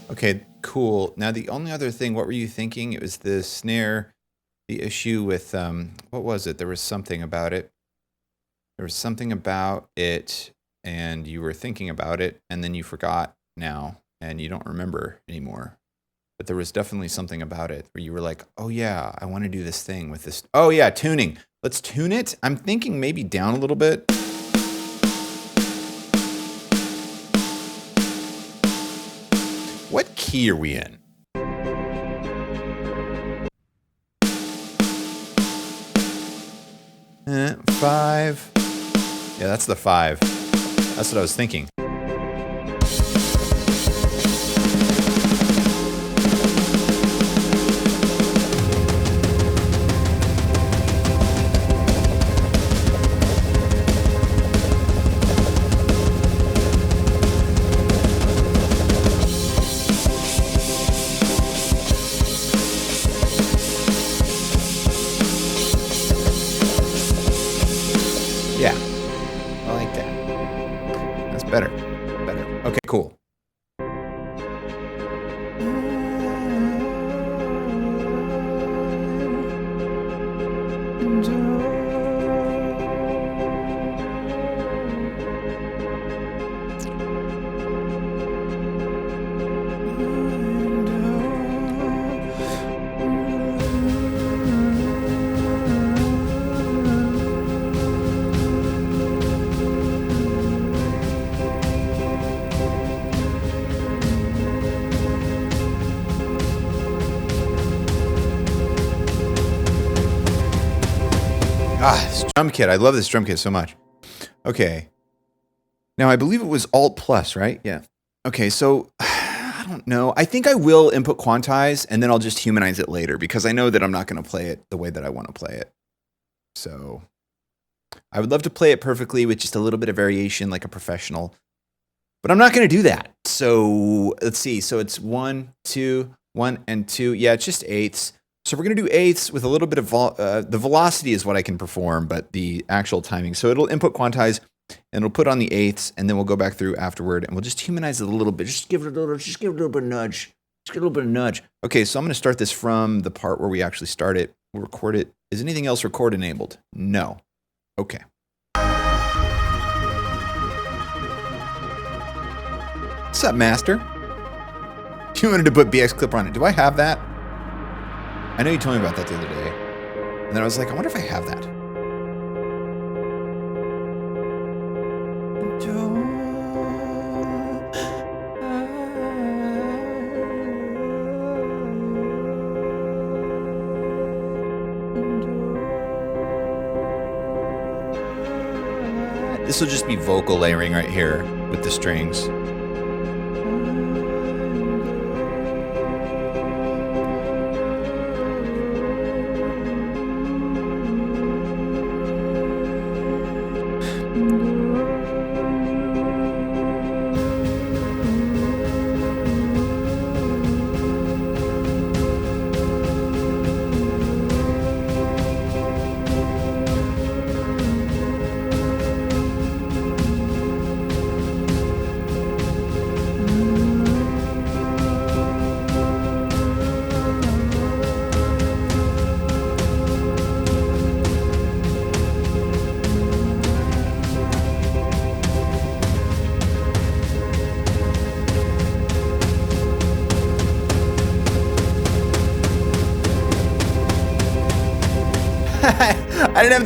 Okay, cool. Now the only other thing, what were you thinking? It was the snare, the issue with, what was it? There was something about it. There was something about it, and you were thinking about it, and then you forgot now, and you don't remember anymore. But there was definitely something about it where you were like, oh yeah, I want to do this thing with this. Oh yeah, tuning. Let's tune it. I'm thinking maybe down a little bit. What key are we in? Five. Yeah, that's the 5. That's what I was thinking. Yeah, I like that. That's better. Better. Okay, cool. This drum kit. I love this drum kit so much. Okay. Now, I believe it was Alt Plus, right? Yeah. Okay, so I don't know. I think I will input quantize, and then I'll just humanize it later, because I know that I'm not going to play it the way that I want to play it. So I would love to play it perfectly with just a little bit of variation like a professional, but I'm not going to do that. So let's see. So it's 1, 2, 1, and 2. Yeah, it's just eighths. So we're going to do eighths with a little bit of the velocity is what I can perform, but the actual timing. So it'll input quantize, and it'll put on the eighths, and then we'll go back through afterward, and we'll just humanize it a little bit. Just give it a little bit of nudge. Just give it a little bit of nudge. Okay, so I'm going to start this from the part where we actually start it. We'll record it. Is anything else record enabled? No. Okay. What's up, Master? You wanted to put BX Clipper on it. Do I have that? I know you told me about that the other day. And then I was like, I wonder if I have that. This will just be vocal layering right here with the strings. I didn't have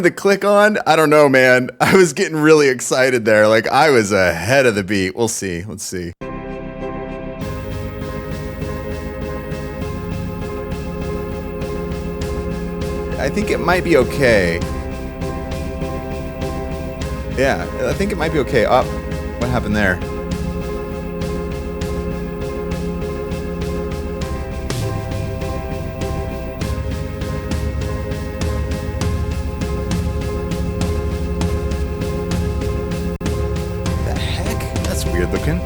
the click on. I don't know, man. I was getting really excited there. Like, I was ahead of the beat. We'll see. Let's see. I think it might be okay. Yeah, I think it might be okay. Oh, what happened there? The heck? That's weird looking.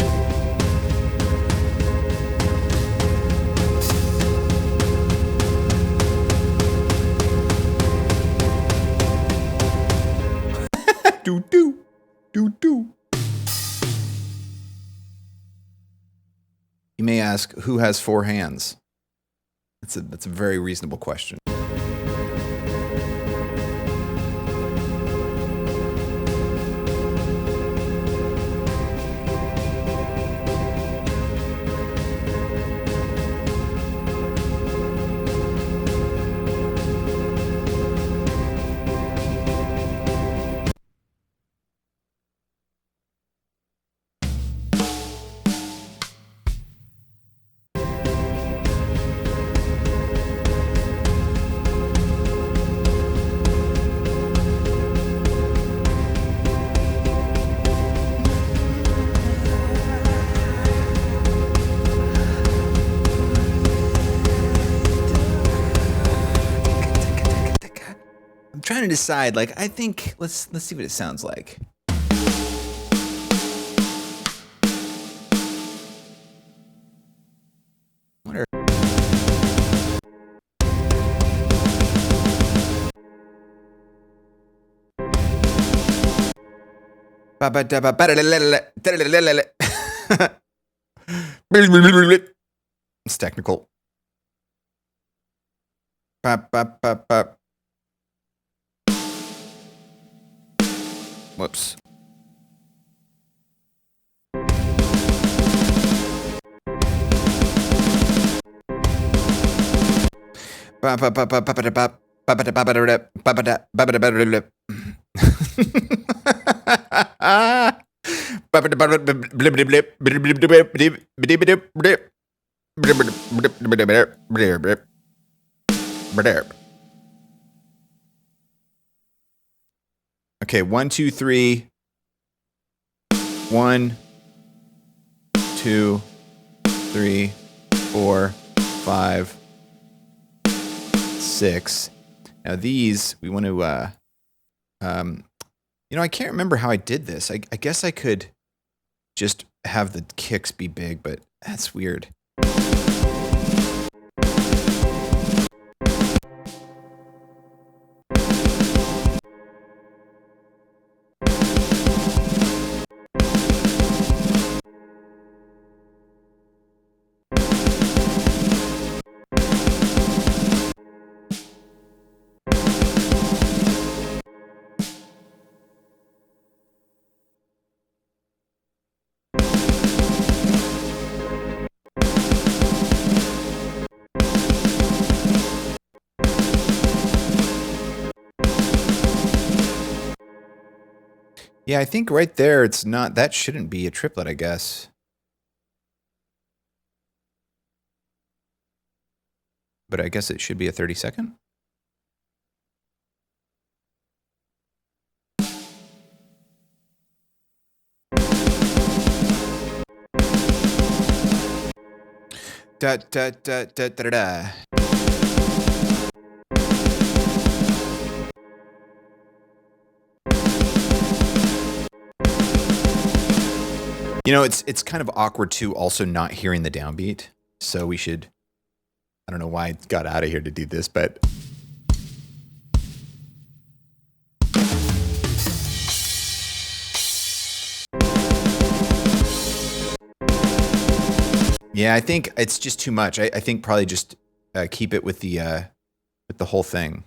Do do do do. You may ask, who has 4 hands? That's a very reasonable question. I'm trying to decide. Like, I think let's see what it sounds like. What are it's technical. Whoops. Okay, 1, 2, 3. 1, 2, 3, 4, 5, 6. Now these we want to I can't remember how I did this. I guess I could just have the kicks be big, but that's weird. Yeah, I think right there it's not, that shouldn't be a triplet, I guess. But I guess it should be a 30-second. Da da da da da da. You know, it's kind of awkward too, also not hearing the downbeat. So we should, I don't know why I got out of here to do this, but yeah, I think it's just too much. I think probably just keep it with the whole thing.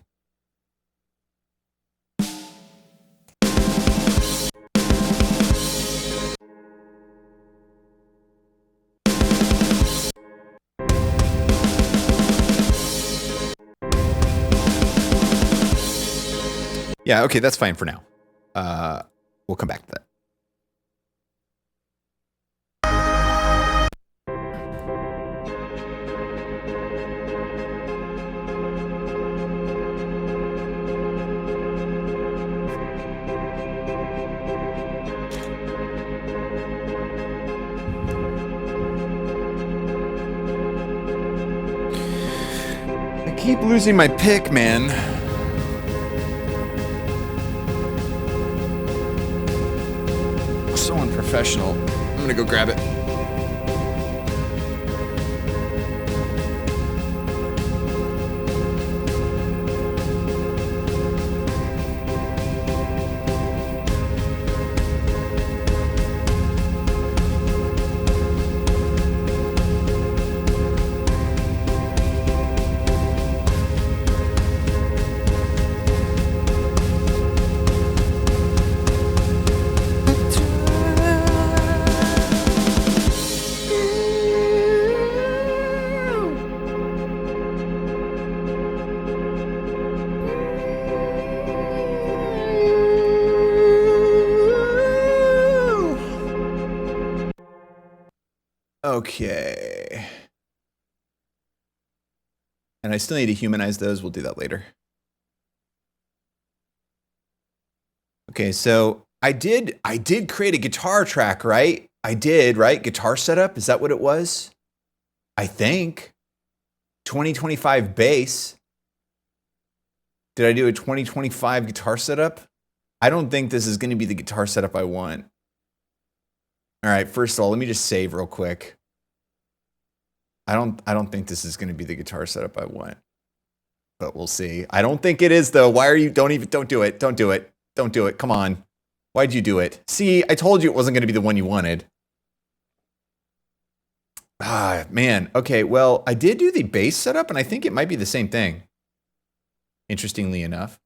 Yeah, okay, that's fine for now. We'll come back to that. keep losing my pick, man. So unprofessional. I'm gonna go grab it. Okay. And I still need to humanize those. We'll do that later. Okay, so I did create a guitar track, right? I did, right? Guitar setup, is that what it was? I think. 2025 bass. Did I do a 2025 guitar setup? I don't think this is going to be the guitar setup I want. All right, first of all, let me just save real quick. I don't think this is going to be the guitar setup I want. But we'll see. I don't think it is though. Why are you don't do it. Don't do it. Don't do it. Come on. Why'd you do it? See, I told you it wasn't going to be the one you wanted. Ah, man. Okay, well, I did do the bass setup and I think it might be the same thing. Interestingly enough.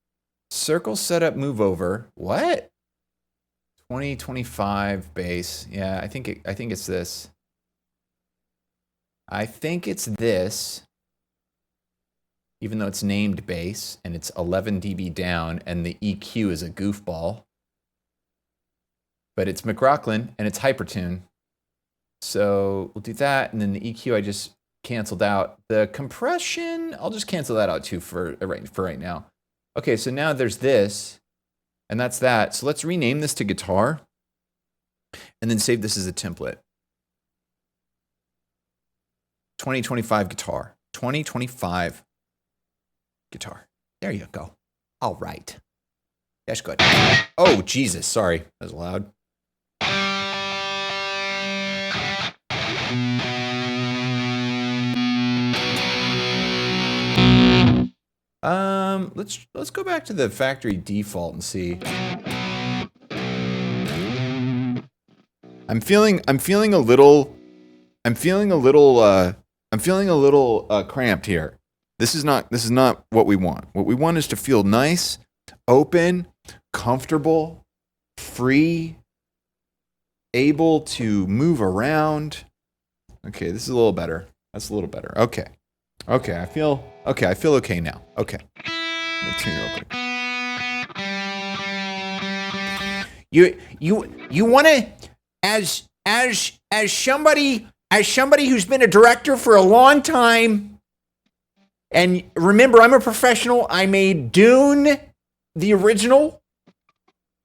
Circle setup move over. What? 2025 bass. Yeah, I think it's this. I think it's this. Even though it's named bass and it's 11 dB down and the EQ is a goofball. But it's McLaughlin and it's Hypertune. So we'll do that, and then the EQ I just canceled out. The compression, I'll just cancel that out too for right now. Okay, so now there's this, and that's that. So let's rename this to guitar, and then save this as a template. 2025 guitar. 2025 guitar. There you go. All right. That's good. Oh, Jesus. Sorry. That was loud. Let's go back to the factory default and see. I'm feeling a little cramped here. This is not what we want. What we want is to feel nice, open, comfortable, free, able to move around. Okay, this is a little better. That's a little better. Okay. Okay, I feel okay now. Okay. Let me tune real quick. You want to as somebody who's been a director for a long time, and remember, I'm a professional. I made Dune, the original,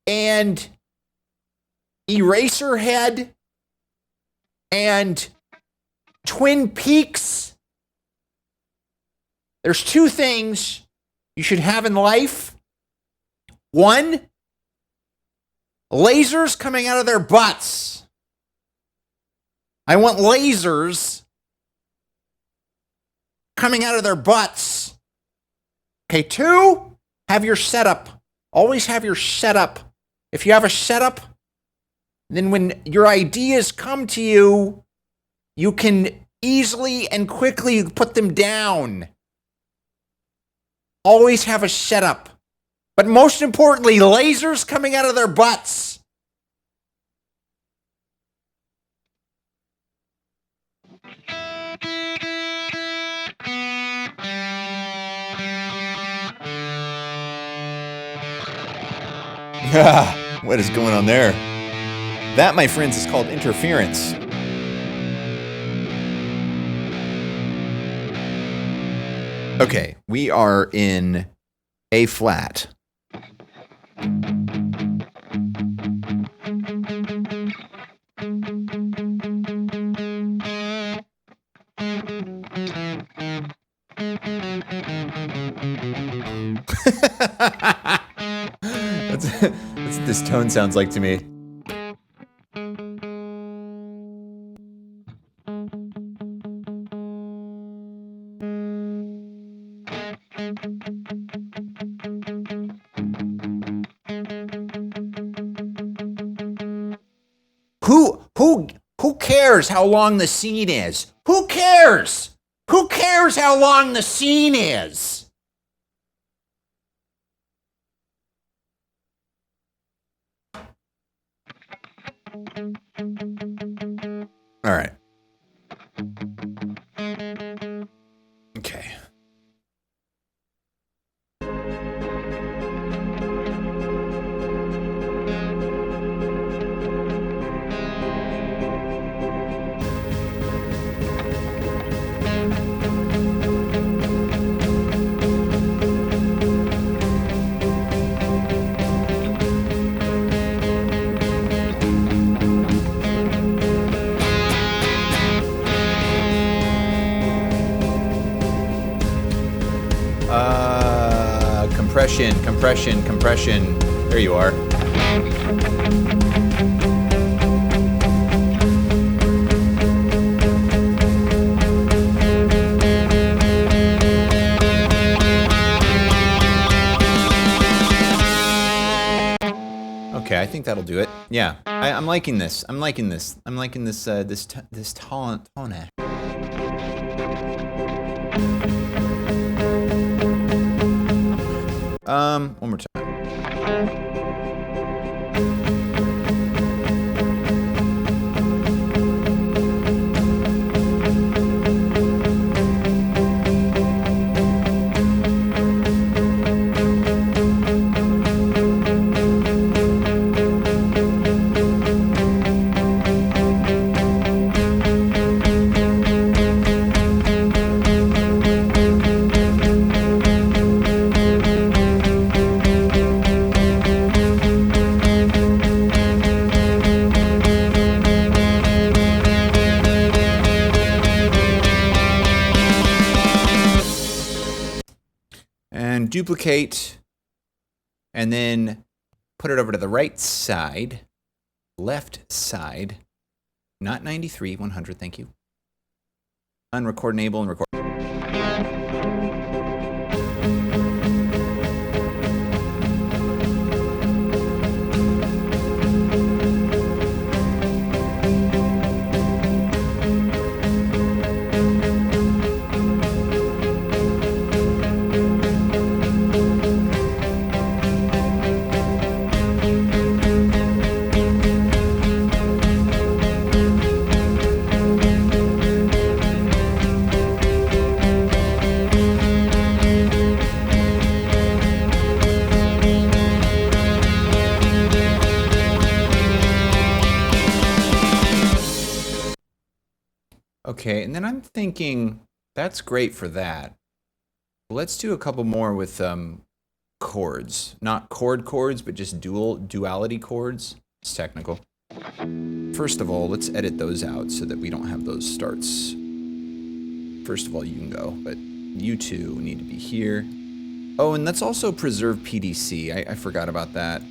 and Eraserhead, and Twin Peaks. There's two things you should have in life. One, lasers coming out of their butts. I want lasers coming out of their butts. Okay, two, have your setup. Always have your setup. If you have a setup, then when your ideas come to you, you can easily and quickly put them down. Always have a setup. But most importantly, lasers coming out of their butts. What is going on there? That, my friends, is called interference. Okay, we are in A flat. That's what this tone sounds like to me. Who cares how long the scene is? Who cares? Who cares how long the scene is? All right. Okay. Compression. There you are. Okay, I think that'll do it. Yeah, I'm liking this. I'm liking this. This tone. One more time. Duplicate, and then put it over to the right side, left side, not 93, 100, thank you. Unrecord, enable, and record. Okay, and then I'm thinking that's great for that. Let's do a couple more with chords. Not chords, but just duality chords. It's technical. First of all, let's edit those out so that we don't have those starts. First of all, you can go, but you two need to be here. Oh, and let's also preserve PDC. I forgot about that.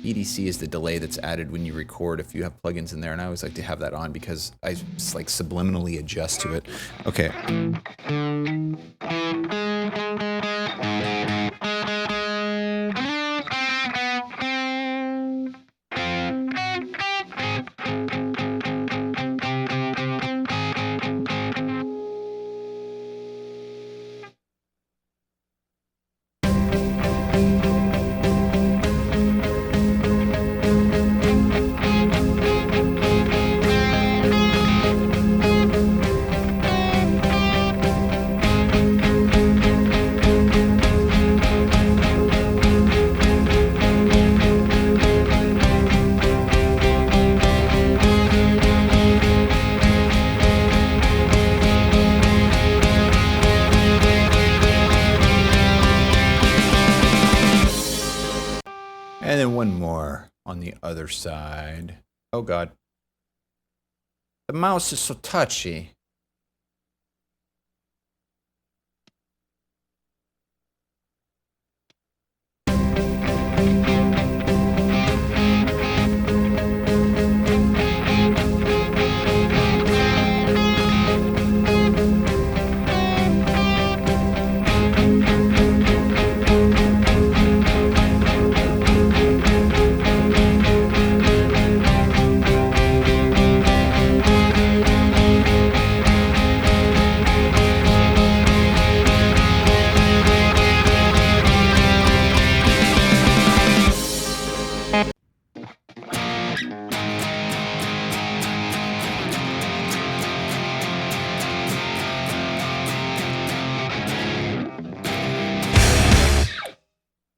PDC is the delay that's added when you record if you have plugins in there, and I always like to have that on because I just like subliminally adjust to it. Okay. And then one more on the other side. Oh God. The mouse is so touchy.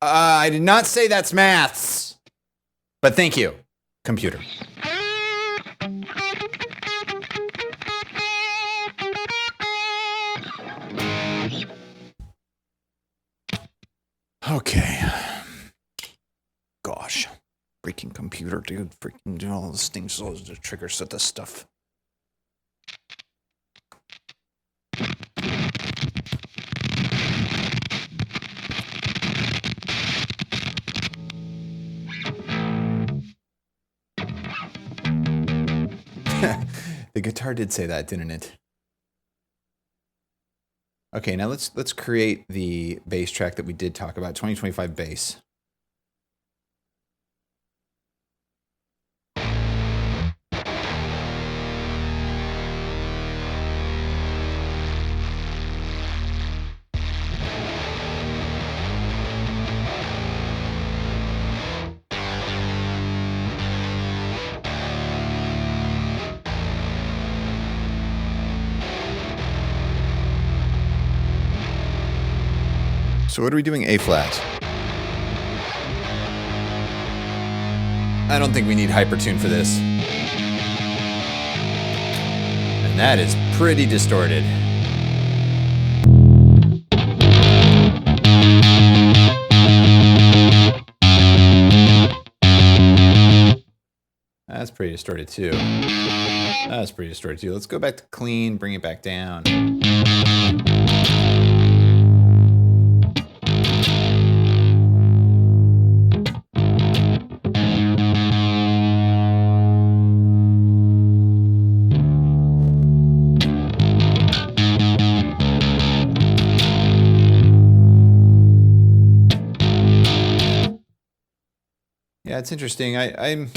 I did not say that's maths. But thank you, computer. Okay. Gosh. Freaking computer, dude. Freaking do all those things, all the triggers to this stuff. The guitar did say that, didn't it? Okay, now let's create the bass track that we did talk about, 2025 bass. So what are we doing A flat? I don't think we need hypertune for this. And that is pretty distorted. That's pretty distorted too. That's pretty distorted too. Let's go back to clean, bring it back down. Yeah, it's interesting. I'm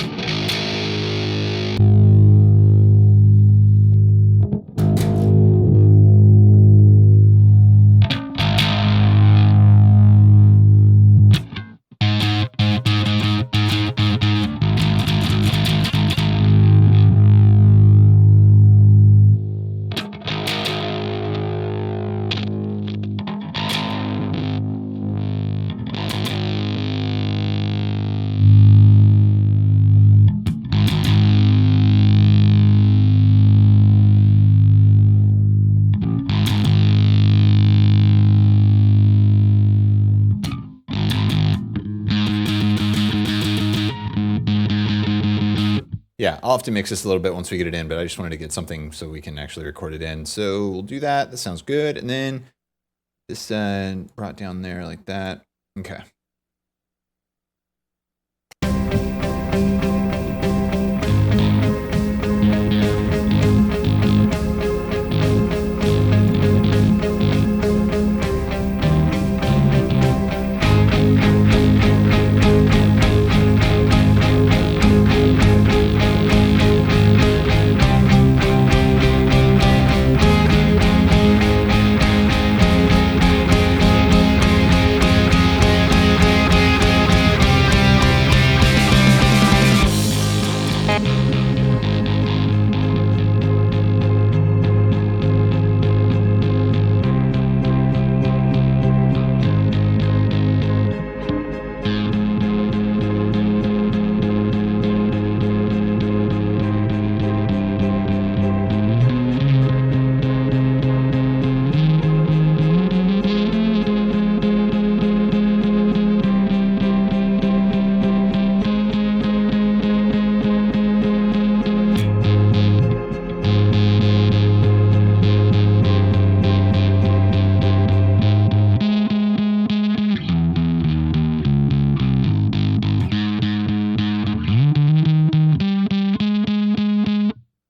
Yeah, I'll have to mix this a little bit once we get it in, but I just wanted to get something so we can actually record it in. So we'll do that. That sounds good. And then this brought down there like that. Okay.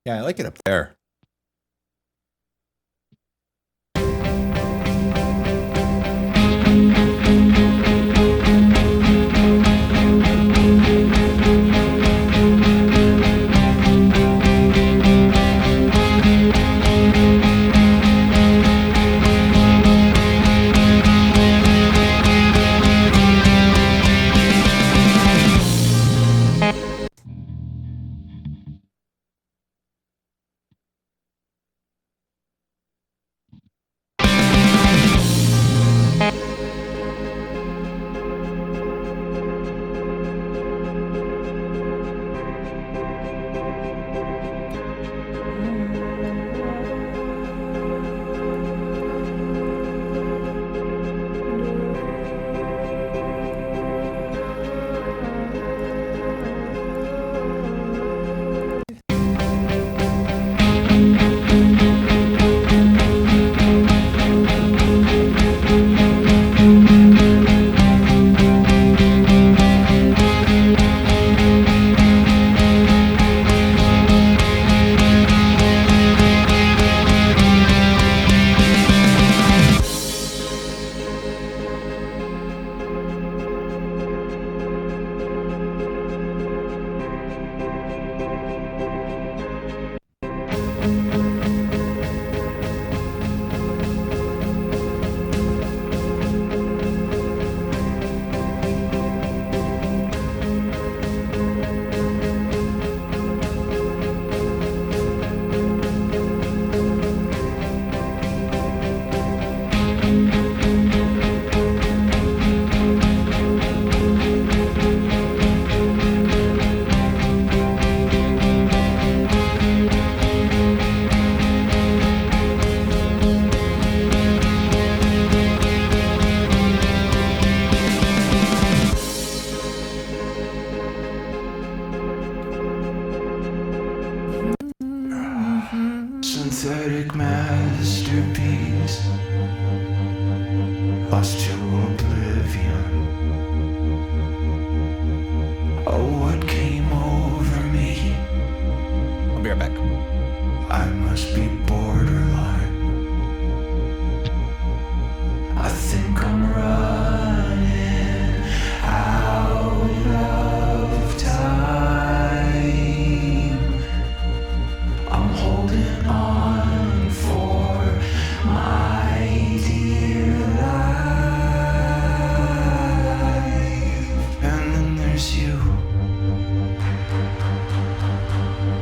Yeah, I like it up there. pathetic masterpiece, lost to oblivion. Oh, what came over me? I'll be right back. I must be borderline. I think I'm running out of time. I'm holding on for my dear life. And then there's you.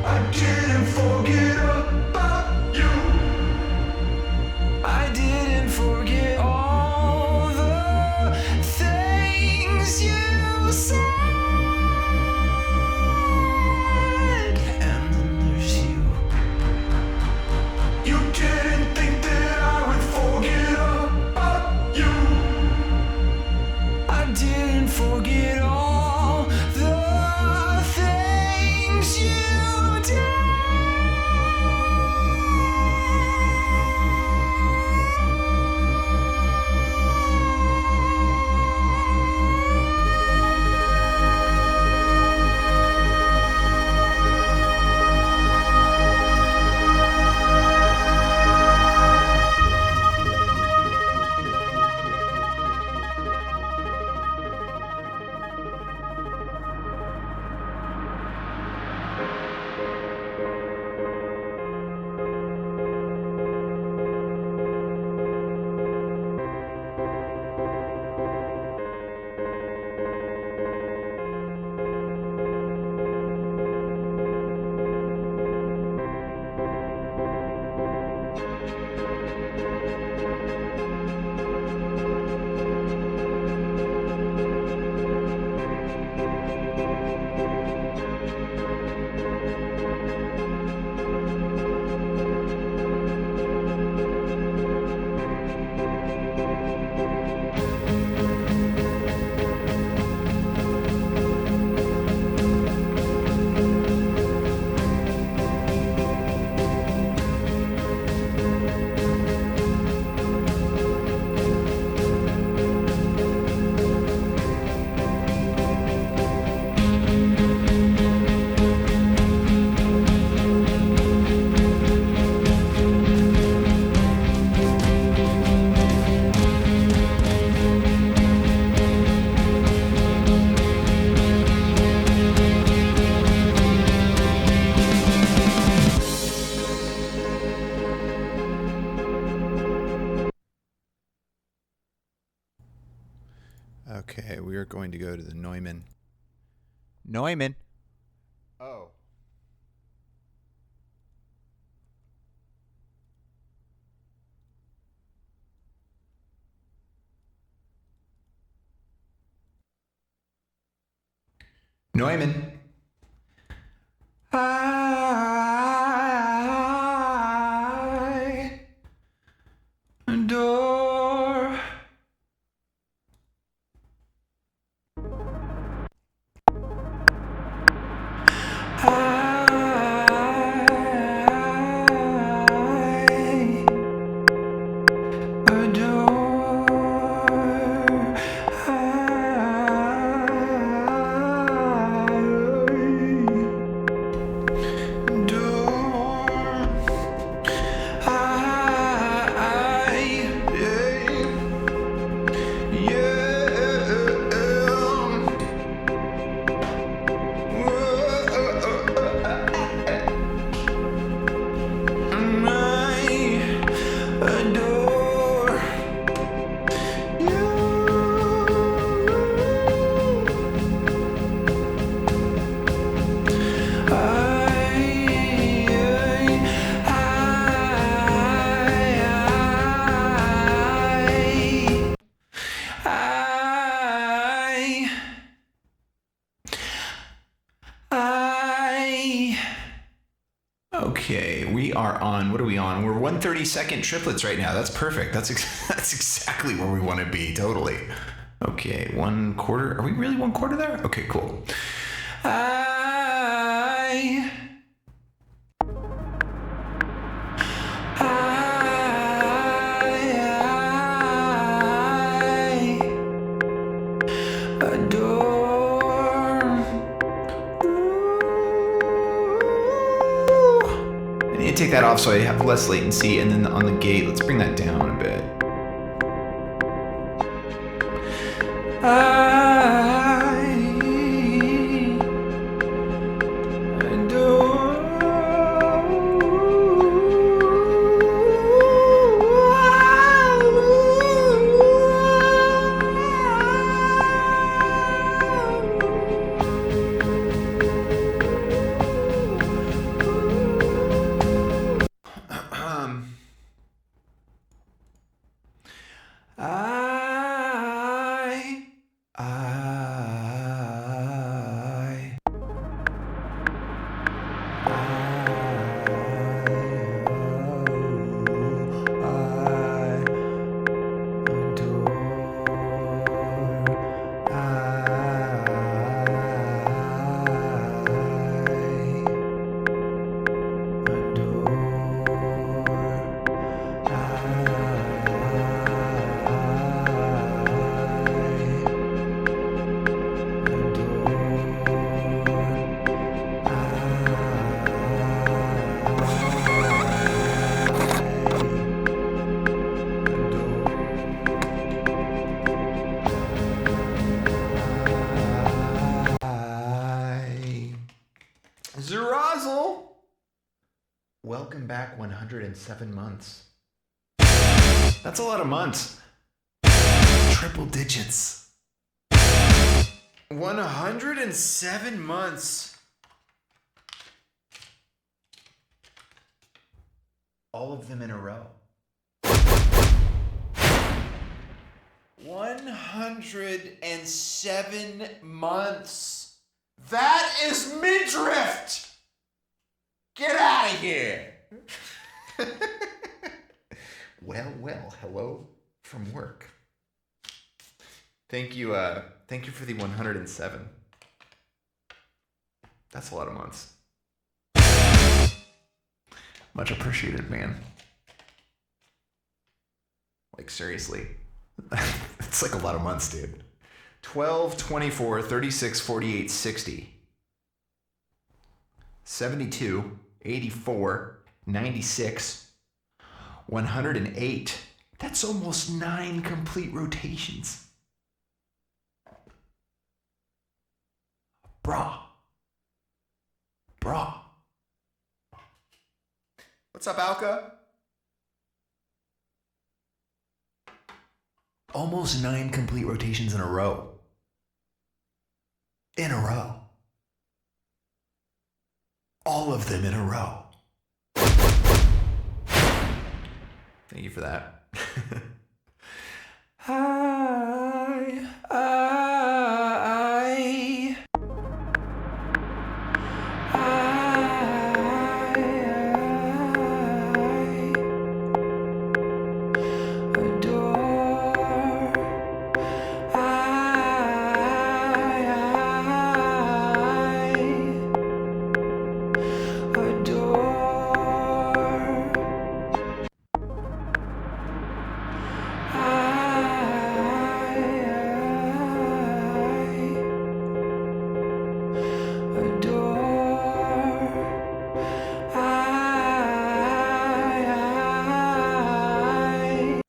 I didn't forget about you. I didn't forget all the things you said. And then there's you. You didn't think that I would forget about you. I didn't forget all the things you did. Okay, we are going to go to the Neumann. Neumann. Oh. Neumann. I adore. I adore. Adore Okay, we are on. What are we on? We're 132nd triplets right now. That's perfect. That's exactly where we want to be. Totally. Okay, 1/4. Are we really 1/4 there? Okay, cool. I hi-hat off so I have less latency, and then on the gate, let's bring that down a bit. Zerazzle! Welcome back 107 months. That's a lot of months. Triple digits. 107 months. All of them in a row. 107 months. That is midriff! Get out of here! Well, hello from work. Thank you for the 107. That's a lot of months. Much appreciated, man. Like, seriously. It's like a lot of months, dude. 12, 24, 36, 48, 60. 72, 84, 96, 108. That's almost 9 complete rotations. Brah. What's up, Alka? Almost 9 complete rotations in a row. All of them in a row. Thank you for that.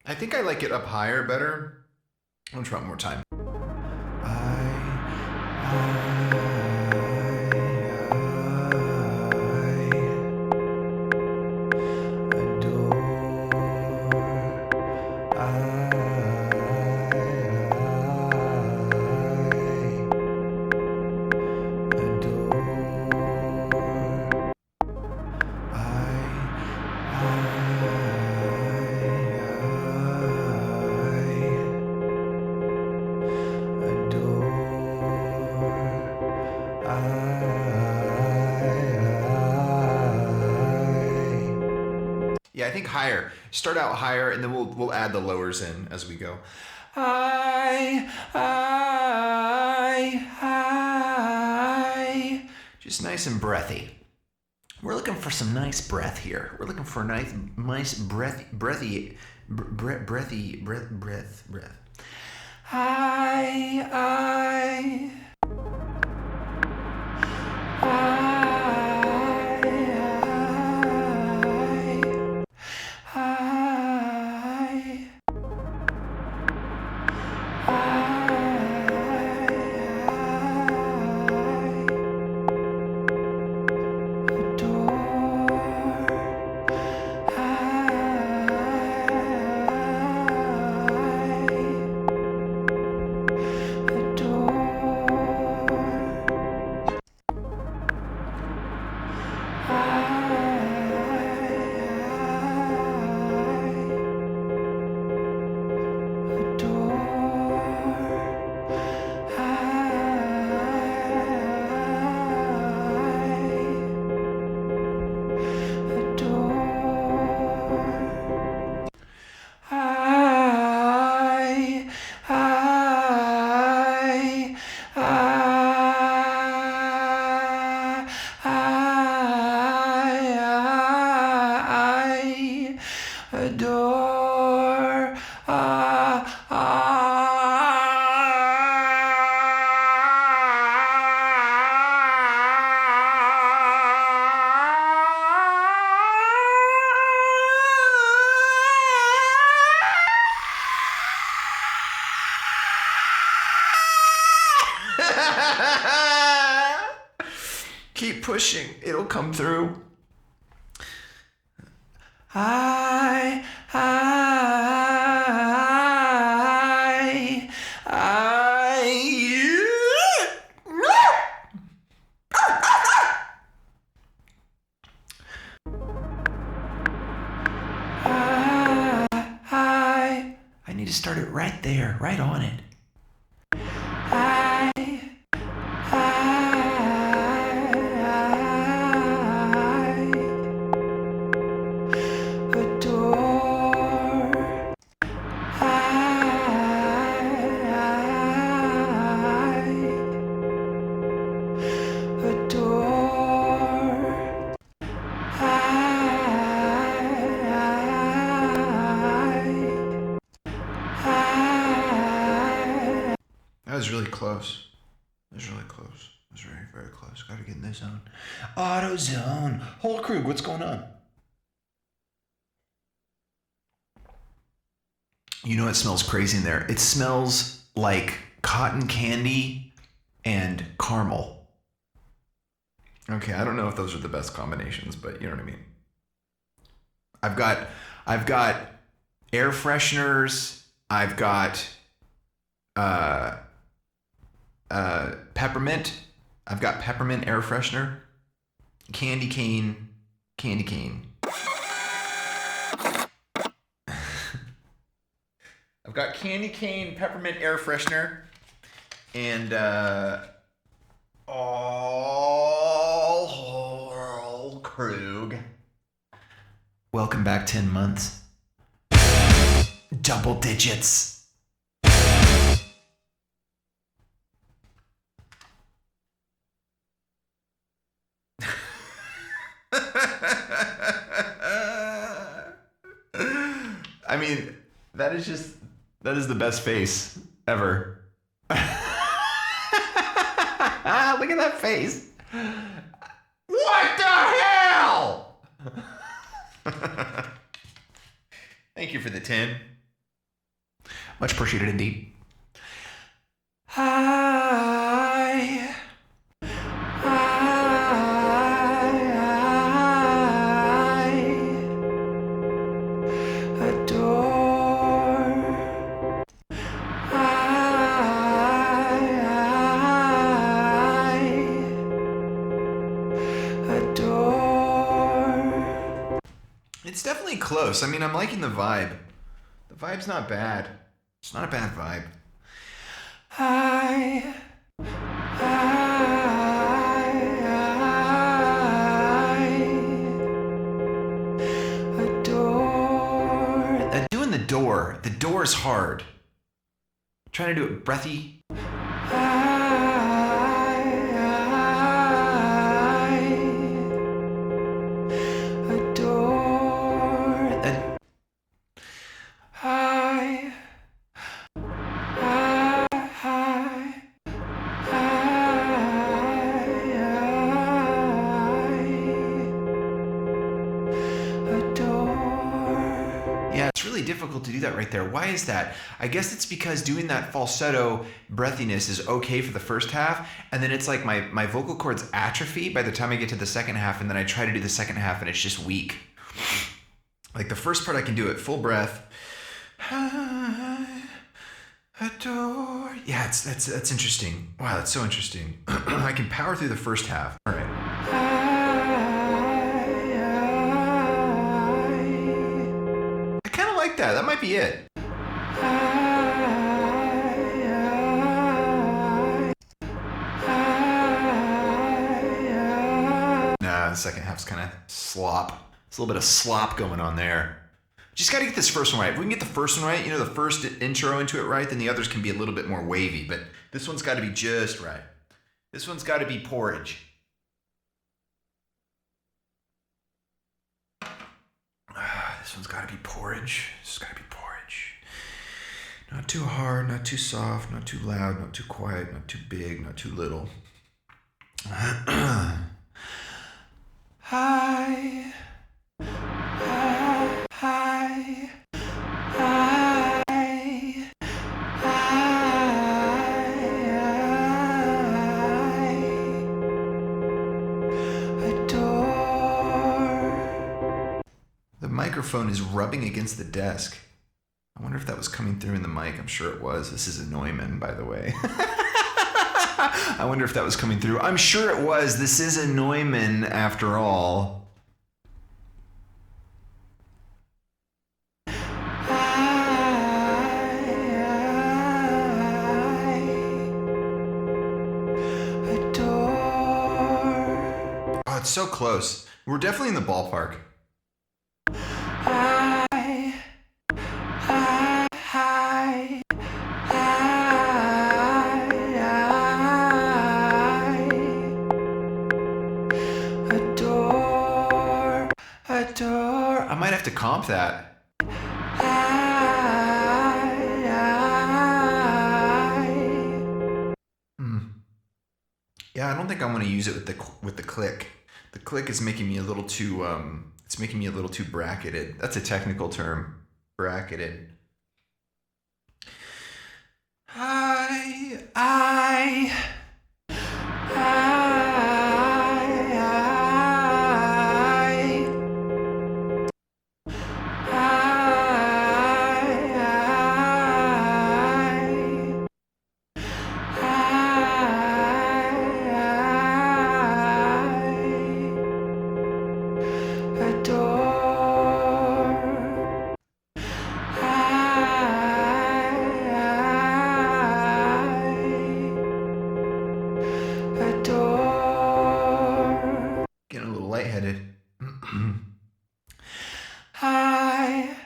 I think I like it up higher better. I'm gonna try it one more time. Yeah, I think higher. Start out higher, and then we'll add the lowers in as we go. Just nice and breathy. We're looking for some nice breath here. We're looking for a nice breathy. Adore. Keep pushing. It'll come through. I need to start it right there, right on it. That was really close. That was really close. That was very, very close. Gotta get in the zone. Auto zone. Holkrug, what's going on? You know, it smells crazy in there. It smells like cotton candy and caramel. Okay, I don't know if those are the best combinations, but you know what I mean. I've got air fresheners. I've got peppermint. I've got peppermint air freshener. Candy cane. I've got candy cane, peppermint air freshener, and Krug. Welcome back 10 months. Double digits. I mean, that is the best face ever. Look at that face. What the hell? Thank you for the 10. Much appreciated indeed. I adore. It's definitely close. I mean, I'm liking the vibe. The vibe's not bad. It's not a bad vibe. I adore. Doing the door. The door is hard. Trying to do it breathy. Difficult to do that right there. Why is that? I guess it's because doing that falsetto breathiness is okay for the first half, and then it's like my vocal cords atrophy by the time I get to the second half, and then I try to do the second half and it's just weak. Like the first part I can do it full breath. Adore. Yeah, that's interesting. Wow, that's so interesting. I can power through the first half. All right. That might be it. Nah, the second half's kind of slop. There's a little bit of slop going on there. Just got to get this first one right. If we can get the first one right, you know, the first intro into it right, then the others can be a little bit more wavy. But this one's got to be just right. This one's got to be porridge. This one's got to be porridge. This has got to be porridge. Not too hard, not too soft, not too loud, not too quiet, not too big, not too little. Hi. Hi. Hi. The microphone is rubbing against the desk. I wonder if that was coming through in the mic. I'm sure it was. This is a Neumann, by the way. I wonder if that was coming through. I'm sure it was. This is a Neumann after all. Oh, it's so close. We're definitely in the ballpark. Adore. I might have to comp that. Yeah, I don't think I want to use it with the click. The click is making me a little too it's making me a little too bracketed. That's a technical term. Bracketed. Getting a little lightheaded. Hi.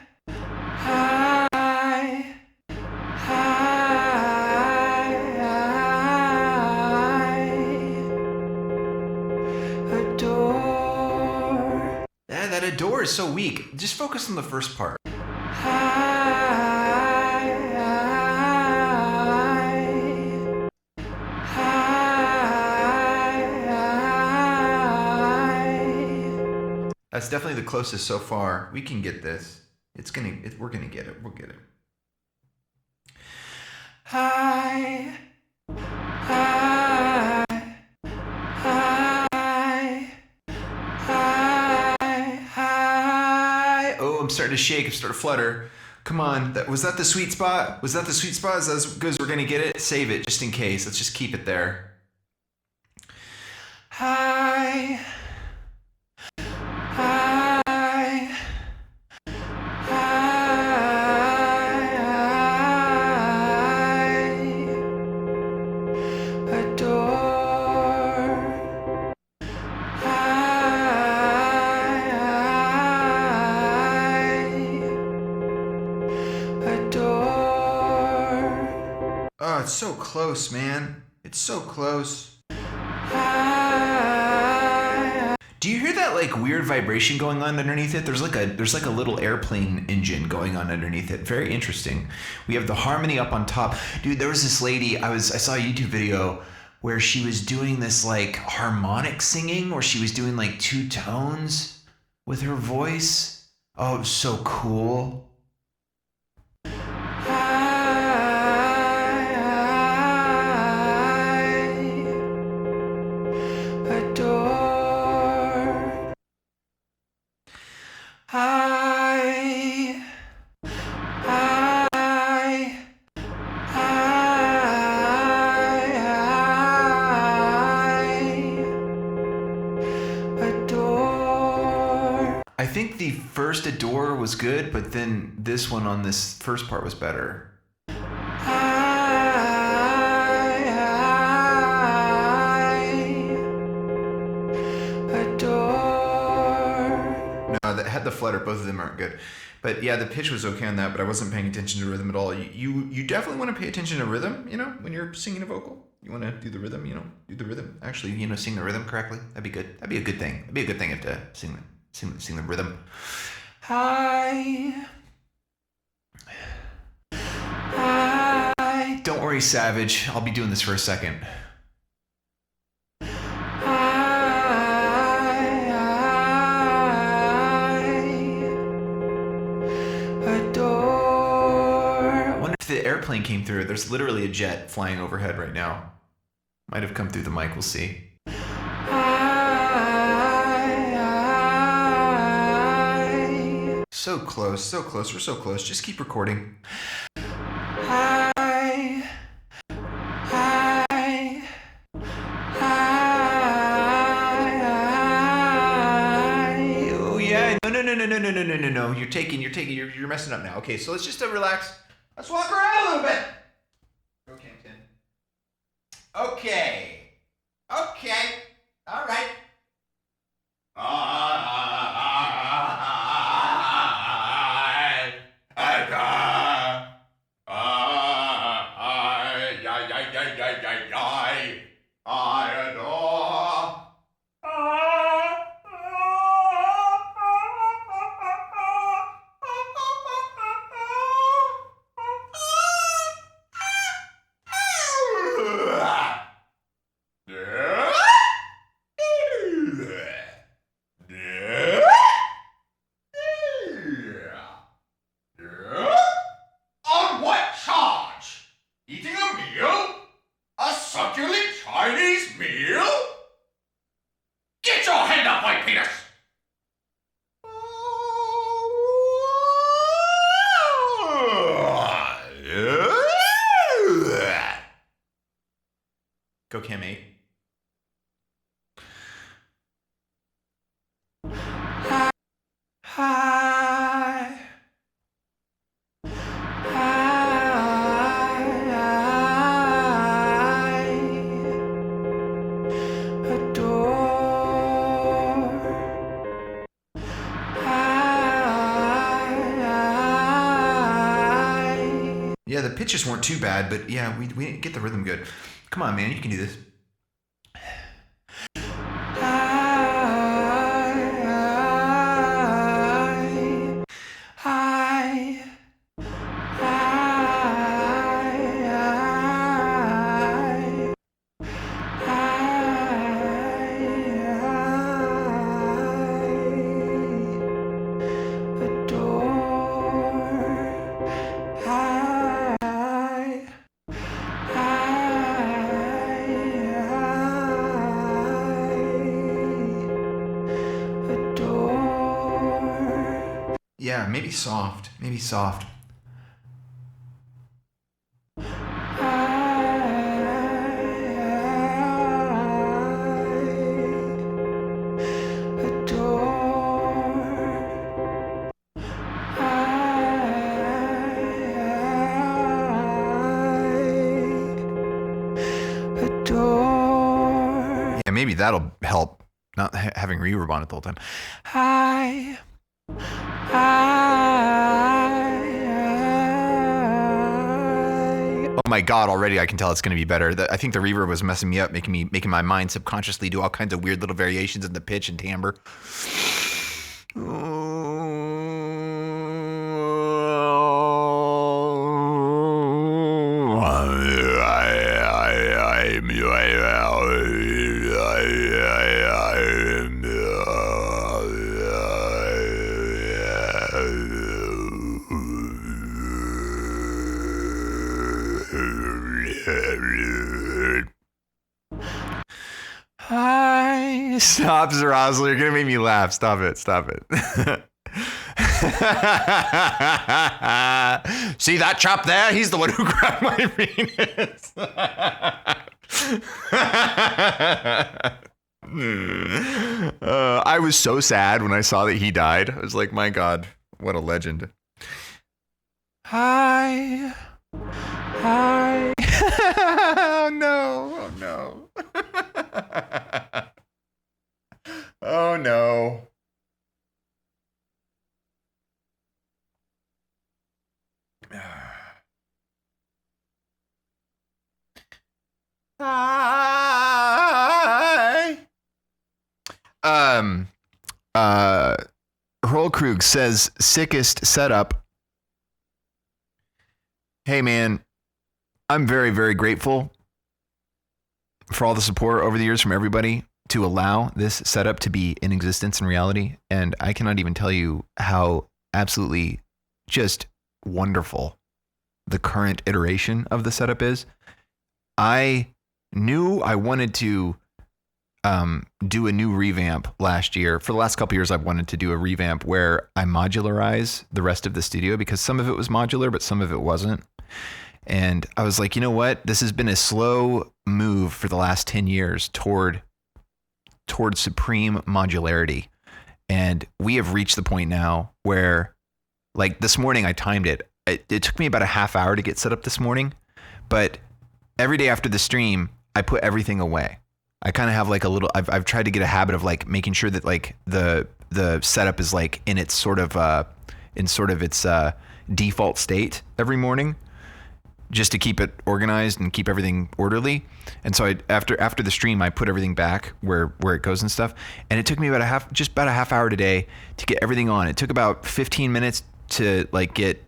Adore. That adore is so weak. Just focus on the first part. That's definitely the closest so far. We can get this. We're gonna get it. We'll get it. Hi. Hi. Hi. Hi. Hi. Oh, I'm starting to shake. I'm starting to flutter. Come on. Was that the sweet spot? Was that the sweet spot? Is that as good as we're gonna get it? Save it just in case. Let's just keep it there. Hi. Hi. Adore. Adore. Oh, it's so close, man. It's so close. Do you hear that like weird vibration going on underneath it? There's like a little airplane engine going on underneath it. Very interesting. We have the harmony up on top. Dude, there was this lady, I saw a YouTube video where she was doing this like harmonic singing where she was doing like 2 tones with her voice. Oh, it was so cool. Hi. Hi. Adore. I think the first Adore was good, but then this one on this first part was better. That had the flutter. Both of them aren't good, but yeah, the pitch was okay on that. But I wasn't paying attention to rhythm at all. You definitely want to pay attention to rhythm. You know, when you're singing a vocal, you want to do the rhythm. You know, do the rhythm. Actually, sing the rhythm correctly. That'd be good. That'd be a good thing. It'd be a good thing if to sing the rhythm. Hi. Hi. Don't worry, Savage. I'll be doing this for a second. I wonder if the airplane came through. There's literally a jet flying overhead right now. Might have come through the mic. We'll see. So close, so close. We're so close. Just keep recording. Hi. Hi. Hi. Oh yeah. No. You're messing up now. Okay, so let's just relax. Let's walk around a little bit. Okay, Tim. Okay. All right. On what charge? Eating a meal? A succulent Chinese meal? Get your hand off my penis! Go Cam 8. Hi. Yeah, the pitches weren't too bad, but yeah, we didn't get the rhythm good. Come on, man, you can do this. Yeah, maybe soft. Maybe soft. Yeah, maybe that'll help. Not having reverb on it the whole time. Hi. Oh my god, already I can tell it's going to be better. I think the reverb was messing me up, making my mind subconsciously do all kinds of weird little variations in the pitch and timbre. Hi. Stop, Zarazli. You're going to make me laugh. Stop it. See that chap there? He's the one who grabbed my penis. I was so sad when I saw that he died. I was like, my God, what a legend. Hi. Oh no. Oh no. Hi. Roll Crew Moog says, sickest setup. Hey, man, I'm very, very grateful for all the support over the years from everybody to allow this setup to be in existence in reality. And I cannot even tell you how absolutely just wonderful the current iteration of the setup is. I knew I wanted to do a new revamp last year. For the last couple of years, I've wanted to do a revamp where I modularize the rest of the studio, because some of it was modular, but some of it wasn't. And I was like, you know what? This has been a slow move for the last 10 years toward supreme modularity. And we have reached the point now where, like, this morning I timed it. It took me about a half hour to get set up this morning, but every day after the stream, I put everything away. I kind of have like a little, I've tried to get a habit of like making sure that like the setup is like in its sort of its default state every morning, just to keep it organized and keep everything orderly. And so after the stream, I put everything back where it goes and stuff. And it took me about a half hour today to get everything on. It took about 15 minutes to like get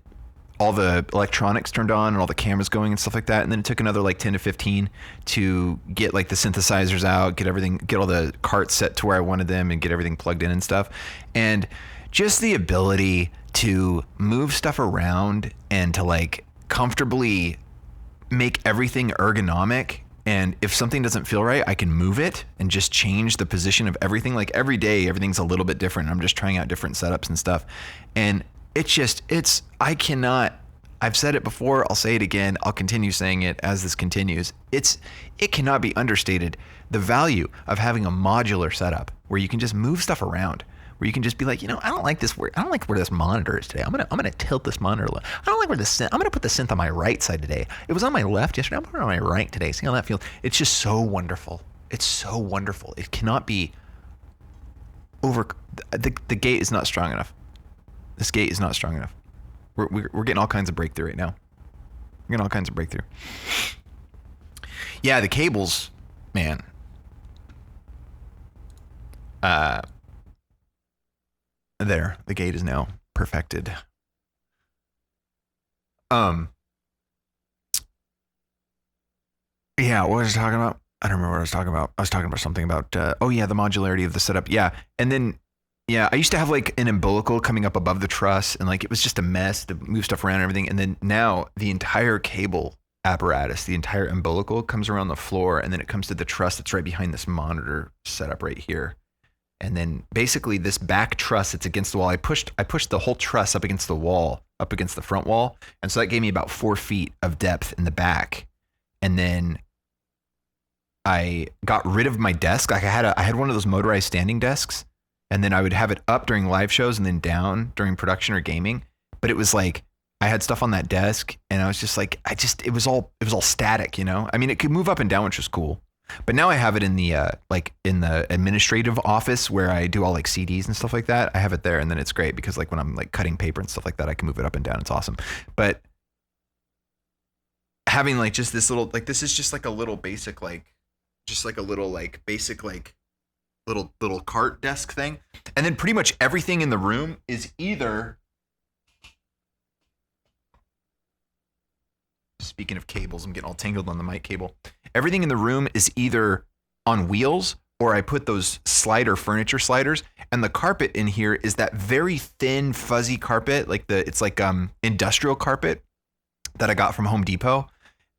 all the electronics turned on and all the cameras going and stuff like that. And then it took another like 10 to 15 to get like the synthesizers out, get all the carts set to where I wanted them and get everything plugged in and stuff. And just the ability to move stuff around and to like comfortably make everything ergonomic. And if something doesn't feel right, I can move it and just change the position of everything. Like every day, everything's a little bit different. I'm just trying out different setups and stuff. And I've said it before, I'll say it again, I'll continue saying it as this continues. It cannot be understated, the value of having a modular setup where you can just move stuff around, where you can just be like, I don't like where this monitor is today. I'm gonna tilt this monitor. I don't like where the synth, I'm gonna put the synth on my right side today. It was on my left yesterday, I'm putting it on my right today. See how that feels? It's just so wonderful. It's so wonderful. It cannot be over, the gate is not strong enough. This gate is not strong enough. We're getting all kinds of breakthrough right now. We're getting all kinds of breakthrough. Yeah, the cables, man. There, the gate is now perfected. Yeah, what was I talking about? I don't remember what I was talking about. I was talking about something about, the modularity of the setup. Yeah, and then, yeah, I used to have like an umbilical coming up above the truss, and like it was just a mess to move stuff around and everything. And then now the entire cable apparatus, the entire umbilical comes around the floor, and then it comes to the truss that's right behind this monitor setup right here. And then basically this back truss that's against the wall, I pushed the whole truss up against the wall, up against the front wall. And so that gave me about 4 feet of depth in the back. And then I got rid of my desk. Like I had one of those motorized standing desks. And then I would have it up during live shows and then down during production or gaming. But it was like, I had stuff on that desk and I was just like, it was all static, I mean, it could move up and down, which was cool. But now I have it in the, in the administrative office where I do all like CDs and stuff like that. I have it there, and then it's great because like when I'm like cutting paper and stuff like that, I can move it up and down. It's awesome. But having like just this little, like, this is just like a little basic, like, just like a little like basic, like, little cart desk thing. And then pretty much everything in the room is either, speaking of cables, I'm getting all tangled on the mic cable. Everything in the room is either on wheels or I put those furniture sliders, and the carpet in here is that very thin, fuzzy carpet, like it's like industrial carpet that I got from Home Depot,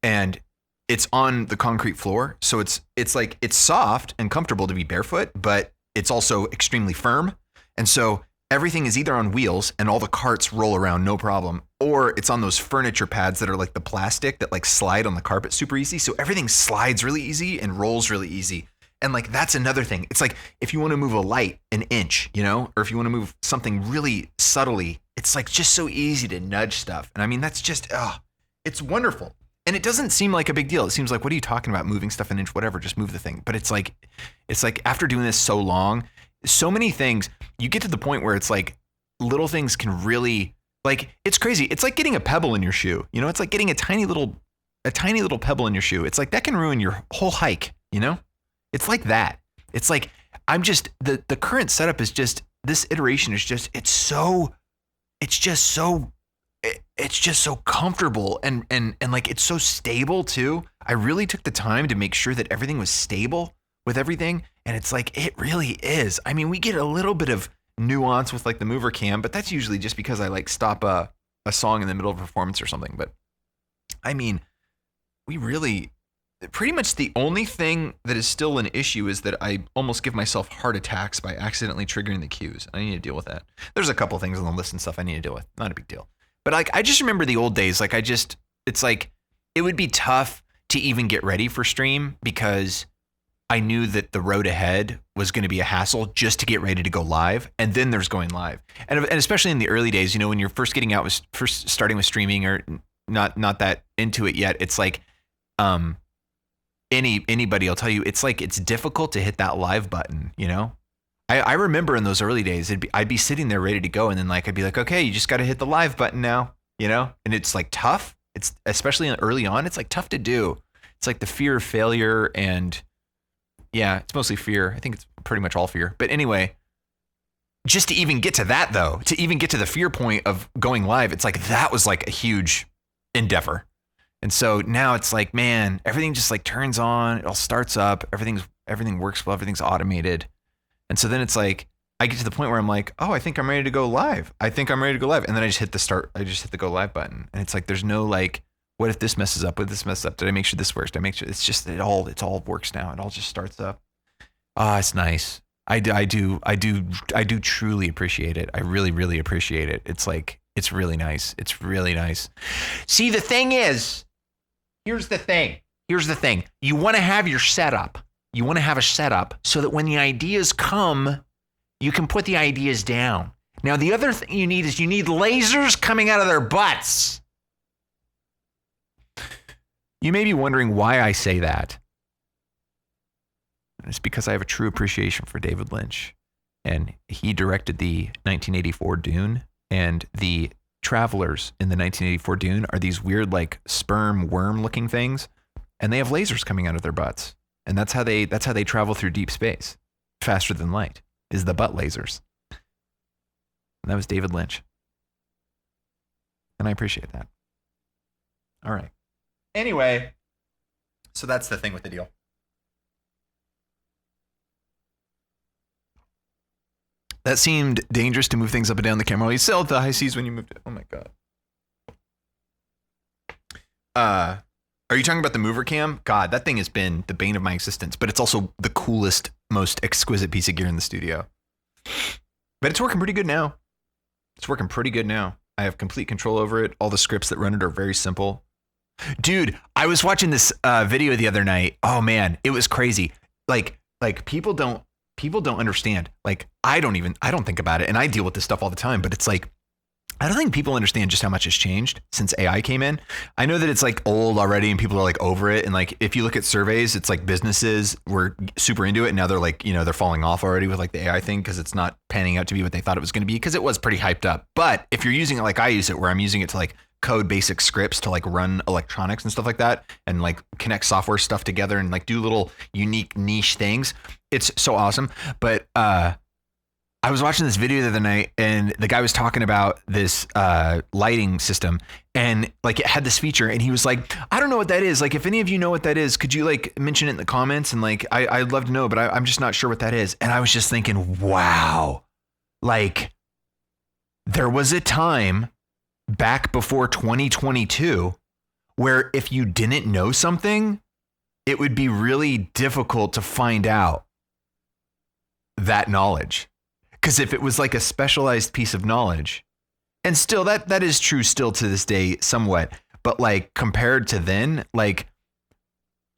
and it's on the concrete floor. So it's like, it's soft and comfortable to be barefoot, but it's also extremely firm. And so everything is either on wheels and all the carts roll around no problem, or it's on those furniture pads that are like the plastic that like slide on the carpet super easy. So everything slides really easy and rolls really easy. And like, that's another thing. It's like, if you want to move a light an inch, or if you want to move something really subtly, it's like just so easy to nudge stuff. And I mean, that's just, it's wonderful. And it doesn't seem like a big deal. It seems like, what are you talking about? Moving stuff an inch, whatever, just move the thing. But it's like after doing this so long, so many things, you get to the point where it's like little things can really, like, it's crazy. It's like getting a pebble in your shoe. It's like getting a tiny little pebble in your shoe. It's like that can ruin your whole hike, It's like that. It's like, I'm just, the current setup is just this iteration is just, it's just so comfortable and like it's so stable too. I really took the time to make sure that everything was stable with everything. And it's like, it really is. I mean, we get a little bit of nuance with like the mover cam, but that's usually just because I like stop a song in the middle of a performance or something. But I mean, we really, pretty much the only thing that is still an issue is that I almost give myself heart attacks by accidentally triggering the cues. I need to deal with that. There's a couple things on the list and stuff I need to deal with. Not a big deal. But like, I just remember the old days. Like it's like, it would be tough to even get ready for stream because I knew that the road ahead was going to be a hassle just to get ready to go live. And then there's going live. And especially in the early days, you know, when you're first getting out with first starting with streaming or not that into it yet, it's like, anybody will tell you, it's like, it's difficult to hit that live button, you know? I remember in those early days, I'd be sitting there ready to go. And then like, I'd be like, okay, you just got to hit the live button now, you know? And it's like tough. It's especially early on, it's like tough to do. It's like the fear of failure and yeah, it's mostly fear. I think it's pretty much all fear. But anyway, just to even get to that though, to even get to the fear point of going live, it's like, that was like a huge endeavor. And so now it's like, man, everything just like turns on, it all starts up, everything works well, everything's automated. And so then it's like, I get to the point where I'm like, oh, I think I'm ready to go live. And then I just hit the go live button. And it's like, there's no like, what if this messes up? What if this messes up? Did I make sure this works? Did I make sure it's just, it all works now. It all just starts up. Ah, it's nice. I do truly appreciate it. I really, really appreciate it. It's like, it's really nice. It's really nice. See, the thing is, here's the thing. You want to have your setup. You want to have a setup so that when the ideas come, you can put the ideas down. Now, the other thing you need is you need lasers coming out of their butts. You may be wondering why I say that. It's because I have a true appreciation for David Lynch. And he directed the 1984 Dune. And the travelers in the 1984 Dune are these weird, like sperm worm looking things. And they have lasers coming out of their butts. And that's how they travel through deep space. Faster than light is the butt lasers. And that was David Lynch. And I appreciate that. All right. Anyway, so that's the thing with the deal. That seemed dangerous to move things up and down the camera. You sailed the high seas when you moved it. Oh my God. Are you talking about the mover cam? God, that thing has been the bane of my existence, but it's also the coolest, most exquisite piece of gear in the studio. But it's working pretty good now. I have complete control over it. All the scripts that run it are very simple. Dude, I was watching this video the other night. Oh man, it was crazy. Like people don't understand. Like I don't think about it. And I deal with this stuff all the time, but it's like, I don't think people understand just how much has changed since AI came in. I know that it's like old already and people are like over it. And like, if you look at surveys, it's like businesses were super into it. And now they're like, you know, they're falling off already with like the AI thing because it's not panning out to be what they thought it was going to be because it was pretty hyped up. But if you're using it like I use it, where I'm using it to like code basic scripts to like run electronics and stuff like that and like connect software stuff together and like do little unique niche things, it's so awesome. But I was watching this video the other night and the guy was talking about this lighting system and like it had this feature and he was like, I don't know what that is. Like, if any of you know what that is, could you like mention it in the comments? And like, I'd love to know, but I'm just not sure what that is. And I was just thinking, wow, like there was a time back before 2022 where if you didn't know something, it would be really difficult to find out that knowledge. Because if it was like a specialized piece of knowledge, and still that is true still to this day somewhat, but like compared to then, like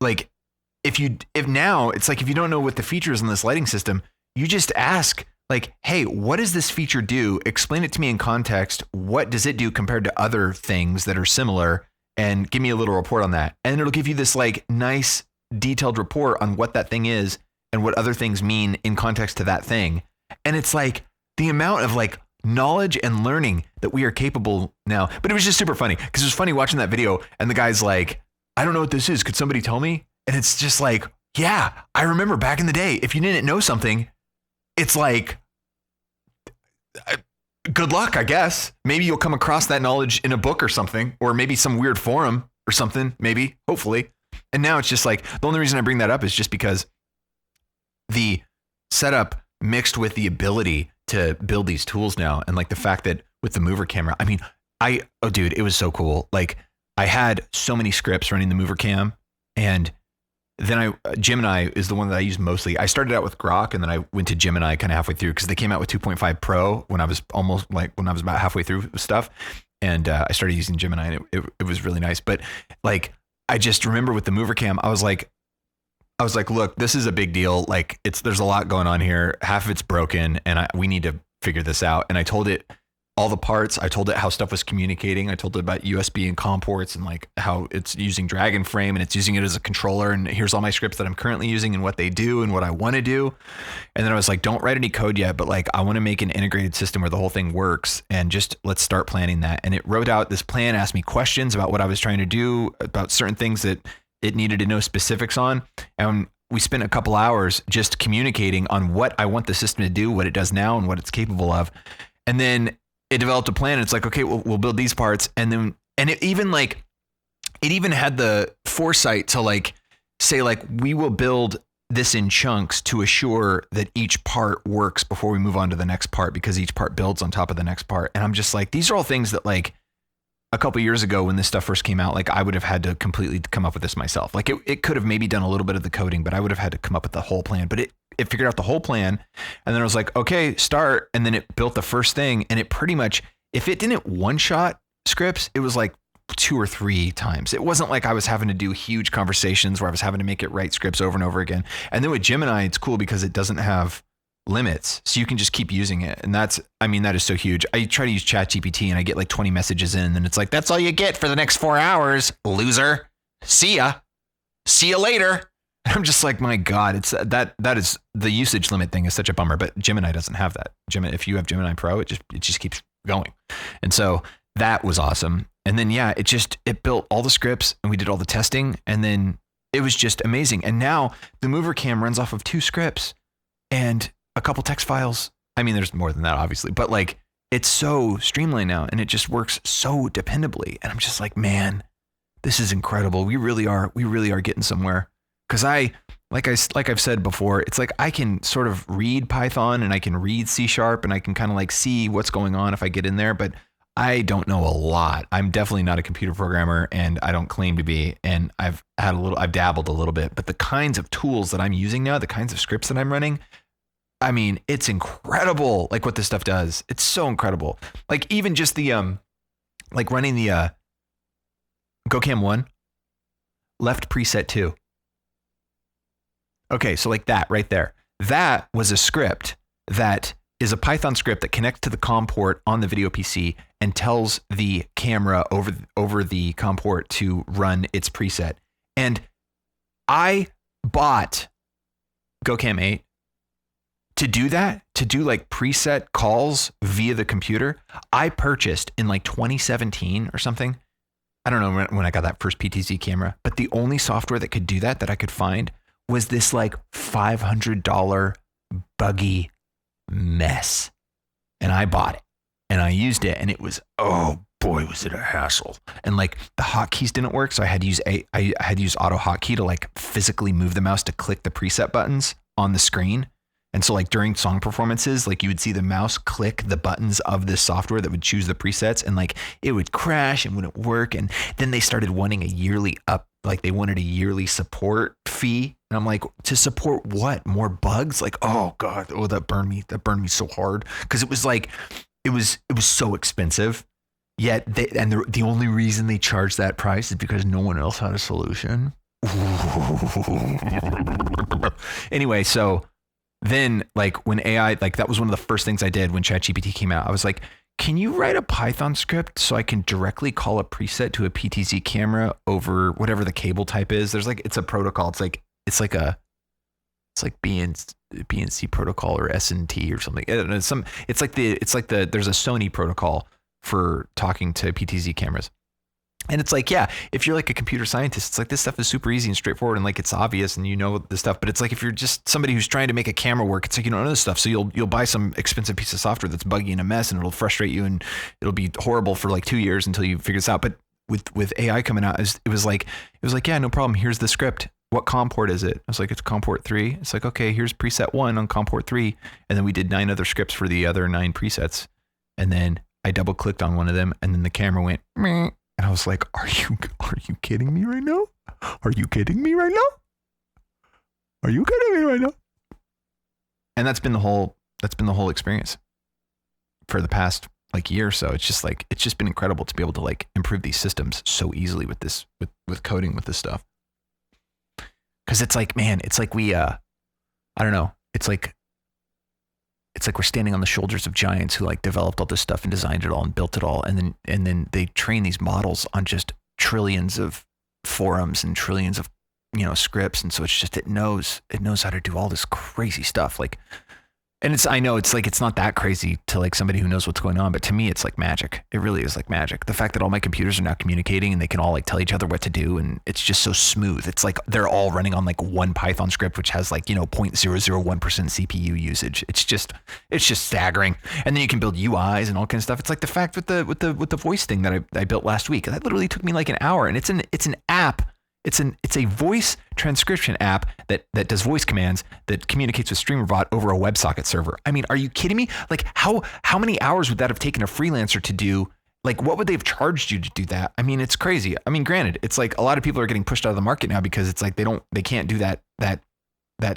if now it's like, if you don't know what the feature is in this lighting system, you just ask like, hey, what does this feature do? Explain it to me in context. What does it do compared to other things that are similar? And give me a little report on that. And it'll give you this like nice detailed report on what that thing is and what other things mean in context to that thing. And it's like the amount of like knowledge and learning that we are capable now. But it was just super funny because it was funny watching that video and the guy's like, I don't know what this is. Could somebody tell me? And it's just like, yeah, I remember back in the day, if you didn't know something, it's like good luck, I guess. Maybe you'll come across that knowledge in a book or something, or maybe some weird forum or something, maybe, hopefully. And now it's just like, the only reason I bring that up is just because the setup mixed with the ability to build these tools now, and like the fact that with the mover camera, I mean, dude, it was so cool. Like, I had so many scripts running the mover cam, and then Gemini is the one that I use mostly. I started out with Grok, and then I went to Gemini kind of halfway through because they came out with 2.5 Pro when I was about halfway through stuff. And I started using Gemini, and it was really nice. But like, I just remember with the mover cam, I was like, look, this is a big deal. Like, there's a lot going on here. Half of it's broken, and we need to figure this out. And I told it all the parts. I told it how stuff was communicating. I told it about USB and COM ports, and like how it's using Dragon Frame, and it's using it as a controller. And here's all my scripts that I'm currently using and what they do and what I want to do. And then I was like, don't write any code yet, but like, I want to make an integrated system where the whole thing works, and just let's start planning that. And it wrote out this plan, asked me questions about what I was trying to do, about certain things that it needed to know specifics on. And we spent a couple hours just communicating on what I want the system to do, what it does now, and what it's capable of. And then it developed a plan. It's like, okay, we'll build these parts. And it even had the foresight to like say, like, we will build this in chunks to assure that each part works before we move on to the next part, because each part builds on top of the next part. And I'm just like, these are all things that, like, a couple years ago when this stuff first came out, like, I would have had to completely come up with this myself. Like, it could have maybe done a little bit of the coding, but I would have had to come up with the whole plan. But it figured out the whole plan, and then I was like, okay, start. And then it built the first thing, and it pretty much, if it didn't one-shot scripts, it was like 2 or 3 times. It wasn't like I was having to do huge conversations where I was having to make it write scripts over and over again. And then with Gemini, it's cool because it doesn't have limits, so you can just keep using it. And that is so huge. I try to use ChatGPT, and I get like 20 messages in, and it's like, that's all you get for the next 4 hours, loser. See ya later. And I'm just like, my God, it's that is the usage limit thing is such a bummer. But Gemini doesn't have that. If you have Gemini Pro, it just keeps going. And so that was awesome. And then it built all the scripts, and we did all the testing, and then it was just amazing. And now the mover cam runs off of 2 scripts and a couple text files. I mean, there's more than that, obviously, but like, it's so streamlined now, and it just works so dependably. And I'm just like, man, this is incredible. We really are getting somewhere. Cause like I've said before, it's like, I can sort of read Python, and I can read C# and I can kind of like see what's going on if I get in there, but I don't know a lot. I'm definitely not a computer programmer, and I don't claim to be. And I've dabbled a little bit, but the kinds of tools that I'm using now, the kinds of scripts that I'm running, I mean, it's incredible. Like, what this stuff does. It's so incredible. Like, even just the, like running the, GoCam 1, left preset 2. Okay. So like that right there, that was a script that is a Python script that connects to the COM port on the video PC and tells the camera over the COM port to run its preset. And I bought GoCam 8 to do that, to do like preset calls via the computer. I purchased in like 2017 or something. I don't know when I got that first PTZ camera, but the only software that could do that I could find was this like $500 buggy mess. And I bought it, and I used it, and it was, oh boy, was it a hassle. And like, the hotkeys didn't work. So I had to use auto hotkey to like physically move the mouse to click the preset buttons on the screen. And so like, during song performances, like, you would see the mouse click the buttons of this software that would choose the presets, and like, it would crash and wouldn't work. And then they started wanting a yearly they wanted a yearly support fee. And I'm like, to support what? More bugs? Like, oh God, oh, that burned me so hard. Cause it was like, it was so expensive. Yet the only reason they charged that price is because no one else had a solution. Anyway, so then like, when AI, like, that was one of the first things I did when ChatGPT came out. I was like, can you write a Python script so I can directly call a preset to a PTZ camera over whatever the cable type is? There's like, it's a protocol. It's like BNC protocol or SNT or something. There's a Sony protocol for talking to PTZ cameras. And it's like, yeah, if you're like a computer scientist, it's like this stuff is super easy and straightforward and like it's obvious and you know this stuff. But it's like if you're just somebody who's trying to make a camera work, it's like you don't know this stuff. So you'll buy some expensive piece of software that's buggy and a mess and it'll frustrate you and it'll be horrible for like 2 years until you figure this out. But with AI coming out, it was like, yeah, no problem. Here's the script. What COM port is it? I was like, it's COM port 3. It's like, okay, here's preset 1 on COM port 3. And then we did 9 other scripts for the other 9 presets. And then I double clicked on one of them and then the camera went, meh. And I was like, are you kidding me right now? Are you kidding me right now? Are you kidding me right now? And that's been the whole experience for the past like year or so. It's just been incredible to be able to like improve these systems so easily with this, with coding with this stuff. Cause it's like, man, it's like we, I don't know. It's like we're standing on the shoulders of giants who like developed all this stuff and designed it all and built it all. And then they train these models on just trillions of forums and trillions of, scripts. And so it's just, it knows how to do all this crazy stuff. Like, and I know it's like, it's not that crazy to like somebody who knows what's going on, but to me, it's like magic. It really is like magic. The fact that all my computers are now communicating and they can all like tell each other what to do. And it's just so smooth. It's like, they're all running on like one Python script, which has like, 0.001% CPU usage. It's just staggering. And then you can build UIs and all kinds of stuff. It's like the fact with the voice thing that I built last week, that literally took me like an hour and it's an app. It's a voice transcription app that does voice commands that communicates with StreamerBot over a WebSocket server. I mean, are you kidding me? Like how many hours would that have taken a freelancer to do? Like what would they have charged you to do that? I mean, it's crazy. I mean, granted, it's like a lot of people are getting pushed out of the market now because it's like they can't do that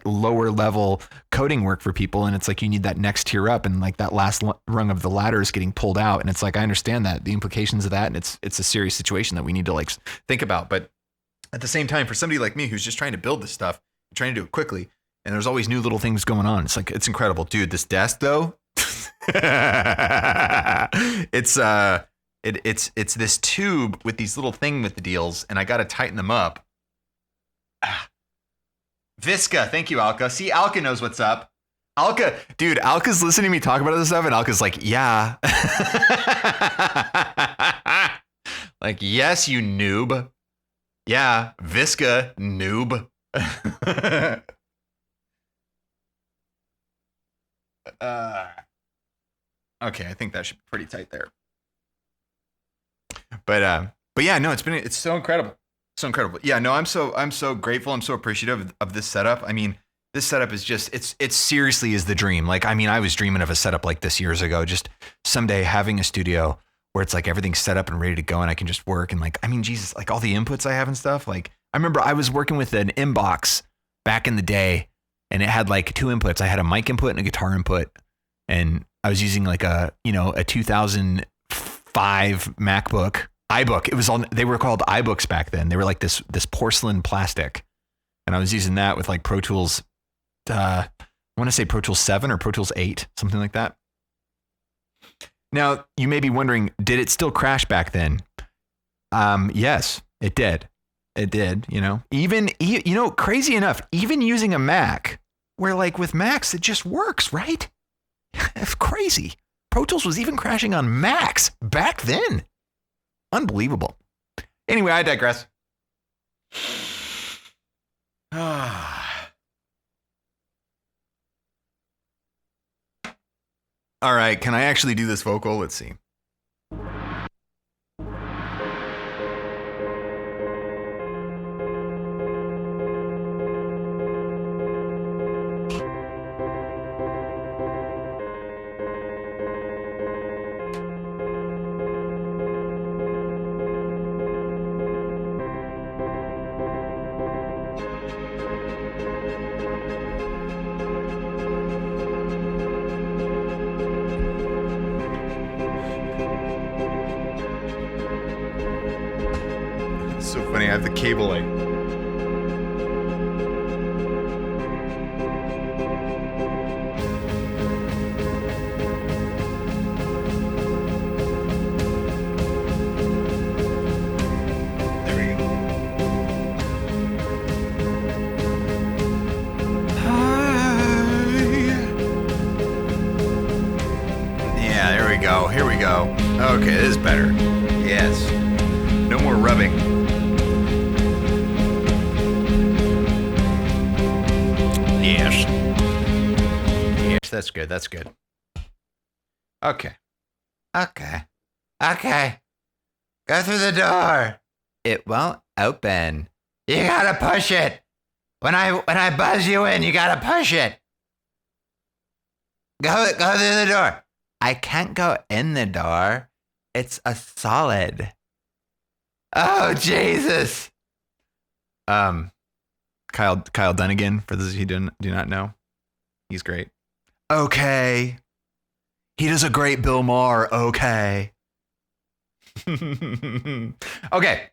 lower level coding work for people. And it's like, you need that next tier up and like that last rung of the ladder is getting pulled out. And it's like, I understand that the implications of that. And it's a serious situation that we need to like think about. But at the same time, for somebody like me who's just trying to build this stuff, trying to do it quickly, and there's always new little things going on. It's like, it's incredible. Dude, this desk though, it's this tube with these little thing with the deals, and I got to tighten them up. Visca, thank you, Alka. See, Alka knows what's up. Alka, dude, Alka's listening to me talk about this stuff, and Alka's like, yeah. Like, yes, you noob. Yeah, Visca, noob. Okay, I think that should be pretty tight there. But yeah, no, it's so incredible. So incredible. Yeah, no, I'm so grateful. I'm so appreciative of this setup. I mean, this setup is just, it seriously is the dream. Like, I mean, I was dreaming of a setup like this years ago, just someday having a studio where it's like everything's set up and ready to go and I can just work. And like, I mean, Jesus, like all the inputs I have and stuff. Like I remember I was working with an Inbox back in the day and it had like 2 inputs. I had a mic input and a guitar input. And I was using like a 2005 MacBook iBook. It was they were called iBooks back then. They were like this porcelain plastic. And I was using that with like Pro Tools, I want to say Pro Tools 7 or Pro Tools 8, something like that. Now, you may be wondering, did it still crash back then? Yes, it did. It did, even, crazy enough, even using a Mac, where like with Macs, it just works, right? It's crazy. Pro Tools was even crashing on Macs back then. Unbelievable. Anyway, I digress. All right, can I actually do this vocal? Let's see. So funny, I have the cable like. There we go. Yeah, there we go. Here we go. Okay, this is better. Yes. No more rubbing. Yes. Yes, that's good. That's good. Okay. Okay. Okay. Go through the door. It won't open. You gotta push it. When I buzz you in, you gotta push it. Go through the door. I can't go in the door. It's a solid. Oh, Jesus. Kyle Dunnigan, for those who do not know. He's great. Okay. He does a great Bill Maher. Okay. Okay.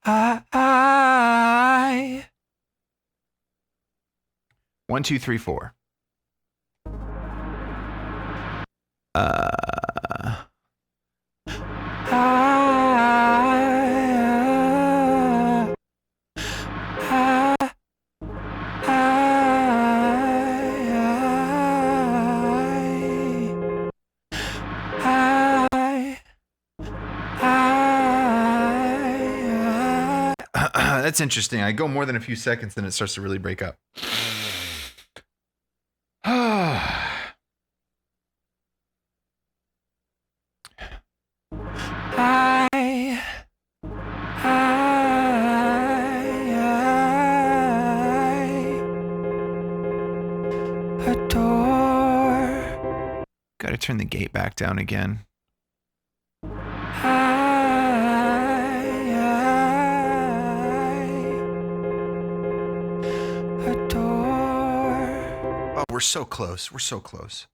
I. 1, 2, 3, 4. That's interesting. I go more than a few seconds, then it starts to really break up. Adore. Gotta turn the gate back down again. Oh, we're so close. We're so close.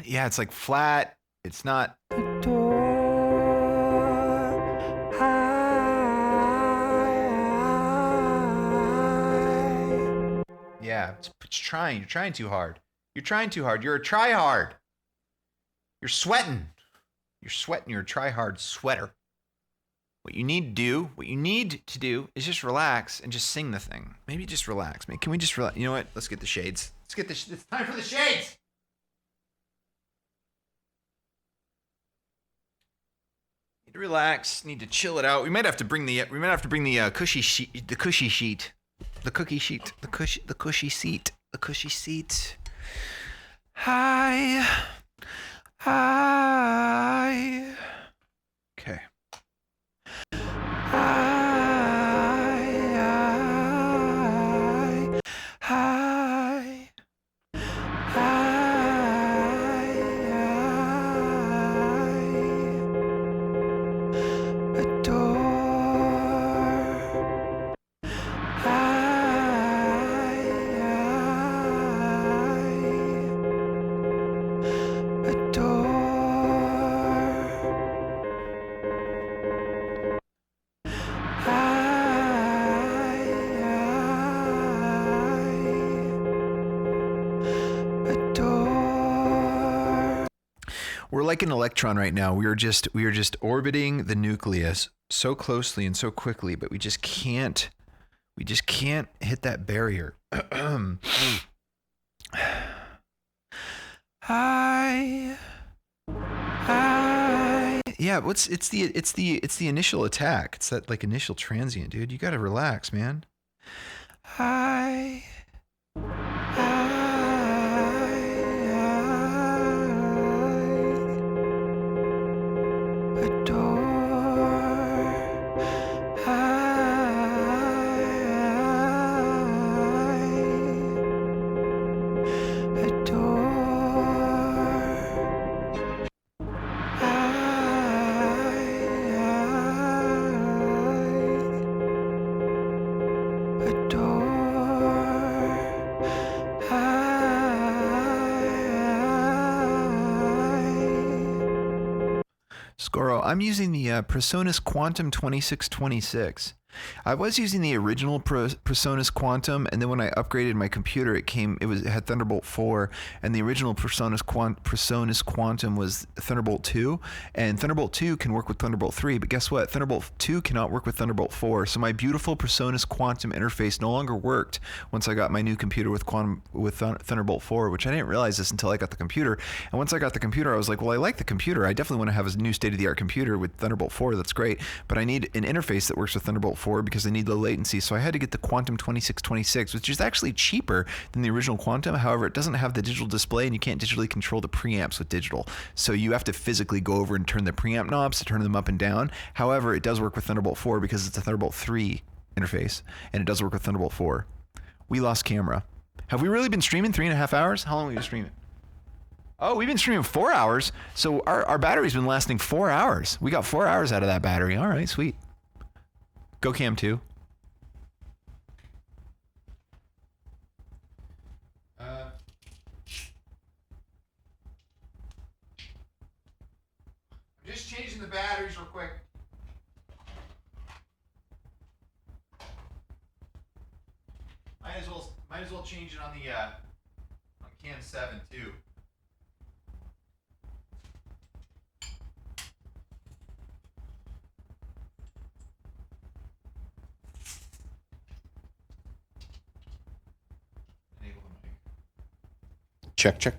Yeah, it's like flat. It's not. Yeah, it's trying. You're trying too hard. You're trying too hard. You're a try-hard. You're sweating. You're sweating. You're a try-hard sweater. What you need to do is just relax and just sing the thing. Maybe just relax. Can we just relax? You know what? Let's get the shades. It's time for the shades. Need to relax. Need to chill it out. We might have to bring the cushy sheet. The cushy sheet. The cookie sheet. The cushy seat. The cushy seat. Hi. Okay. We're like an electron right now. We are just orbiting the nucleus so closely and so quickly, but we just can't hit that barrier. Yeah, it's the initial attack. It's that like initial transient, dude. You gotta relax, man. I Scoro, I'm using the Presonus Quantum 2626. I was using the original Presonus Quantum, and then when I upgraded my computer, it had Thunderbolt 4, and the original Presonus Quantum was Thunderbolt 2, and Thunderbolt 2 can work with Thunderbolt 3, but guess what? Thunderbolt 2 cannot work with Thunderbolt 4, so my beautiful Presonus Quantum interface no longer worked once I got my new computer with Thunderbolt 4, which I didn't realize this until I got the computer. And once I got the computer, I was like, well, I like the computer. I definitely want to have a new state-of-the-art computer with Thunderbolt 4. That's great, but I need an interface that works with Thunderbolt 4 because I need low latency. So I had to get the Quantum 2626, which is actually cheaper than the original Quantum. However, it doesn't have the digital display, and you can't digitally control the preamps with digital. So you have to physically go over and turn the preamp knobs to turn them up and down. However, it does work with Thunderbolt 4 because it's a Thunderbolt 3 interface, and it does work with Thunderbolt 4. We lost camera. Have we really been streaming 3.5 hours? How long have we been streaming? Oh, we've been streaming 4 hours. So our battery's been lasting 4 hours. We got 4 hours out of that battery. All right, sweet. Go Cam 2. I'm just changing the batteries real quick. Might as well change it on the on Cam 7 too. Check, check.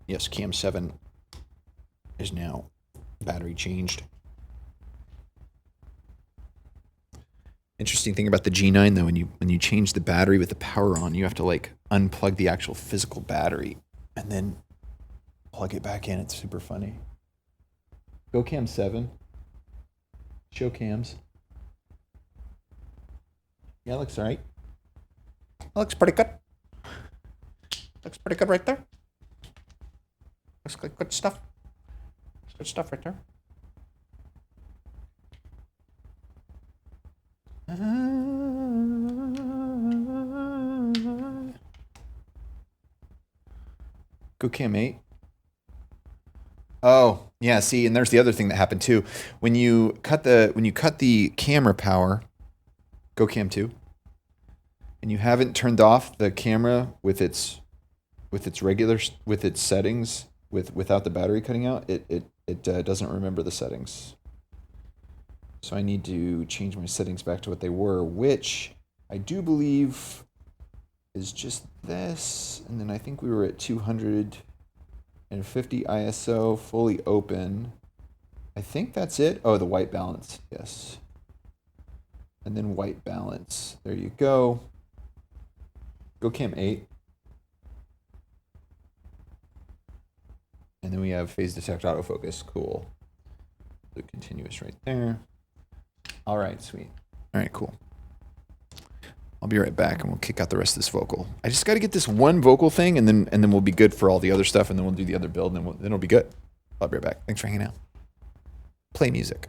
Yes, Cam 7 is now battery changed. Interesting thing about the G9 though, when you change the battery with the power on, you have to like unplug the actual physical battery and then plug it back in. It's super funny. Go Cam 7. Show cams. Yeah, looks alright. Looks pretty good. Looks pretty good right there. Looks like good stuff. Good stuff right there. Go Cam 8. Oh, yeah, see, and there's the other thing that happened too. When you cut the camera power, go Cam 2, and you haven't turned off the camera with its settings without the battery cutting out, it doesn't remember the settings. So I need to change my settings back to what they were, which I do believe is just this. And then I think we were at 250 ISO, fully open. I think that's it. Oh, the white balance. Yes. And then white balance. There you go. Go Cam 8. And then we have phase detect autofocus. Cool. The continuous right there. All right, sweet. All right, cool. I'll be right back, and we'll kick out the rest of this vocal. I just got to get this one vocal thing, and then we'll be good for all the other stuff, and then we'll do the other build, and then it'll be good. I'll be right back. Thanks for hanging out. Play music.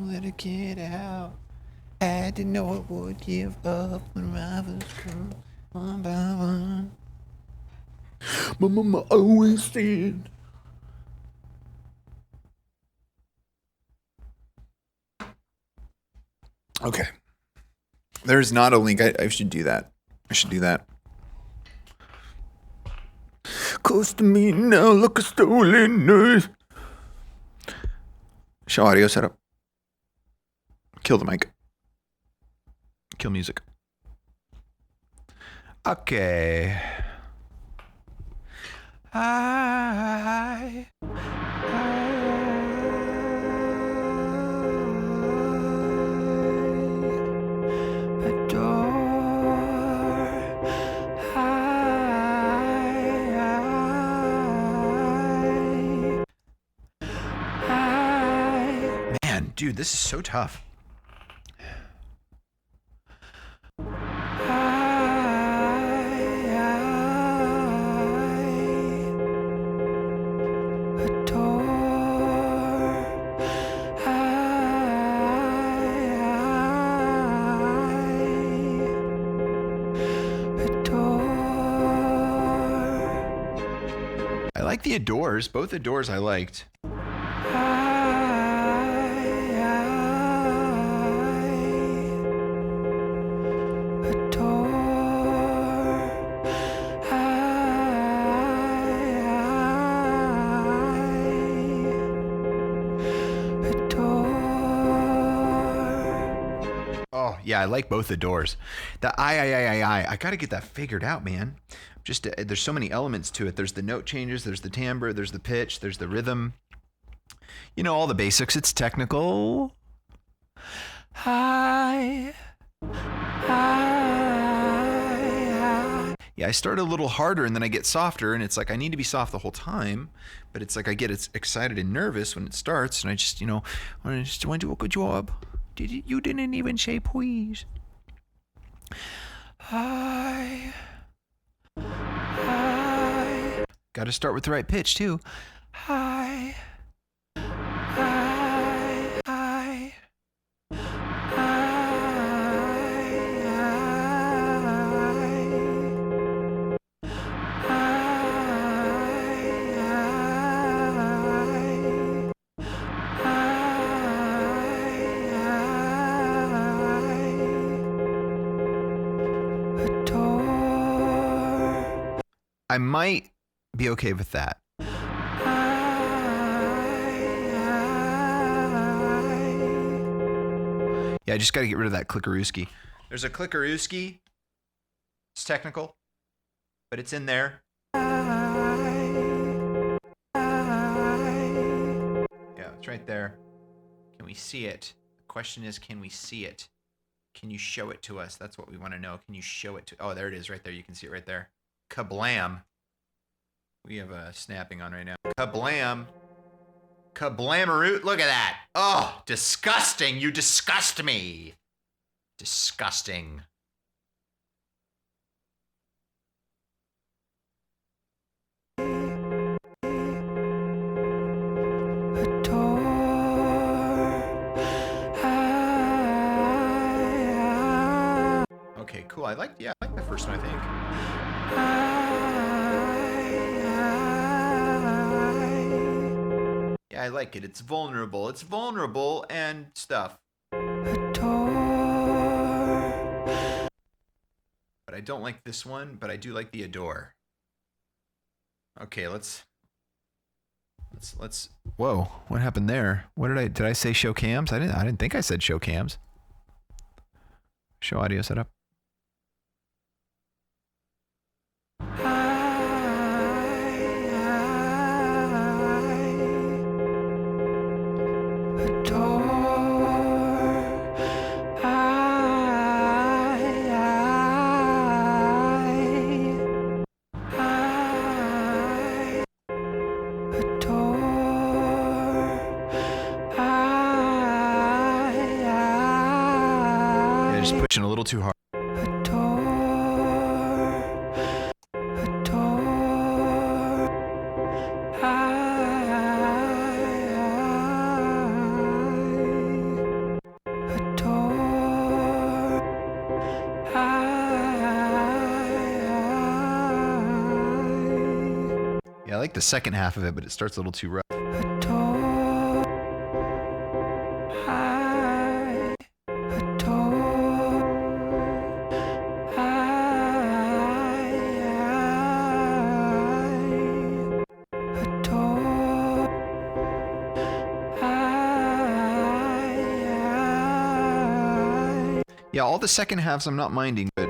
Let it get out. Had to know it would give up when rivals come one by one. My mama always said. Okay. There's not a link. I should do that. I should do that. Close to me now, look a stolen earth. Show audio setup. Kill the mic. Kill music. Okay. I Man, dude, this is so tough. I like the Adores. Both Adores I liked. Oh, yeah, I like both Adores. The I gotta get that figured out, man. Just there's so many elements to it. There's the note changes, there's the timbre, there's the pitch, there's the rhythm. You know, all the basics. It's technical. Yeah, I start a little harder and then I get softer, and it's like I need to be soft the whole time, but it's like I get excited and nervous when it starts, and I just, you know, I just want to do a good job. You didn't even say please. Got to start with the right pitch too. I might be okay with that. Yeah, I just got to get rid of that clickerooski. There's a clickerooski. It's technical, but it's in there. Yeah, it's right there. Can we see it? The question is, can we see it? Can you show it to us? That's what we want to know. Can you show it to... Oh, there it is right there. You can see it right there. Kablam. We have a snapping on right now. Kablam. Kablamaroot. Look at that. Oh, disgusting. You disgust me. Disgusting. Okay, cool. I like the first one, I think. Yeah, I like it. It's vulnerable. It's vulnerable and stuff. But I don't like this one, but I do like the Adore. Okay, let's Whoa, what happened there? What did I say show cams? I didn't think I said show cams. Show audio setup. Just pushing a little too hard. Yeah, I like the second half of it, but it starts a little too rough. Yeah, all the second halves I'm not minding, but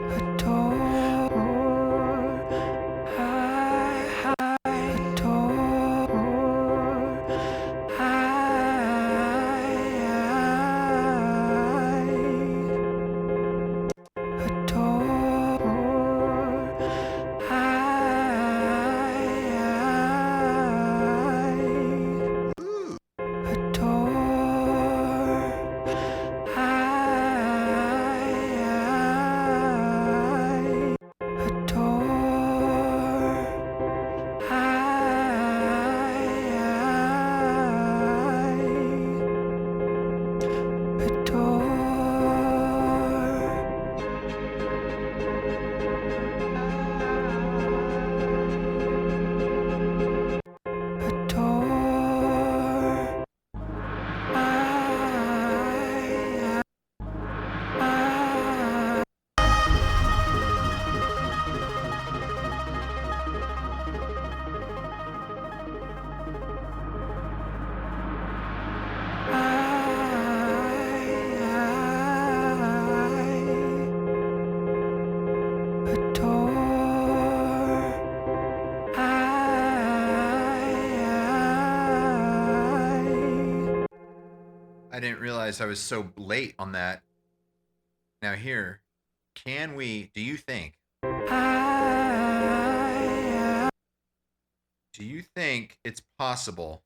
I didn't realize I was so late on that. Now here, can we, do you think it's possible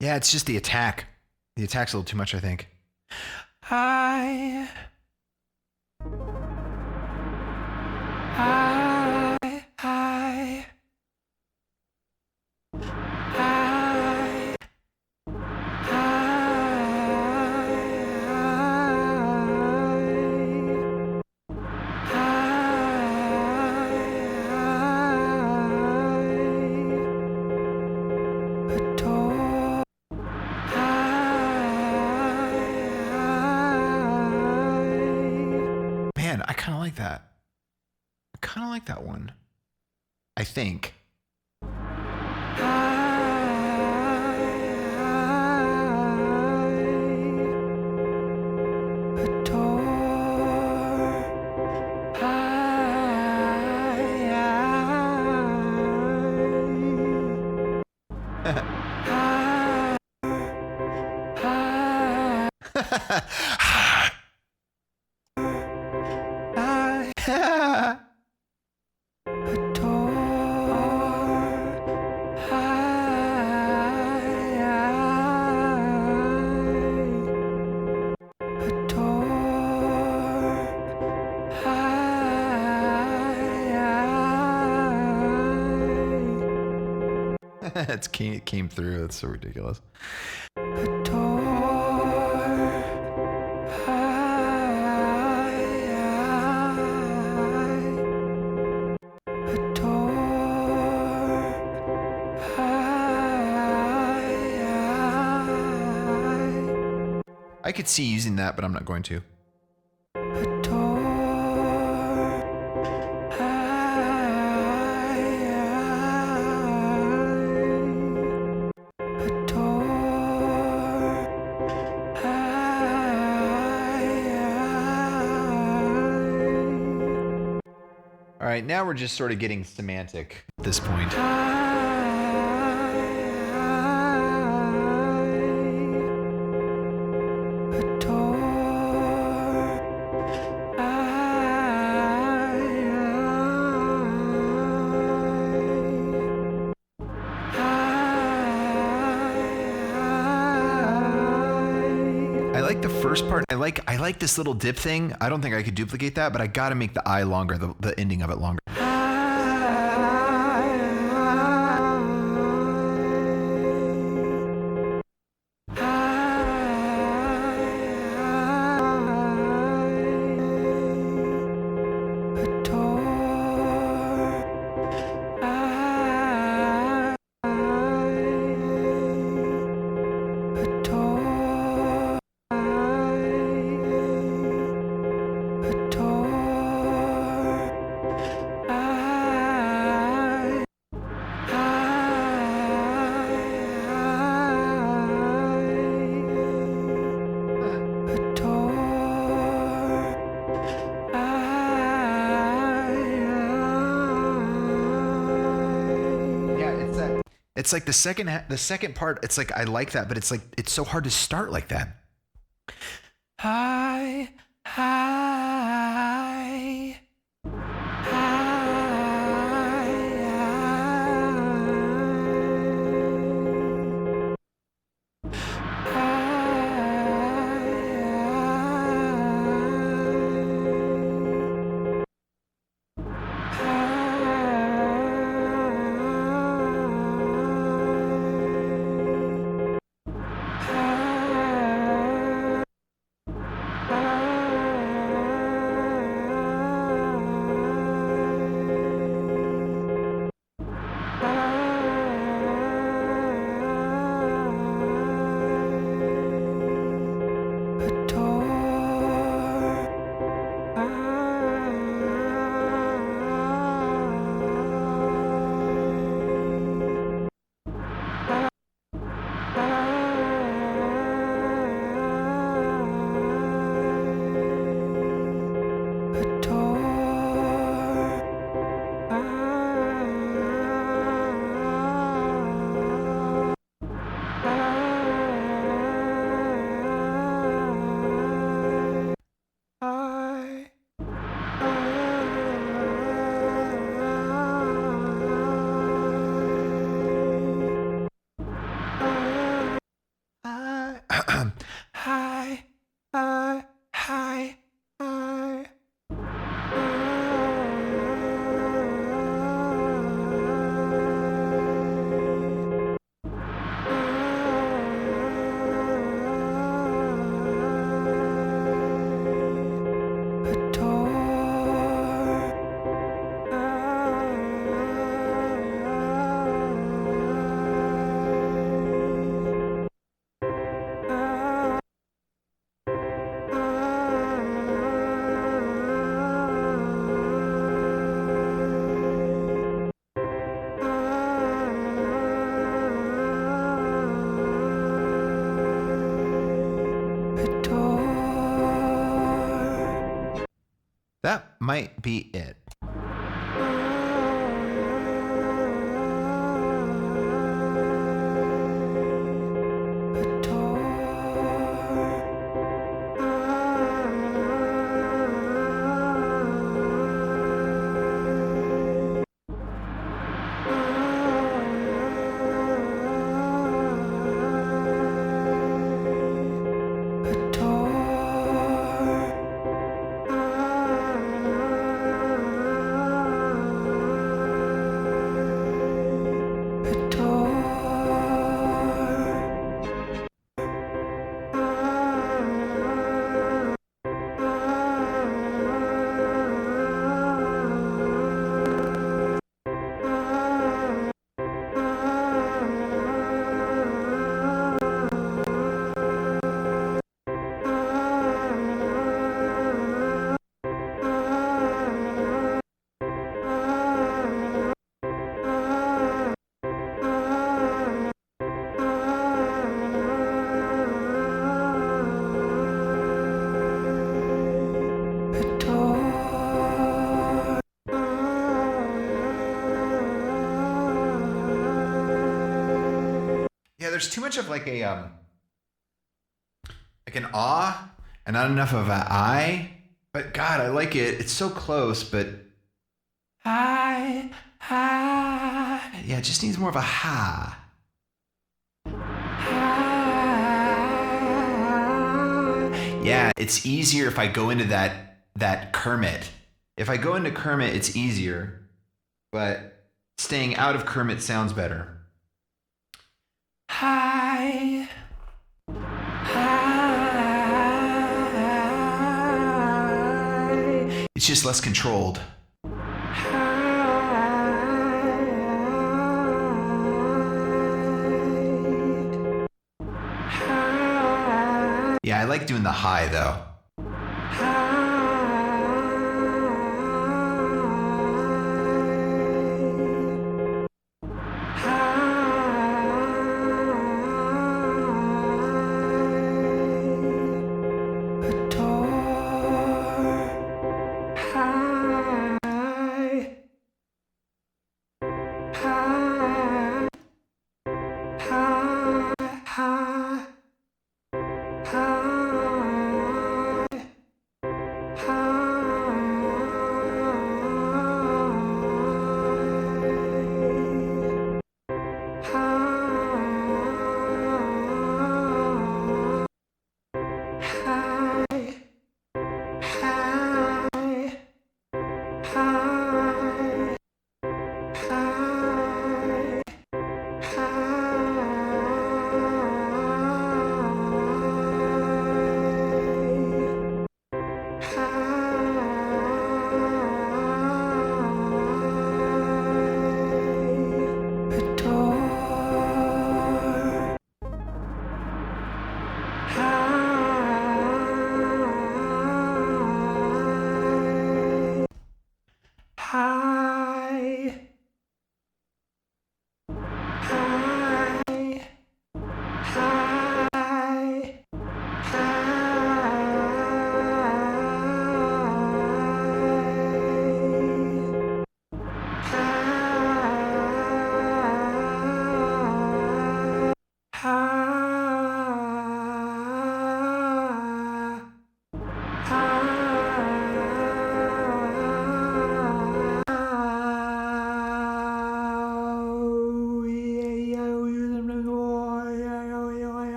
Yeah, it's just the attack. The attack's a little too much, I think. Man, I kind of like that. I kind of like that one. I think. It came through. It's so ridiculous. I could see using that, but I'm not going to. All right, now we're just sort of getting semantic at this point. I like the first part. I like this little dip thing. I don't think I could duplicate that, but I gotta make the I longer, the ending of it longer. It's like the second part. It's like I like that, but it's like it's so hard to start like that. Hi. That might be it. there's too much of like an ah and not enough of an I. But God, I like it. It's so close, but I. Yeah, it just needs more of a ha. Yeah, it's easier if I go into that Kermit. If I go into Kermit, it's easier, but staying out of Kermit sounds better. Hi. It's just less controlled. Yeah, I like doing the high though.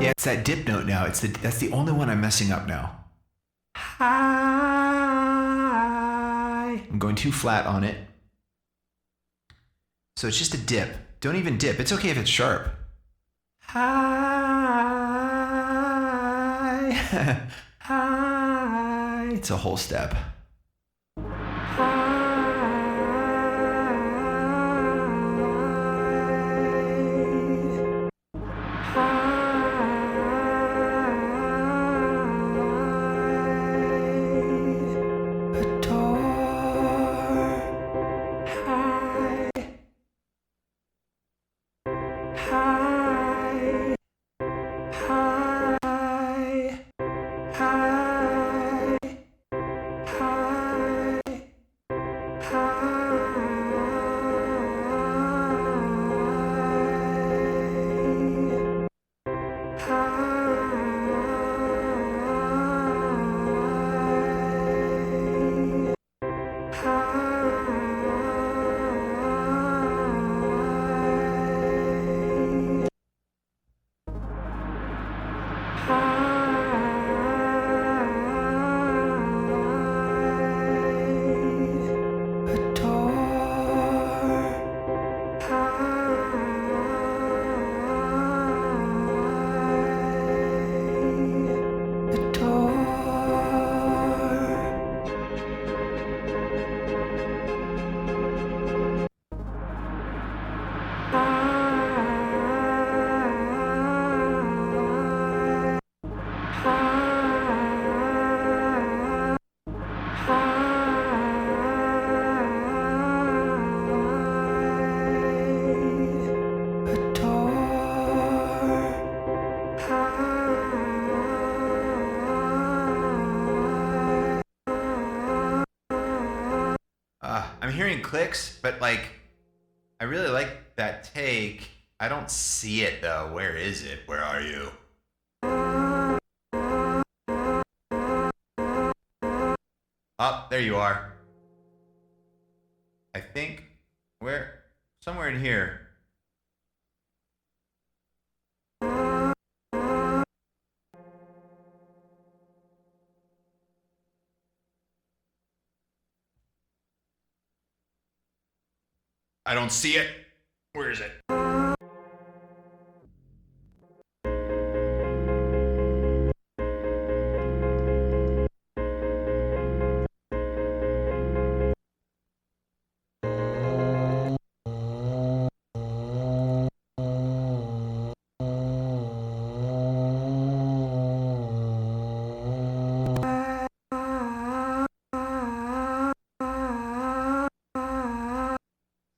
Yeah, it's that dip note now. That's the only one I'm messing up now. I'm going too flat on it. So it's just a dip. Don't even dip. It's okay if it's sharp. It's a whole step. clicks, but like, I really like that take. I don't see it though. Where is it? Where are you? Oh, there you are. I think somewhere in here. I don't see it. Where is it?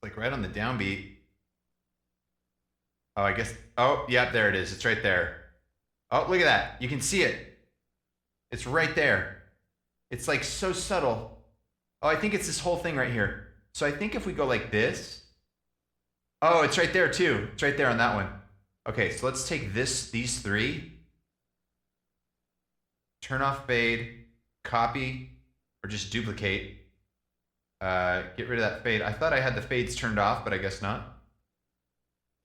Like right on the downbeat. Oh, I guess. Oh, yeah, there it is. It's right there. Oh, look at that. You can see it. It's right there. It's like so subtle. Oh, I think it's this whole thing right here. So I think if we go like this. Oh, it's right there too. It's right there on that one. Okay, so let's take these three. Turn off fade, copy, or just duplicate. Get rid of that fade. I thought I had the fades turned off, but I guess not.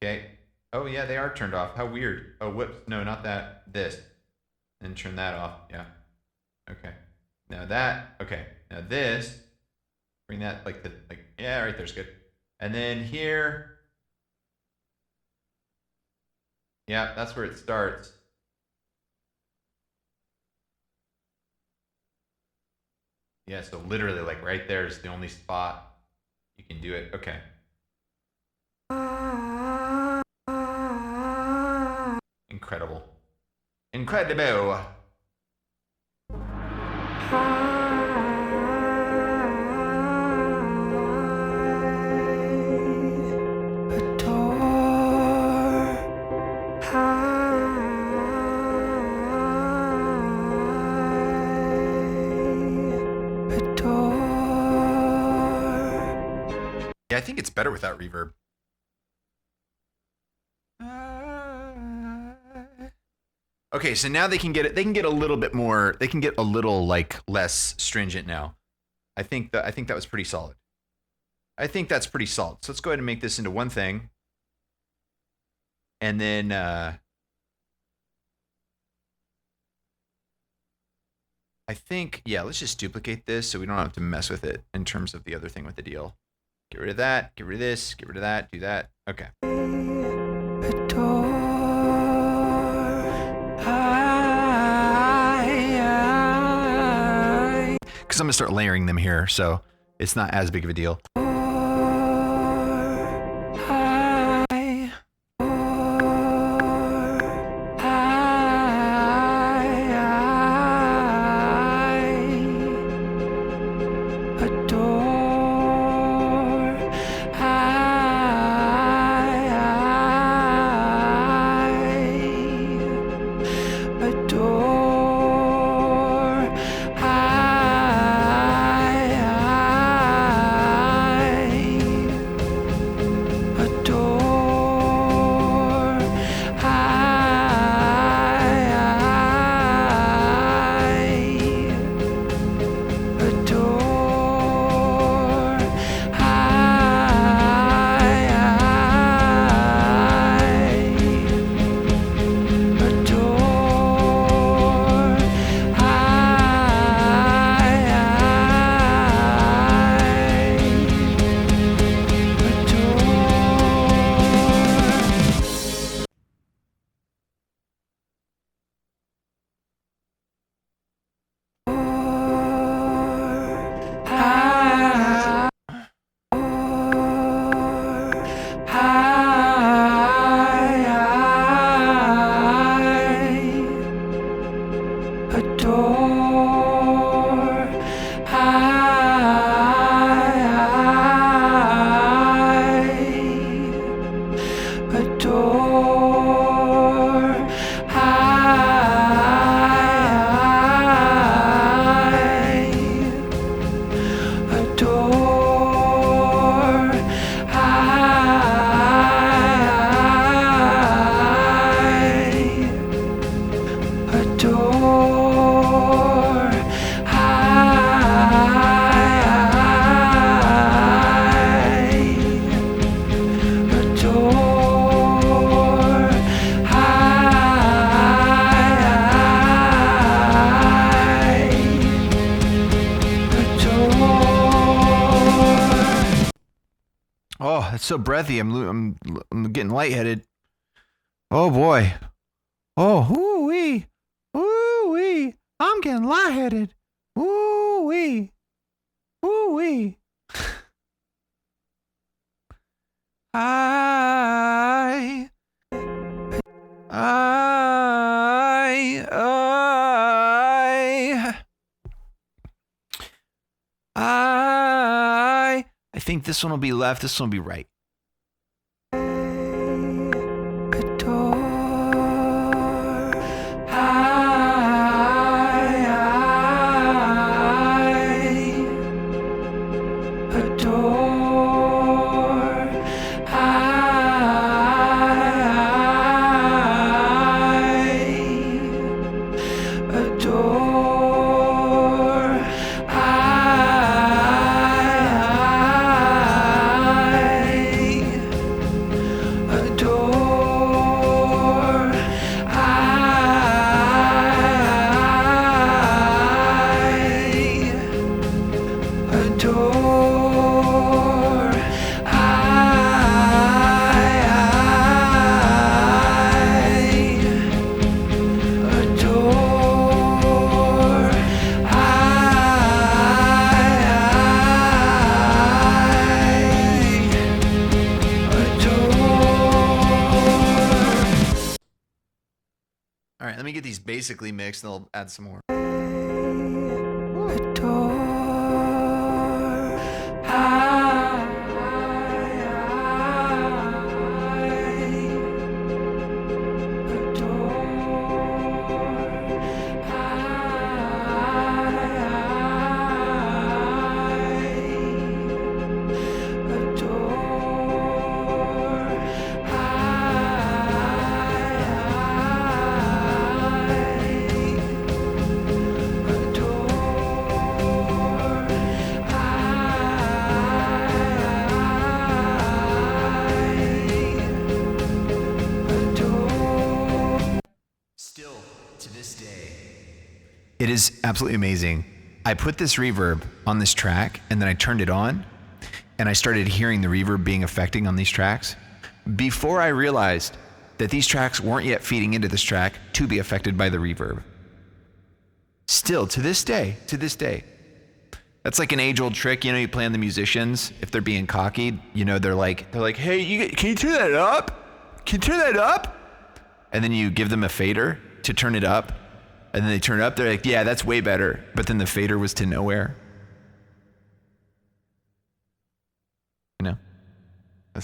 Okay. Oh yeah, they are turned off. How weird. Oh, whoops. No, not that. This. And turn that off. Yeah. Okay. Now that. Okay. Now this. Bring that like yeah, right there's good. And then here. Yeah, that's where it starts. Yeah, so literally like right there is the only spot you can do it. Okay. Incredible. Incredible. Yeah, I think it's better without reverb. Okay, so now they can get it. They can get a little bit more. They can get a little like less stringent now. I think that was pretty solid. I think that's pretty solid. So let's go ahead and make this into one thing. And then I think, yeah, let's just duplicate this so we don't have to mess with it in terms of the other thing with the deal. Get rid of that, get rid of this, get rid of that, do that. Okay. Because I'm going to start layering them here, so it's not as big of a deal. so breathy. I'm getting lightheaded. Oh boy. Oh, ooh-wee. Ooh-wee. I'm getting lightheaded. Ooh-wee. Ooh-wee. I think this one will be left. This one will be right. All right, let me get these basically mixed, and I'll add some more. Still, to this day, it is absolutely amazing. I put this reverb on this track, and then I turned it on, and I started hearing the reverb being affecting on these tracks before I realized that these tracks weren't yet feeding into this track to be affected by the reverb. Still, to this day, that's like an age-old trick. You know, you play on the musicians if they're being cocky. You know, they're like, hey, can you turn that up? Can you turn that up? And then you give them a fader to turn it up, and then they turn it up. They're like, yeah, that's way better. But then the fader was to nowhere. You know, I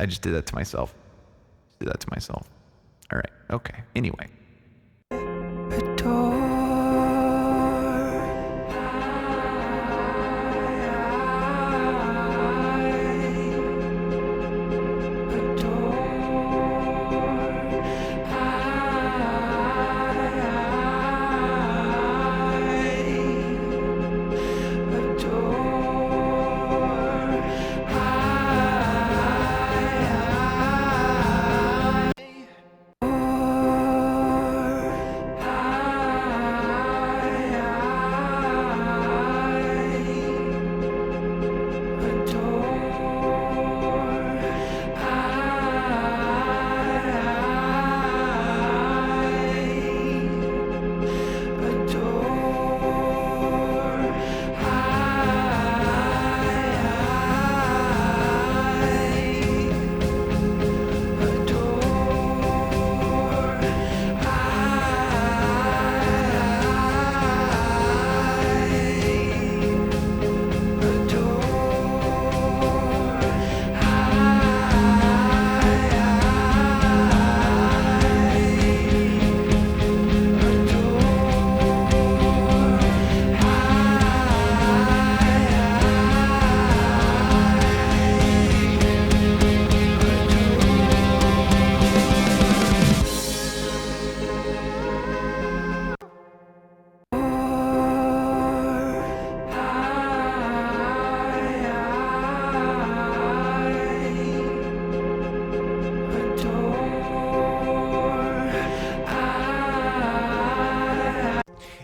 just did that to myself. All right. Okay. Anyway.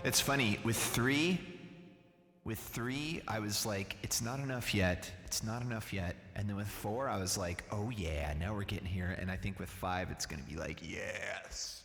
It's funny, with 3, With 3, I was like, it's not enough yet. It's not enough yet. And then with 4, I was like, oh yeah, now we're getting here. And I think with 5, it's going to be like, yes.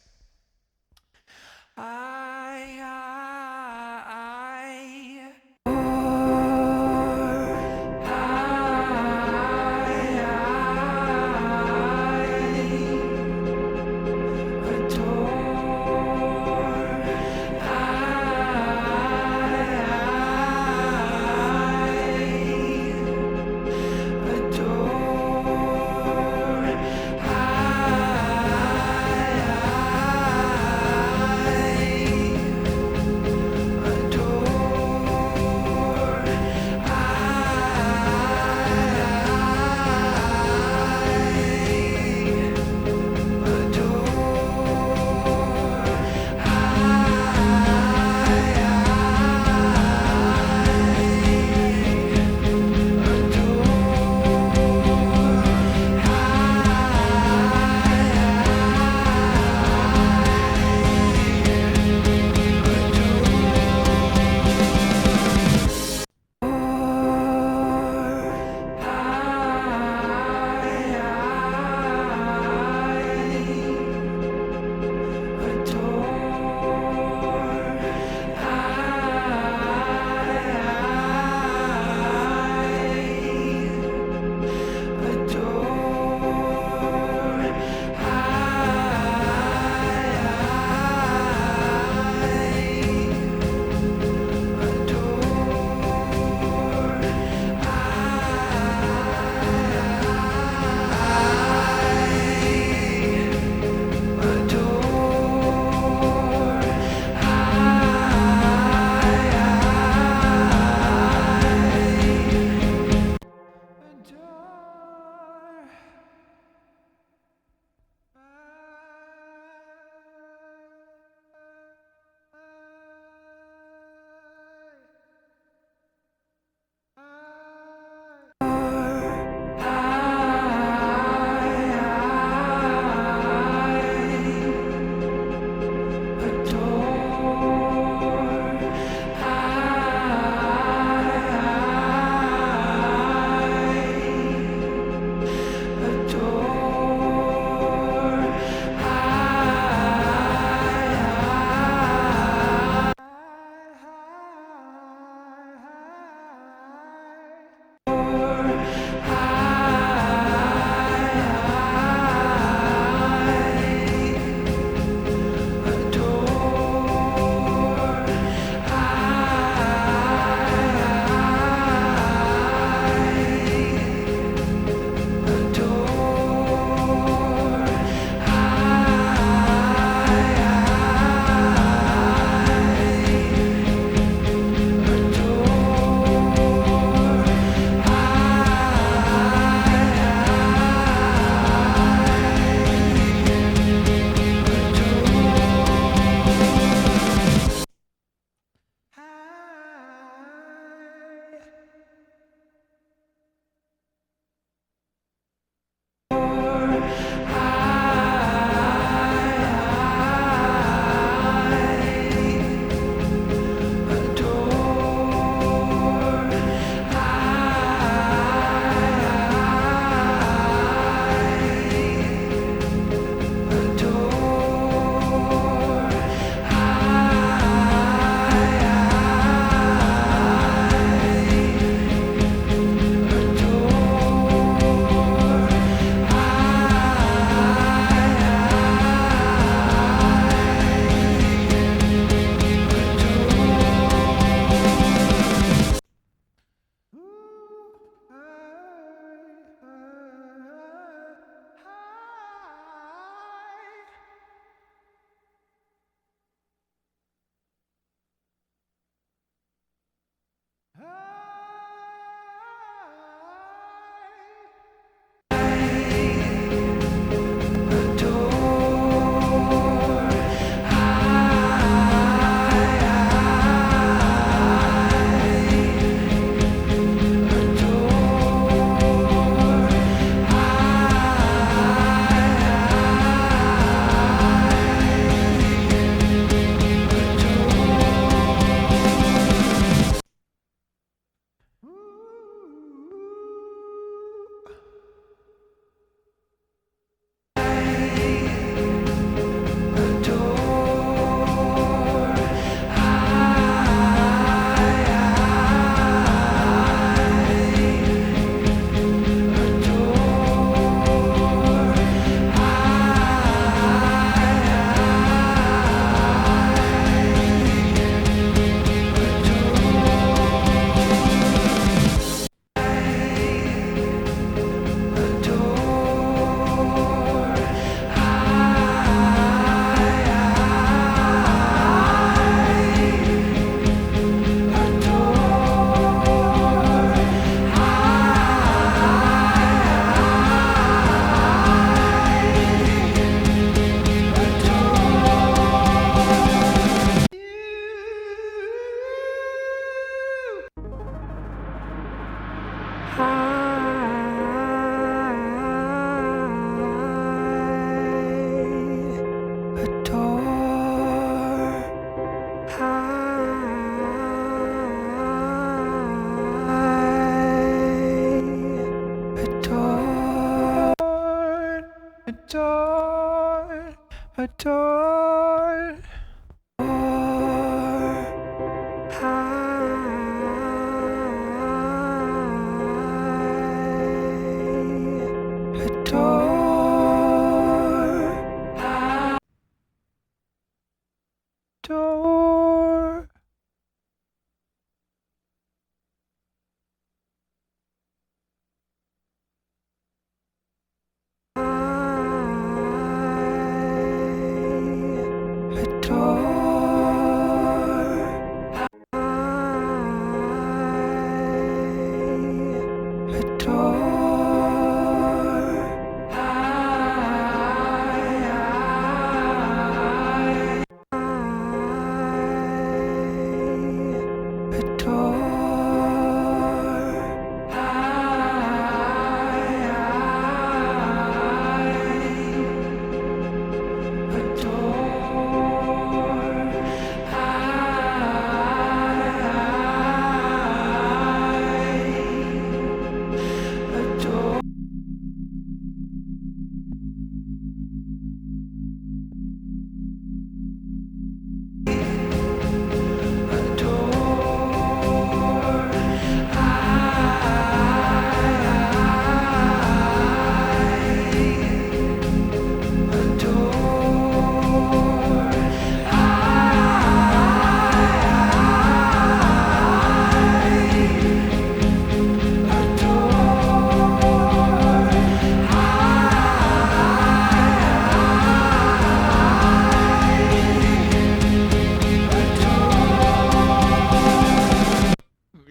Adore, adore, adore.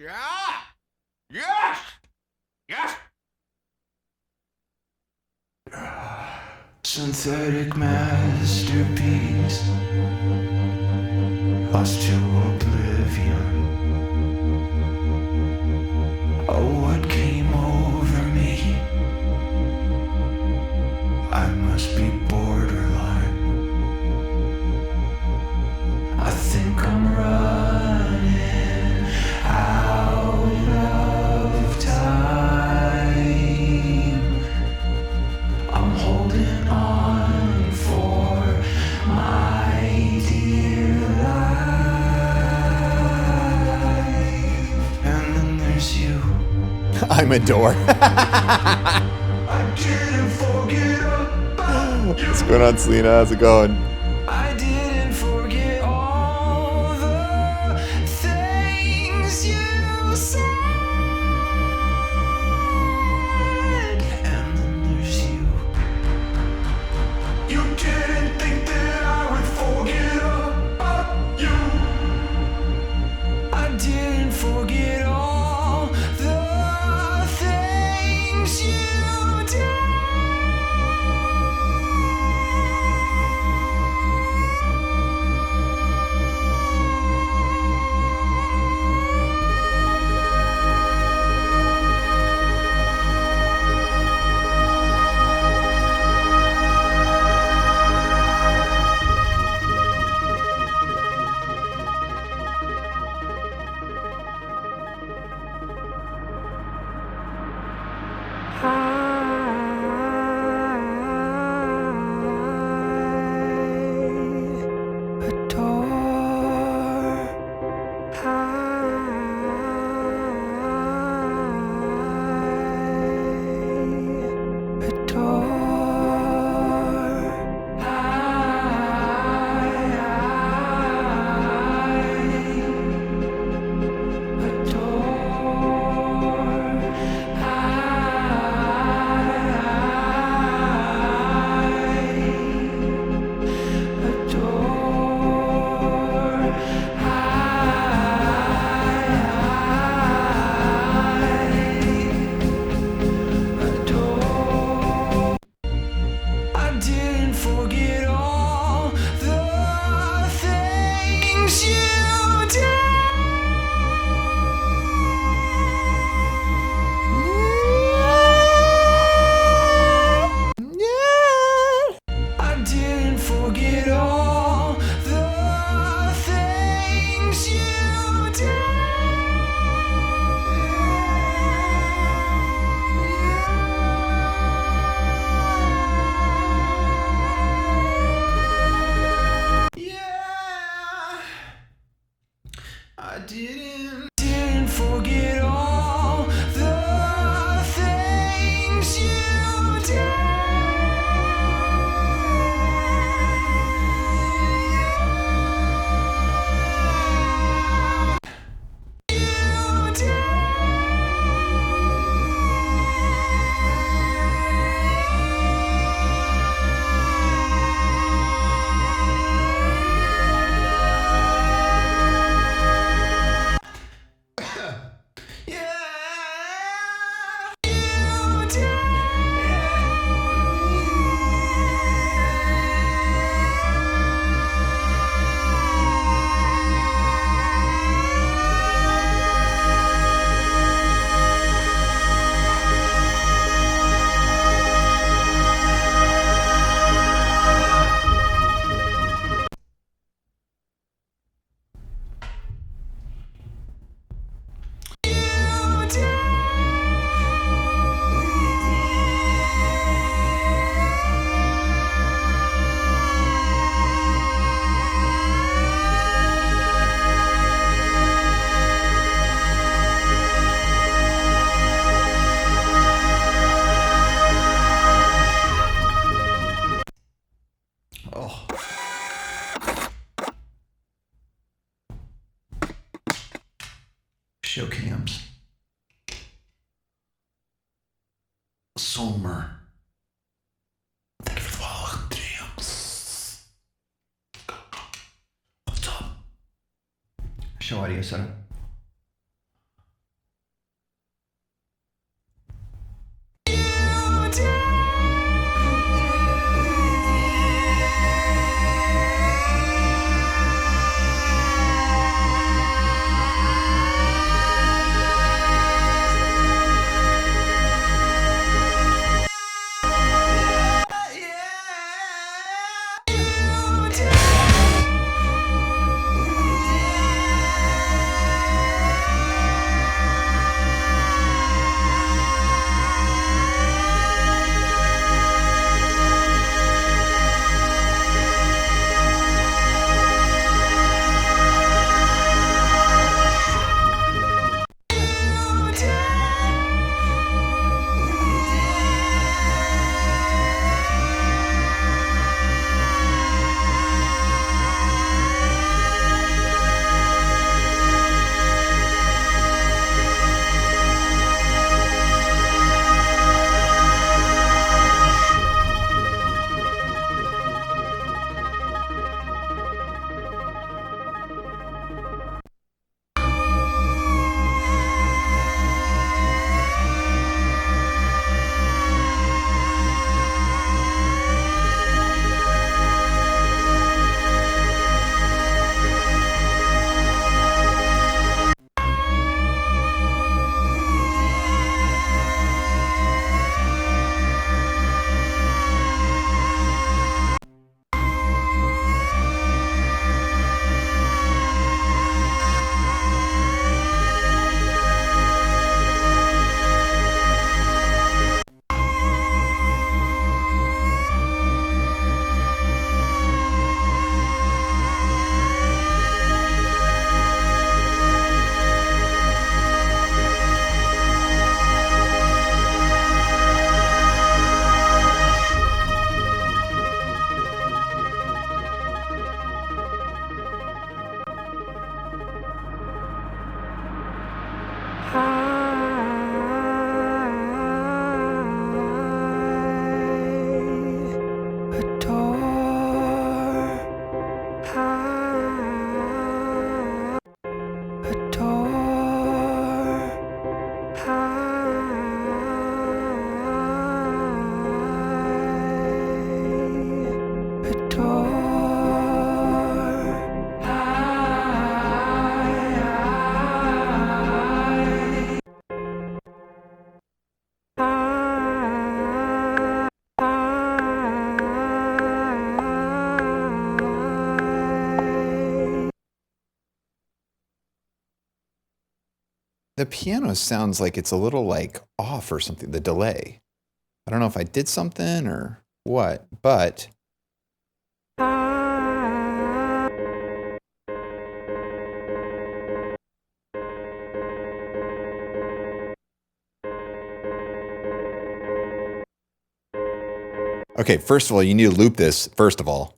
Yeah! Yes! Yes! Synthetic masterpiece, lost to oblivion. Oh, what came over me? I must be borderline. I think I'm running out of time. I'm holding on for my dear life. And then there's you. I'm a door. I didn't forget about you. What's going on, Selena? How's it going? I didn't forget all the things you said. And then there's you. You didn't think that I would forget about you. I didn't forget all the things you did. Show cams. Somer. Thank you for the follow. Damn. What's up? Show audio setup. The piano sounds like it's a little like off or something, the delay. I don't know if I did something or what, but okay, first of all, you need to loop this, first of all.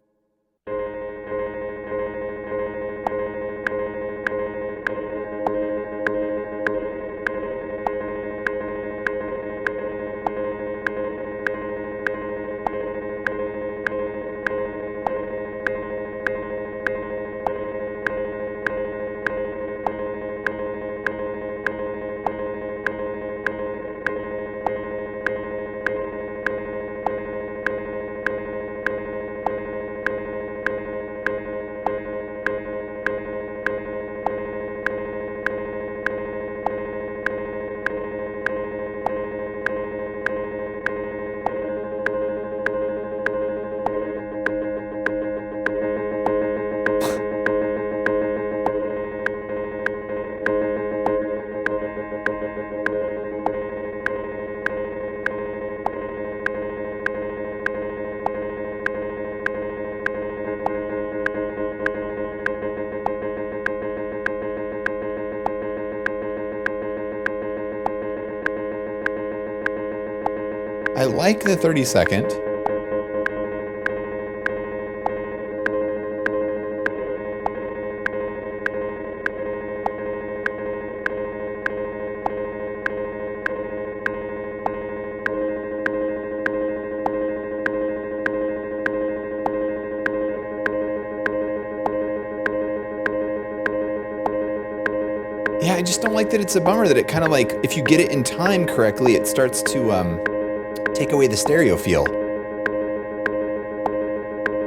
I like the 30-second. Yeah, I just don't like that it's a bummer that it kind of like, if you get it in time correctly, it starts to take away the stereo feel.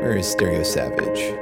Where is Stereo Savage?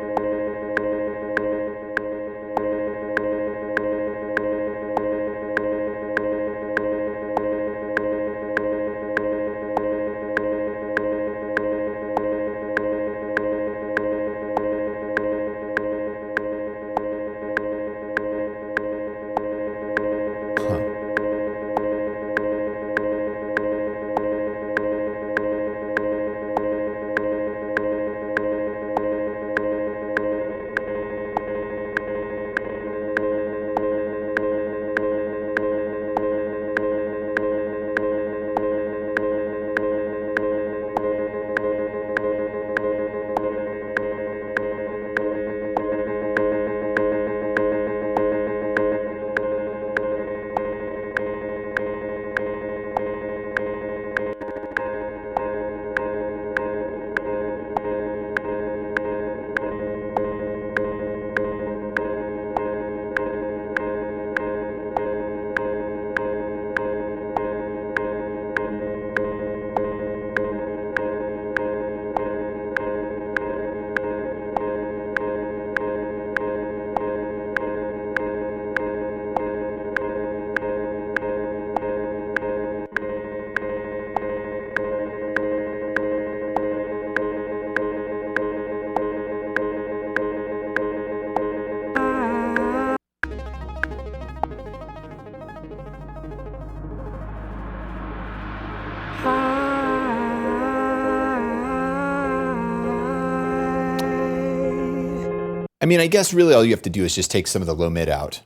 I mean, I guess really all you have to do is just take some of the low mid out.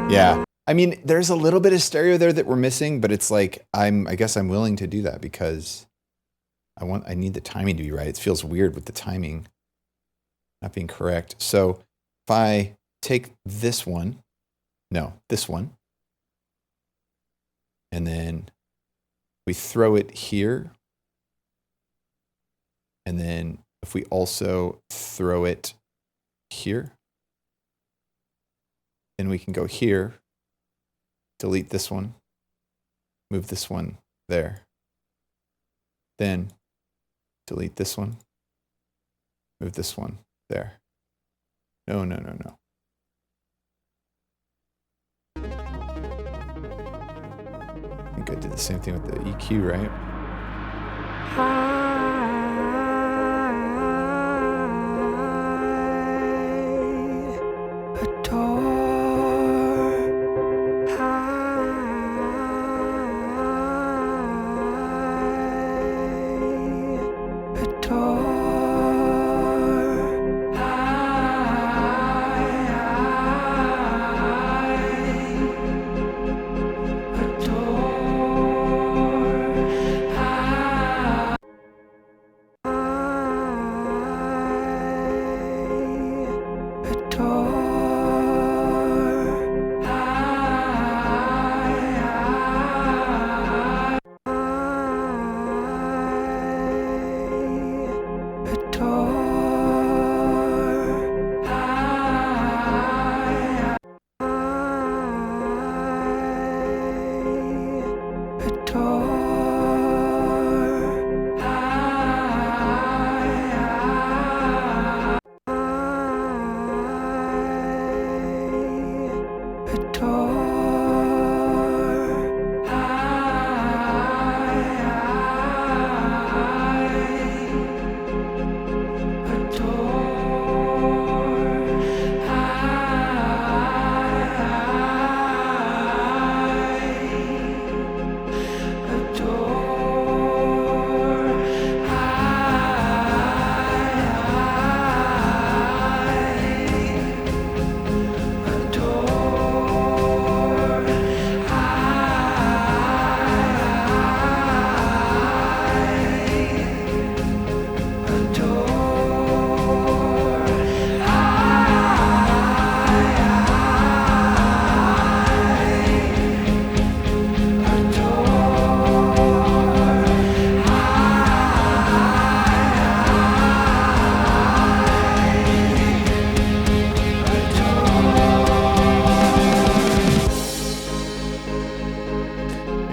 Yeah. I mean, there's a little bit of stereo there that we're missing, but it's like, I guess I'm willing to do that because I need the timing to be right. It feels weird with the timing not being correct. So if I take this one, and then we throw it here. And then if we also throw it here, then we can go here, delete this one, move this one there. Then delete this one, move this one there. No. I think I did the same thing with the EQ, right?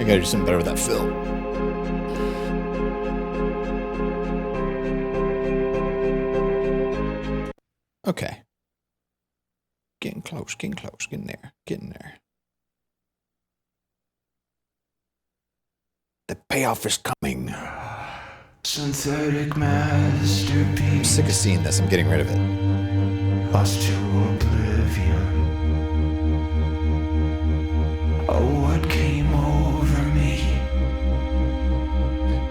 gotta do something better with that fill. Okay. Getting close, getting there, getting there. The payoff is coming. Synthetic masterpiece. I'm sick of seeing this. I'm getting rid of it. Lost to oblivion. Oh, what came over me?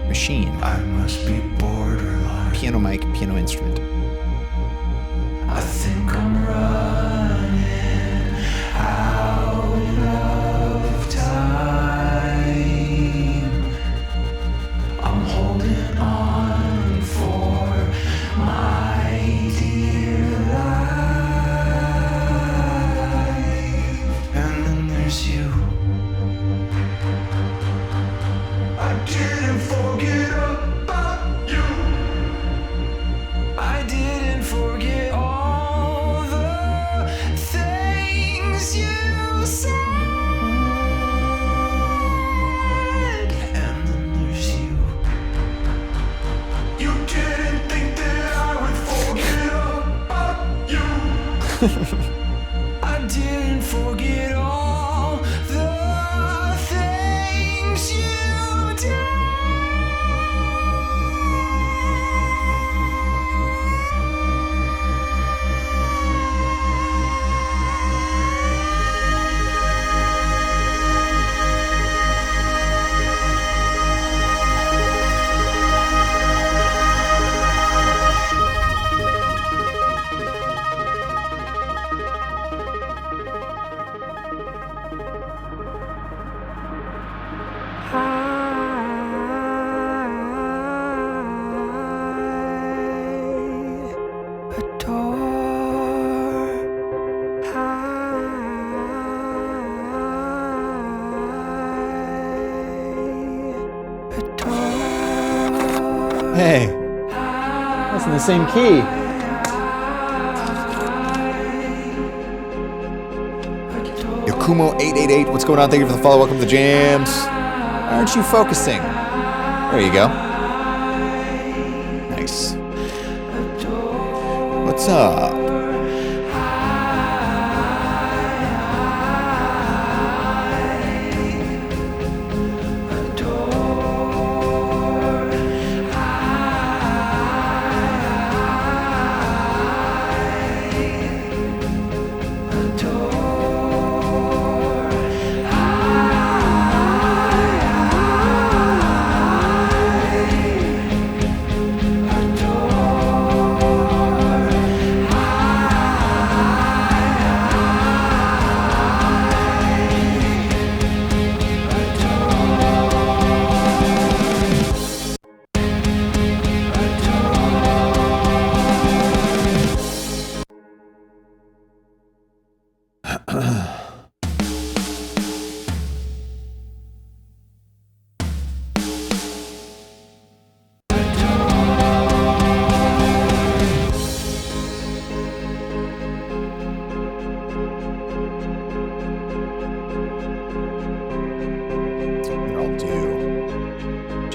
Machine. I must be borderline. Piano mic, piano instrument. I think I'm running out of time. I'm holding on for my dear life. And then there's you. I didn't forget about you. I didn't forget all the things you said. And then there's you. You didn't think that I would forget about you. I didn't forget all the things you did. Hey, that's in the same key. Yakumo888, what's going on? Thank you for the follow. Welcome to the jams. Why aren't you focusing? There you go. Nice. What's up?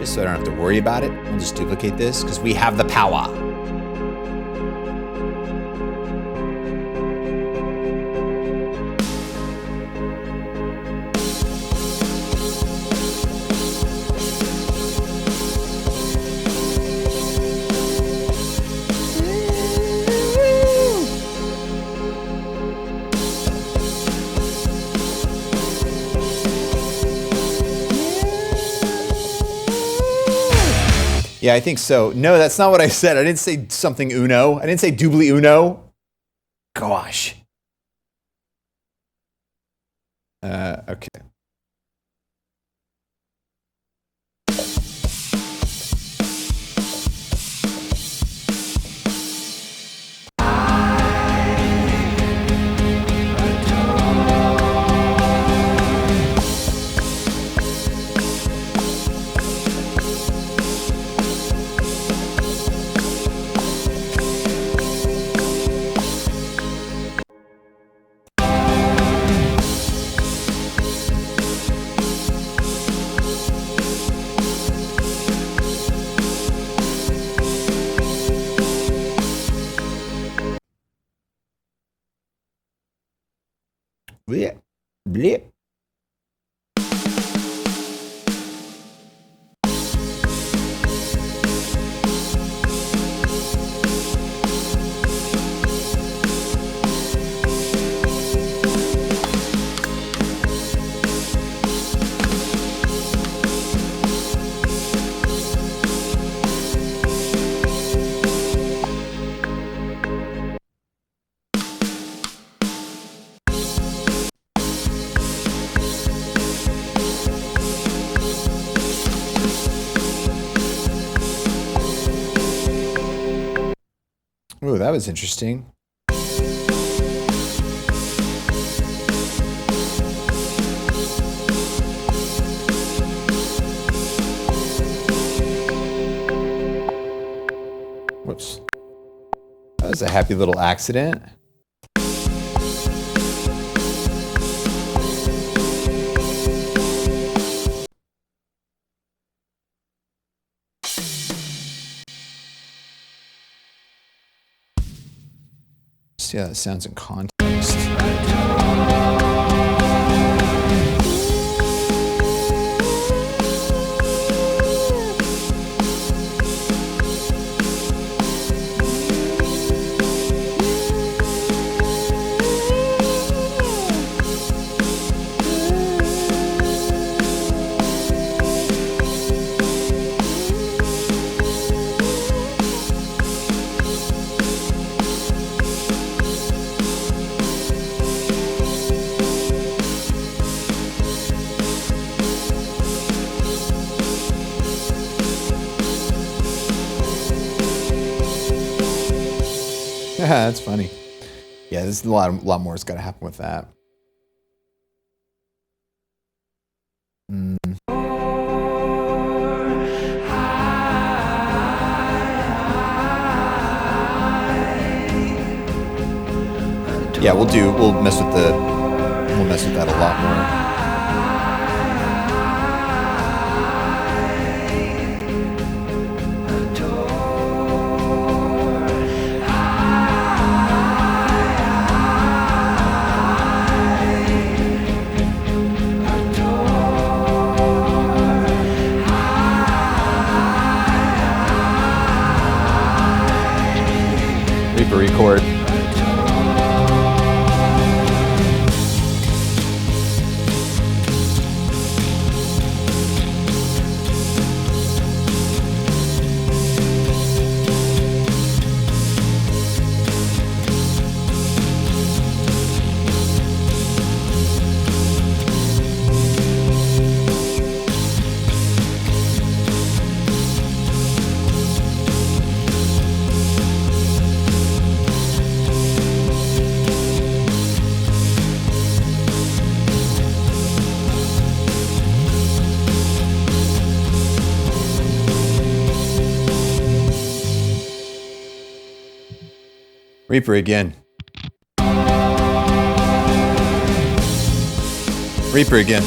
So I don't have to worry about it. We'll just duplicate this because we have the power. Yeah, I think so. No, that's not what I said. I didn't say something uno. I didn't say doubly uno. Gosh. Okay. Blech. Blech. Ooh, that was interesting. Whoops. That was a happy little accident. See how that sounds in context. That's funny. Yeah, there's a lot more that's got to happen with that. Yeah, we'll mess with that a lot more. Reaper record. Reaper again. Reaper again.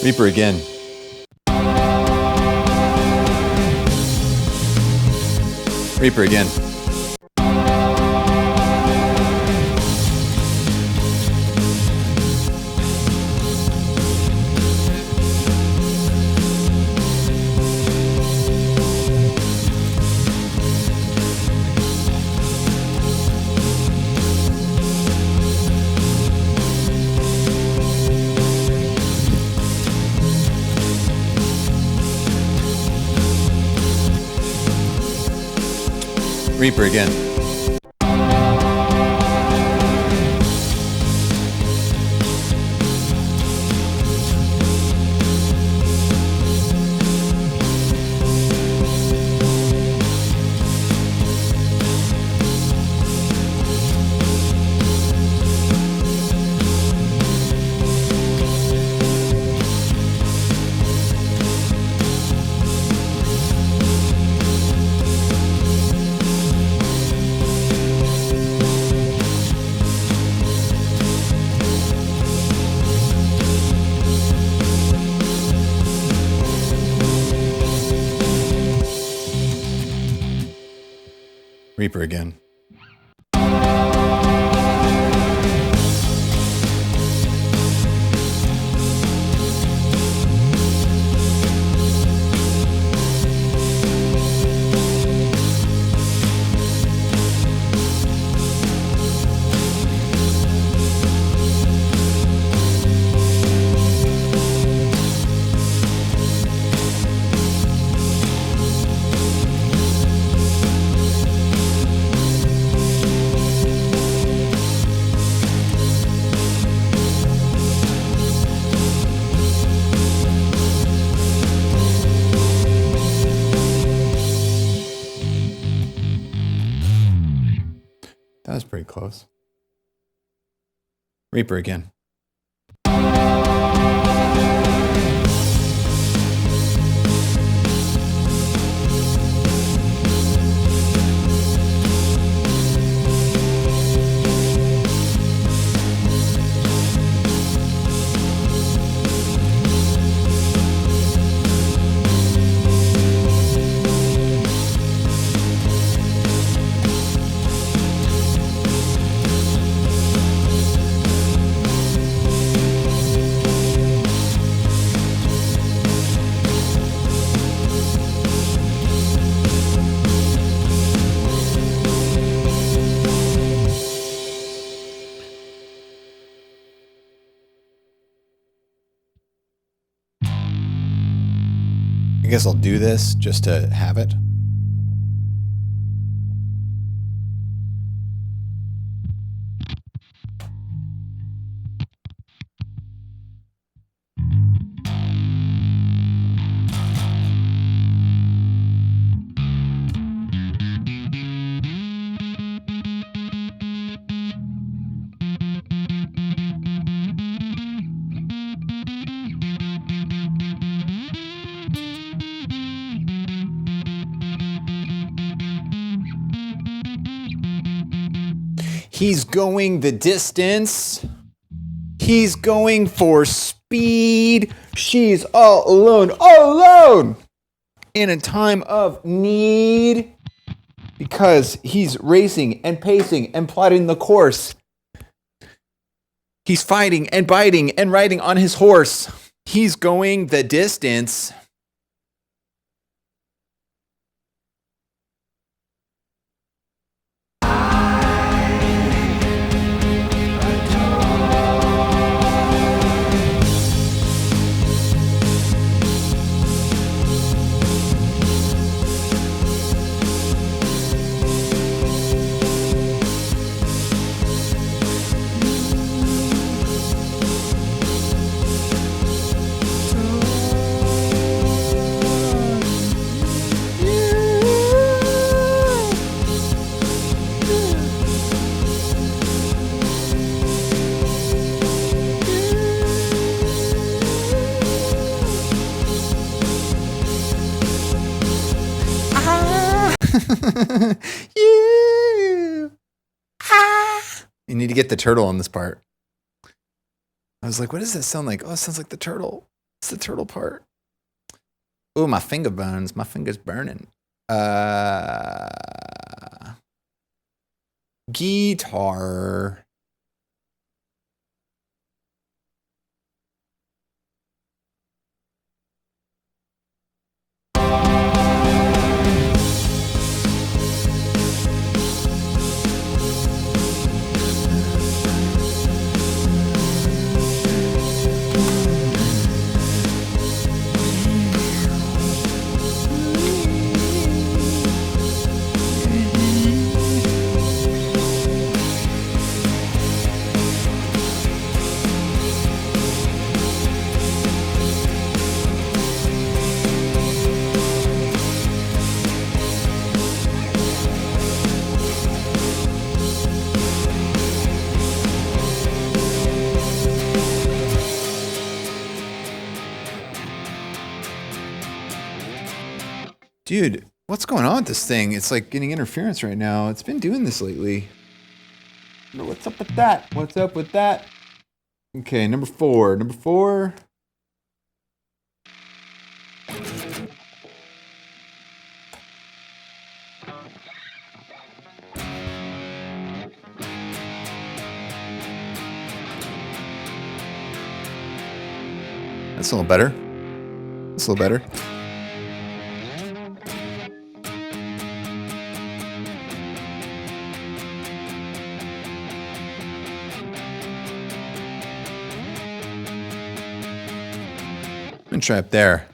Reaper again. Reaper again. Reaper again. Reaper again. That was pretty close. Reaper again. I guess I'll do this just to have it. He's going the distance. He's going for speed. She's all alone in a time of need. Because he's racing and pacing and plotting the course. He's fighting and biting and riding on his horse. He's going the distance. You need to get the turtle on this part. I was like, what does that sound like? Oh, it sounds like the turtle. It's the turtle part. Oh, my finger burns. My finger's burning. Guitar. Dude, what's going on with this thing? It's like getting interference right now. It's been doing this lately. What's up with that? What's up with that? Okay, number four. Number four. That's a little better. That's a little better. I'm gonna try up there.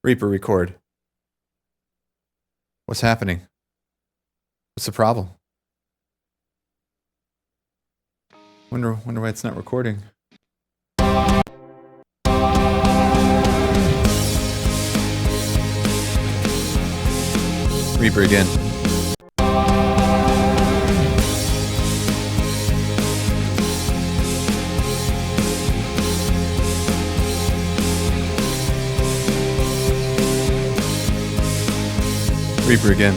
Reaper record. What's happening? What's the problem? Wonder why it's not recording. Reaper again. Reaper again.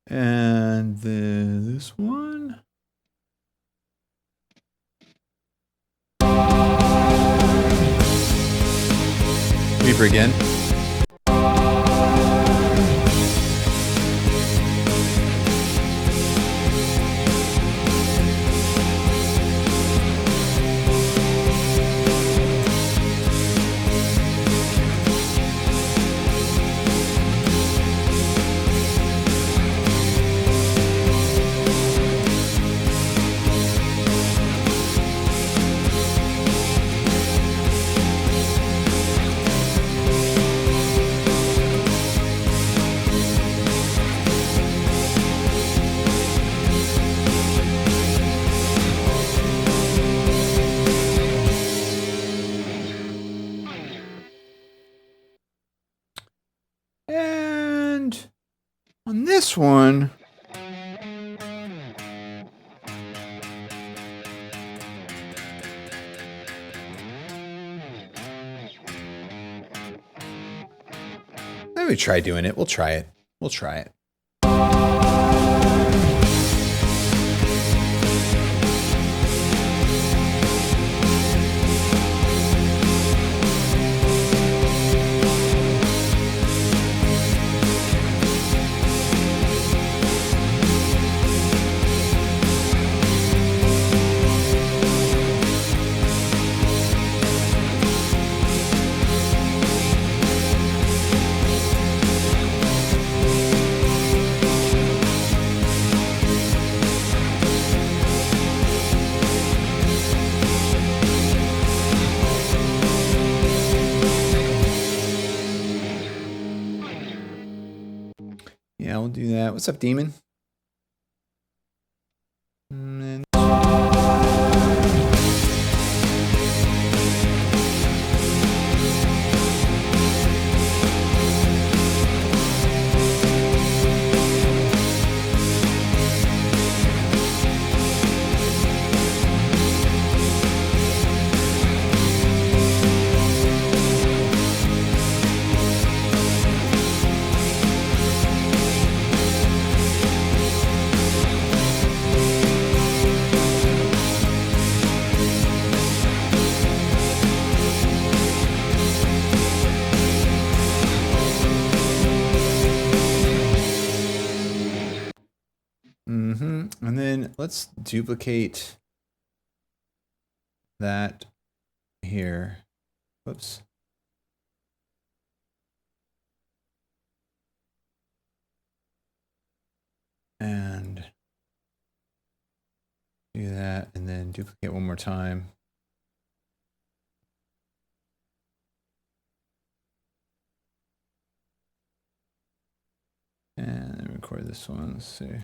And then this one. Reaper again. And on this one, let me try doing it. We'll try it. We'll try it. Yeah, we'll do that. What's up, Demon? And and then let's duplicate that here. Whoops. And do that, and then duplicate one more time. And then record this one. Let's see.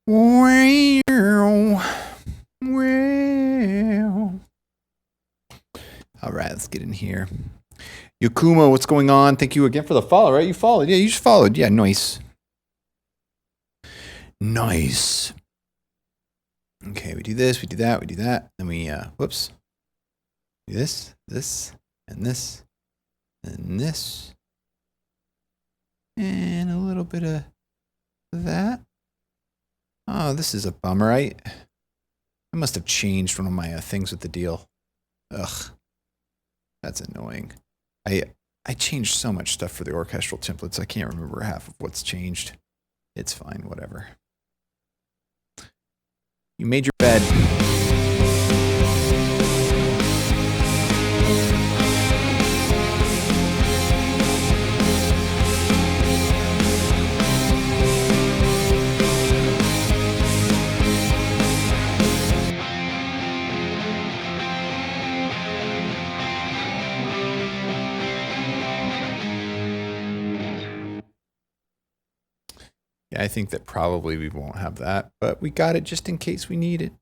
Well. All right, let's get in here. Yakuma, what's going on? Thank you again for the follow, right? You followed. Yeah, you just followed. Yeah, nice. Nice. Okay, we do this, we do that, we do that. Then we, whoops. Do this, and this, and this. And a little bit of that. Oh, this is a bummer. I must have changed one of my things with the deal. Ugh. That's annoying. I changed so much stuff for the orchestral templates. I can't remember half of what's changed. It's fine, whatever. You made your bed. Yeah, I think that probably we won't have that, but we got it just in case we need it.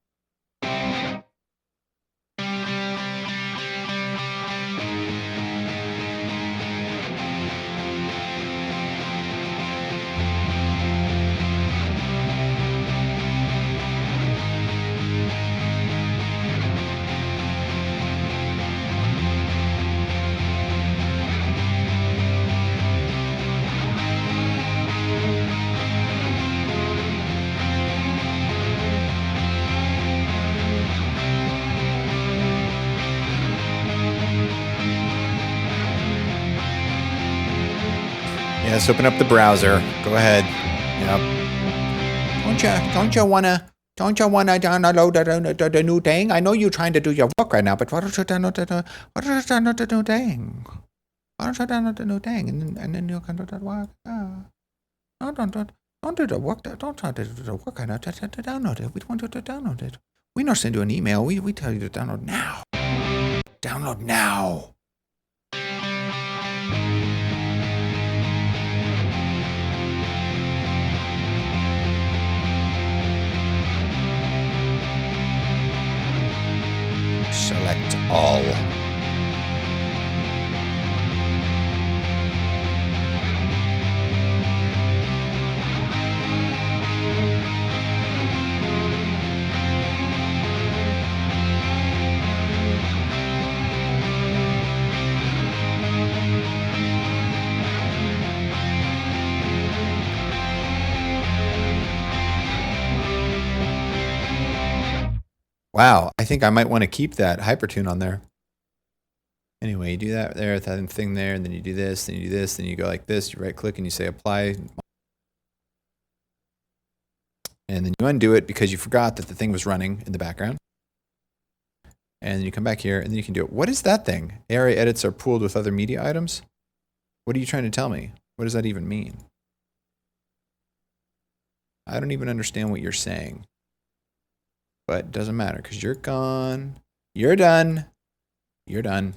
Yes, open up the browser. Go ahead. Yep. Don't you wanna download the new thing? I know you're trying to do your work right now, but why don't you download the new thing? Why don't you download the new thing and then you can do that work? No, don't do the work. Don't try to do the work right now. Just download it. We want you to download it. We don't send you an email. We tell you to download now. Download now. Select all. Wow, I think I might want to keep that Hypertune on there. Anyway, you do that there, that thing there, and then you do this, then you do this, then you go like this, you right click and you say apply. And then you undo it because you forgot that the thing was running in the background. And then you come back here and then you can do it. What is that thing? ARA edits are pooled with other media items? What are you trying to tell me? What does that even mean? I don't even understand what you're saying. But it doesn't matter because you're gone. You're done. You're done.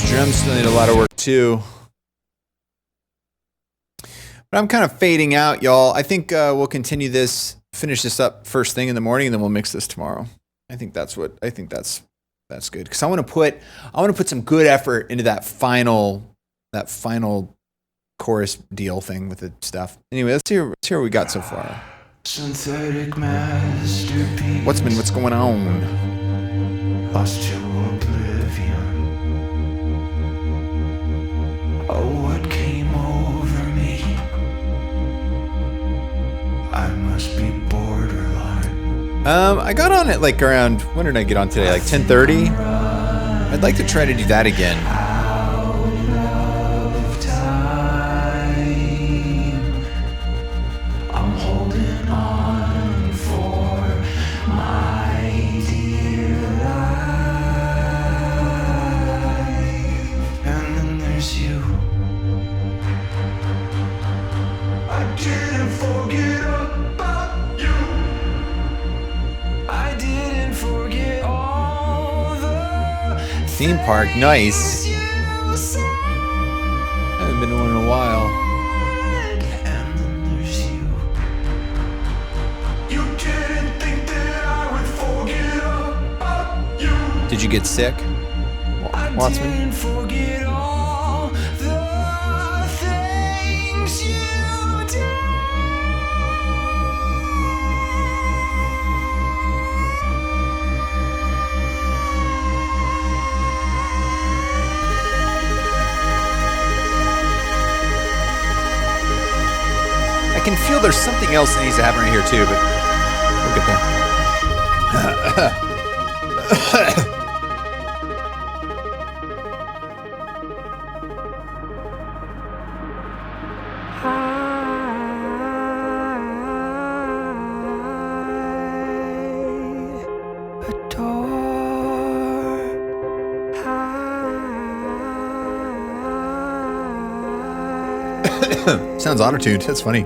Drums still need a lot of work too. But I'm kind of fading out, y'all. I think we'll continue this, finish this up first thing in the morning, and then we'll mix this tomorrow. I think that's good because I want to put some good effort into that final chorus deal thing with the stuff. Anyway, let's hear what we got so far. Synthetic masterpiece. What's going on? Lost your I got on at like around, when did I get on today? Like 10:30? I'd like to try to do that again. Theme park, nice. Haven't been to one in a while. Did you get sick, Watson? I can feel there's something else that needs to happen right here too, but we'll get there. Sounds auto-tuned. That's funny.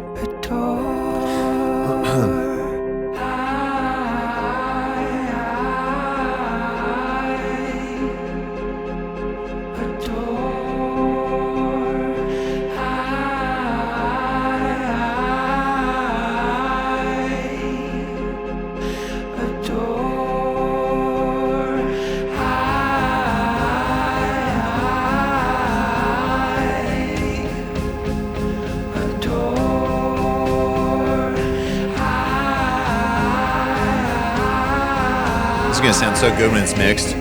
It's gonna sound so good when it's mixed.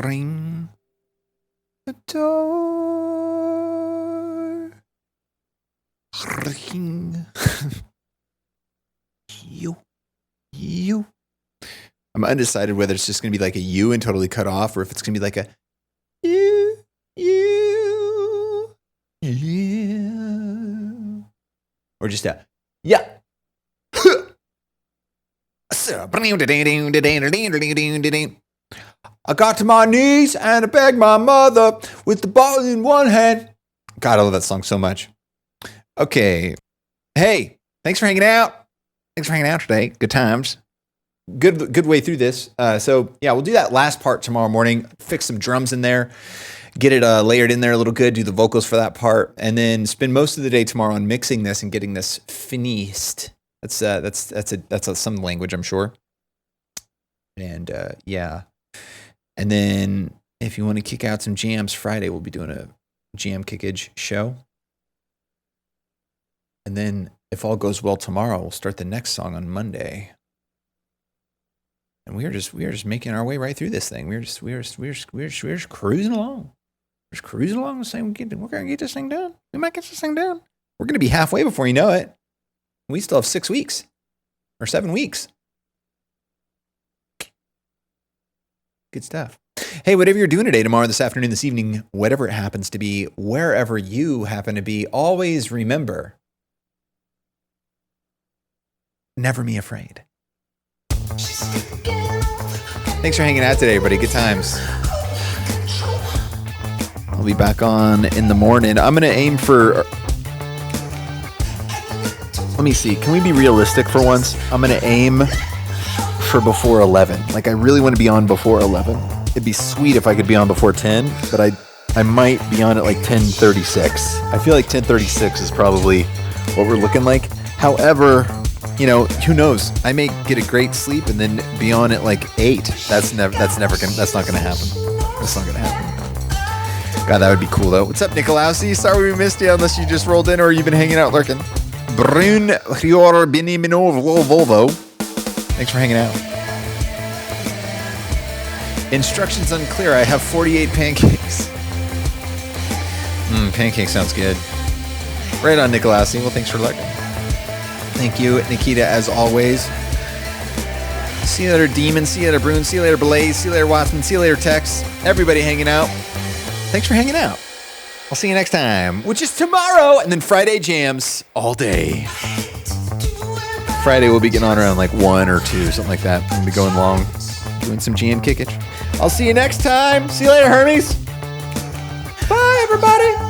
Ring the door. Ring. You. I'm undecided whether it's just going to be like a U and totally cut off, or if it's going to be like a you, or just a yeah. I got to my knees and I begged my mother with the bottle in one hand. God, I love that song so much. Okay. Hey, thanks for hanging out. Thanks for hanging out today. Good times. Good way through this. So yeah, we'll do that last part tomorrow morning. Fix some drums in there. Get it layered in there a little good. Do the vocals for that part. And then spend most of the day tomorrow on mixing this and getting this finished. That's some language, I'm sure. And yeah. And then if you want to kick out some jams, Friday we'll be doing a jam kickage show. And then if all goes well tomorrow, we'll start the next song on Monday. And we are just making our way right through this thing. We're just cruising along. We're just cruising along and saying we're gonna get this thing done. We might get this thing done. We're gonna be halfway before you know it. We still have 6 weeks or 7 weeks. Good stuff. Hey, whatever you're doing today, tomorrow, this afternoon, this evening, whatever it happens to be, wherever you happen to be, always remember, never be afraid. Thanks for hanging out today, everybody. Good times. I'll be back on in the morning. I'm going to aim for... Let me see. Can we be realistic for once? I'm going to aim for before 11. Like, I really want to be on before 11. It'd be sweet if I could be on before 10, but I might be on at like 10:36. I feel like 10:36 is probably what we're looking like. However, you know, who knows? I may get a great sleep and then be on at like 8. That's not gonna happen. That's not gonna happen. God, that would be cool though. What's up, Nicolausi? Sorry we missed you unless you just rolled in or you've been hanging out lurking. Brun Rior Biniminov Volvo. Thanks for hanging out. Instructions unclear. I have 48 pancakes. Pancake sounds good. Right on, Nicolausi. Well, thanks for lurking. Thank you, Nikita, as always. See you later, Demon. See you later, Brune. See you later, Blaze. See you later, Watson. See you later, Tex. Everybody hanging out. Thanks for hanging out. I'll see you next time, which is tomorrow. And then Friday jams all day. Friday we'll be getting on around like 1 or 2, something like that. We'll be going long, doing some jam kickage. I'll see you next time. See you later, Hermes. Bye, everybody.